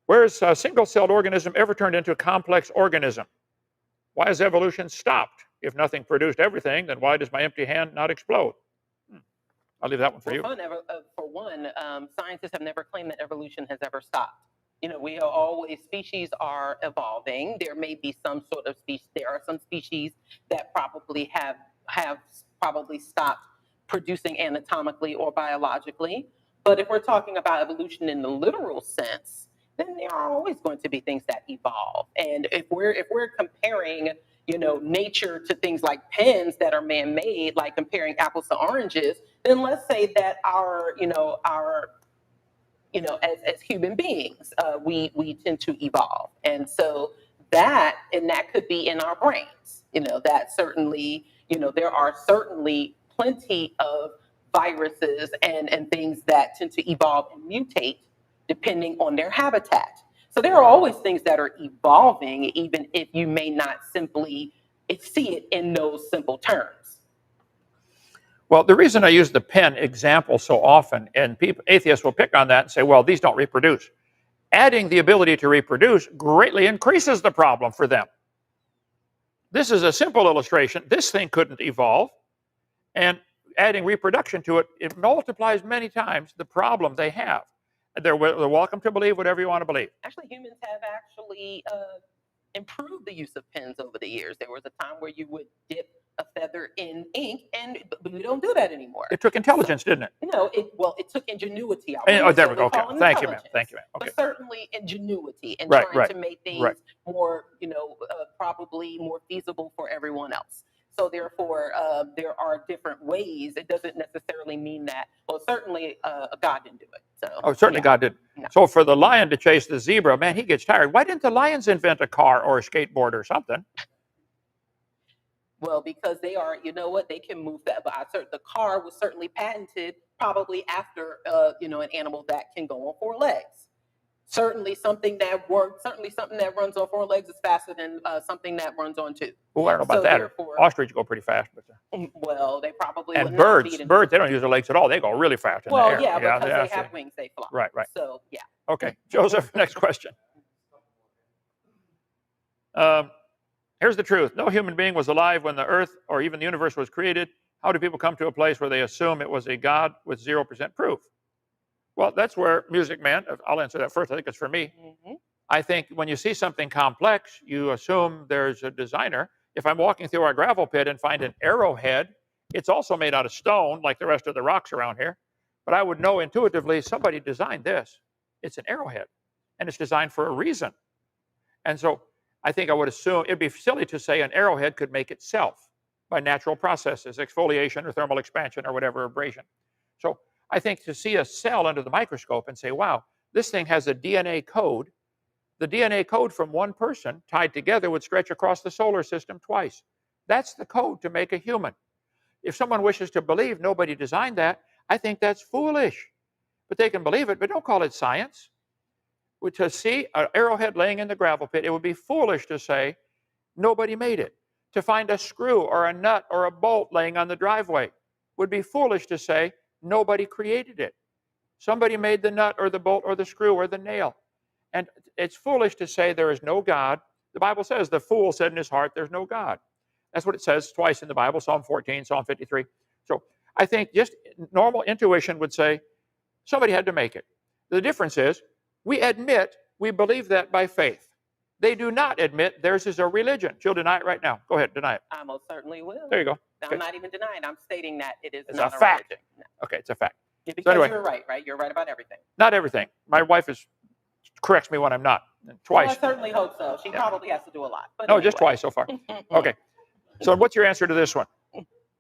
Where is a single-celled organism ever turned into a complex organism? Why has evolution stopped? If nothing produced everything, then why does my empty hand not explode? I'll leave that one for you. For one, scientists have never claimed that evolution has ever stopped. We are always, species are evolving. There may be some sort of species, there are some species that probably have probably stopped producing anatomically or biologically. But if we're talking about evolution in the literal sense, then there are always going to be things that evolve. And if we're comparing, nature to things like pens that are man-made, like comparing apples to oranges, then let's say that as human beings, we tend to evolve. And so that could be in our brains. That certainly, there are certainly plenty of viruses and things that tend to evolve and mutate depending on their habitat. So there are always things that are evolving, even if you may not simply see it in those simple terms. Well, the reason I use the pen example so often, and atheists will pick on that and say, well, these don't reproduce. Adding the ability to reproduce greatly increases the problem for them. This is a simple illustration. This thing couldn't evolve. And adding reproduction to it, it multiplies many times the problem they have. They're welcome to believe whatever you want to believe. Actually, humans have improved the use of pens over the years. There was a time where you would dip a feather in ink, but we don't do that anymore. It took intelligence, didn't it? No, it took ingenuity. Oh, there we go. Okay. Thank you, ma'am. Thank you, ma'am. Okay. But certainly ingenuity and Right, trying to make things more, probably more feasible for everyone else. So therefore, there are different ways. It doesn't necessarily mean that. Well, certainly God didn't do it. So certainly God did. No. So for the lion to chase the zebra, man, he gets tired. Why didn't the lions invent a car or a skateboard or something? Well, because they are, you know what, they can move that. But the car was certainly patented probably after, an animal that can go on 4 legs. Certainly something that works. Certainly something that runs on 4 legs is faster than something that runs on 2. Well, I don't know about that. Ostrich go pretty fast, but well, they probably and birds they don't use their legs at all. They go really fast in the air. Yeah, because they have wings, they fly. Right. So yeah. Okay, Joseph. Next question. Here's the truth. No human being was alive when the earth or even the universe was created. How do people come to a place where they assume it was a God with 0% proof? Well, that's where Music Man, I'll answer that first. I think it's for me. Mm-hmm. I think when you see something complex, you assume there's a designer. If I'm walking through our gravel pit and find an arrowhead, it's also made out of stone like the rest of the rocks around here. But I would know intuitively somebody designed this. It's an arrowhead, and it's designed for a reason. And so I think I would assume it'd be silly to say an arrowhead could make itself by natural processes, exfoliation or thermal expansion or whatever, abrasion. So I think to see a cell under the microscope and say, wow, this thing has a DNA code. The DNA code from one person tied together would stretch across the solar system twice. That's the code to make a human. If someone wishes to believe nobody designed that, I think that's foolish. But they can believe it, but don't call it science. To see an arrowhead laying in the gravel pit, it would be foolish to say nobody made it. To find a screw or a nut or a bolt laying on the driveway would be foolish to say nobody created it. Somebody made the nut or the bolt or the screw or the nail. And it's foolish to say there is no God. The Bible says the fool said in his heart there's no God. That's what it says twice in the Bible, Psalm 14, Psalm 53. So I think just normal intuition would say somebody had to make it. The difference is we admit we believe that by faith. They do not admit theirs is a religion. She'll deny it right now. Go ahead, deny it. I most certainly will. There you go. I'm not even denying. I'm stating that it is it's not a fact. Religion. No. Okay, it's a fact. Yeah, because so anyway, you're right? You're right about everything. Not everything. My wife corrects me when I'm not. Twice. Well, I certainly hope so. She probably has to do a lot. But no, anyway. Just twice so far. Okay. So what's your answer to this one?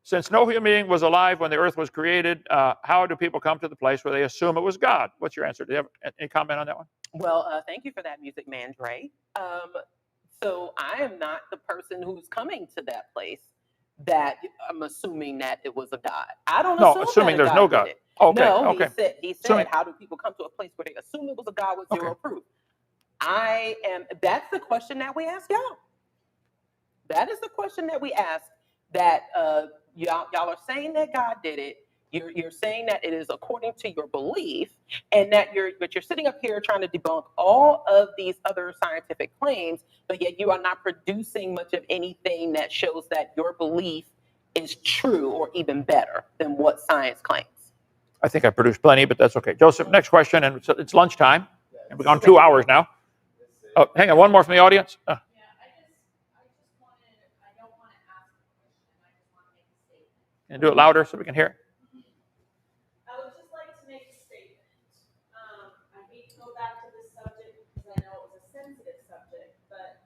Since no human being was alive when the earth was created, how do people come to the place where they assume it was God? What's your answer? Do you have any comment on that one? Well, thank you for that, Music Man Dre. So I am not the person who's coming to that place that I'm assuming that it was a God. I don't assume assuming there's no God. Okay, no, okay. He said, how do people come to a place where they assume it was a God with 0 proof? That's the question that we ask y'all. That is the question that we ask, that y'all are saying that God did it. You're saying that it is according to your belief, and that you're sitting up here trying to debunk all of these other scientific claims, but yet you are not producing much of anything that shows that your belief is true or even better than what science claims. I think I produced plenty, but that's okay. Joseph, next question, and it's lunchtime, and we've gone 2 hours now. Oh, hang on, one more from the audience. Can you do it louder so we can hear it? I would just like to make a statement. I hate to go back to this subject because I know it was a sensitive subject, but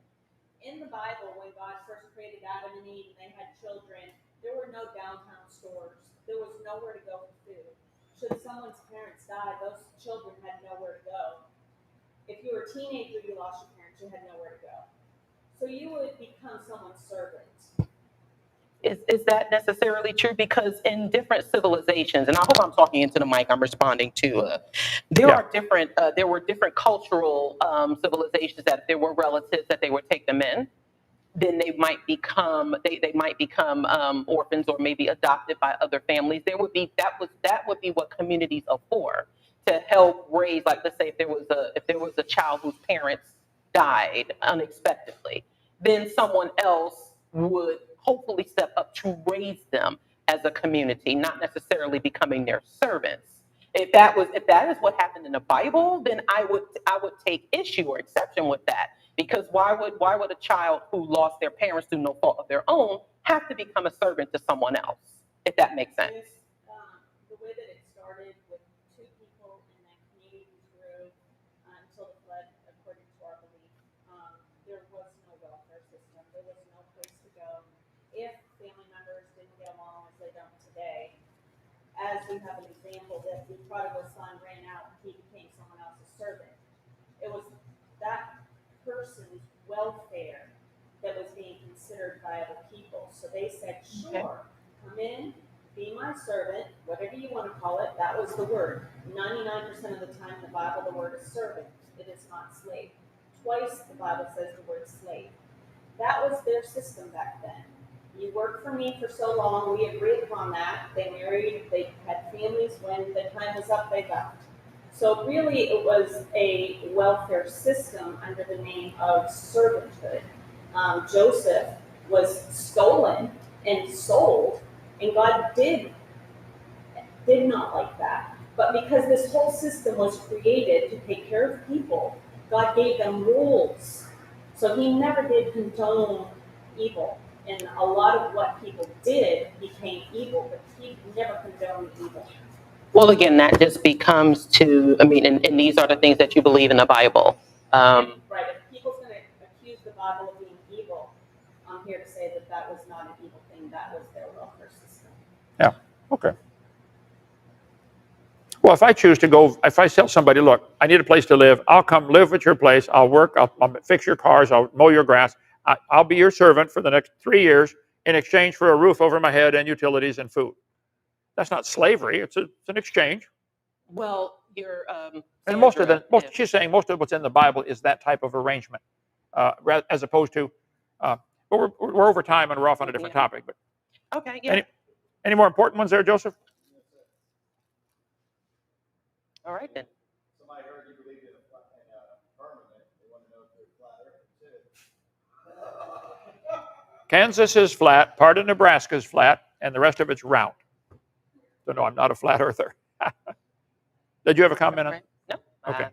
in the Bible, when God first created Adam and Eve and they had children, there were no downtown stores. There was nowhere to go for food. Should someone's parents die, those children had nowhere to go. If you were a teenager, you lost your parents, you had nowhere to go. So you would become someone's servant. Is that necessarily true? Because in different civilizations, and I hope I'm talking into the mic, I'm responding to, there were different cultural civilizations that if there were relatives that they would take them in, then they might become orphans or maybe adopted by other families. That would be what communities are for, to help raise, like, let's say if there was a child whose parents died unexpectedly, then someone else would hopefully step up to raise them as a community, not necessarily becoming their servants. If that is what happened in the Bible, then I would take issue or exception with that. Because why would a child who lost their parents through no fault of their own have to become a servant to someone else, if that makes sense? The way that it started with two people and then communities grew until the flood, according to our belief, there was no welfare system. There was no place to go. If family members didn't get along as they don't today, as we have an example that the prodigal son ran out and he became someone else's servant. It was that person's welfare that was being considered by other people. So they said, sure, come in, be my servant, whatever you want to call it. That was the word. 99% of the time in the Bible, the word is servant. It is not slave. Twice the Bible says the word slave. That was their system back then. You worked for me for so long, we agreed upon that. They married, they had families. When the time was up, they left. So really it was a welfare system under the name of servanthood. Joseph was stolen and sold, and God did not like that. But because this whole system was created to take care of people, God gave them rules. So he never did condone evil. And a lot of what people did became evil, but he never condoned evil. Well, again, that just becomes to, and these are the things that you believe in the Bible. Right, if people's going to accuse the Bible of being evil, I'm here to say that that was not an evil thing. That was their welfare system. Yeah, okay. Well, if I choose to go, if I tell somebody, look, I need a place to live, I'll come live at your place, I'll work, I'll fix your cars, I'll mow your grass, I'll be your servant for the next 3 years in exchange for a roof over my head and utilities and food. That's not slavery, it's an exchange. Well, you're... and she's saying most of what's in the Bible is that type of arrangement, as opposed to, but we're over time and we're off on a different topic. But okay, yeah. Any more important ones there, Joseph? All right, then. Somebody heard you believe in a firmament. They want to know if they're flat earth too. Kansas is flat, part of Nebraska is flat, and the rest of it's round. So no, I'm not a flat earther. Did you have a comment on that? No. Okay.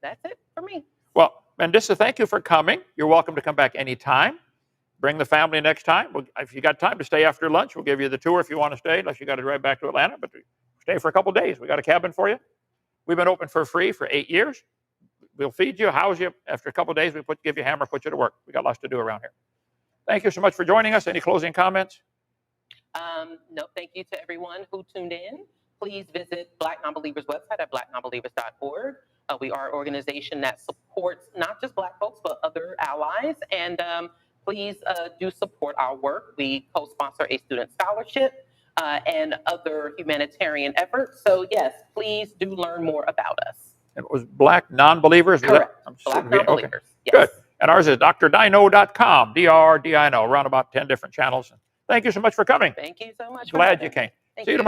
That's it for me. Well, Mandisa, thank you for coming. You're welcome to come back anytime. Bring the family next time. If you got time to stay after lunch, we'll give you the tour if you want to stay, unless you got to drive back to Atlanta. But stay for a couple days. We got a cabin for you. We've been open for free for 8 years. We'll feed you, house you. After a couple days, we give you a hammer, put you to work. We got lots to do around here. Thank you so much for joining us. Any closing comments? No, thank you to everyone who tuned in. Please visit Black Nonbelievers website at blacknonbelievers.org. We are an organization that supports not just Black folks, but other allies. And please do support our work. We co-sponsor a student scholarship and other humanitarian efforts. So yes, please do learn more about us. It was Black Nonbelievers? Correct. Black Nonbelievers. Okay. Yes. Good. And ours is drdino.com, DRDINO, around about 10 different channels. Thank you so much for coming. Thank you so much. Glad you came. See you tomorrow.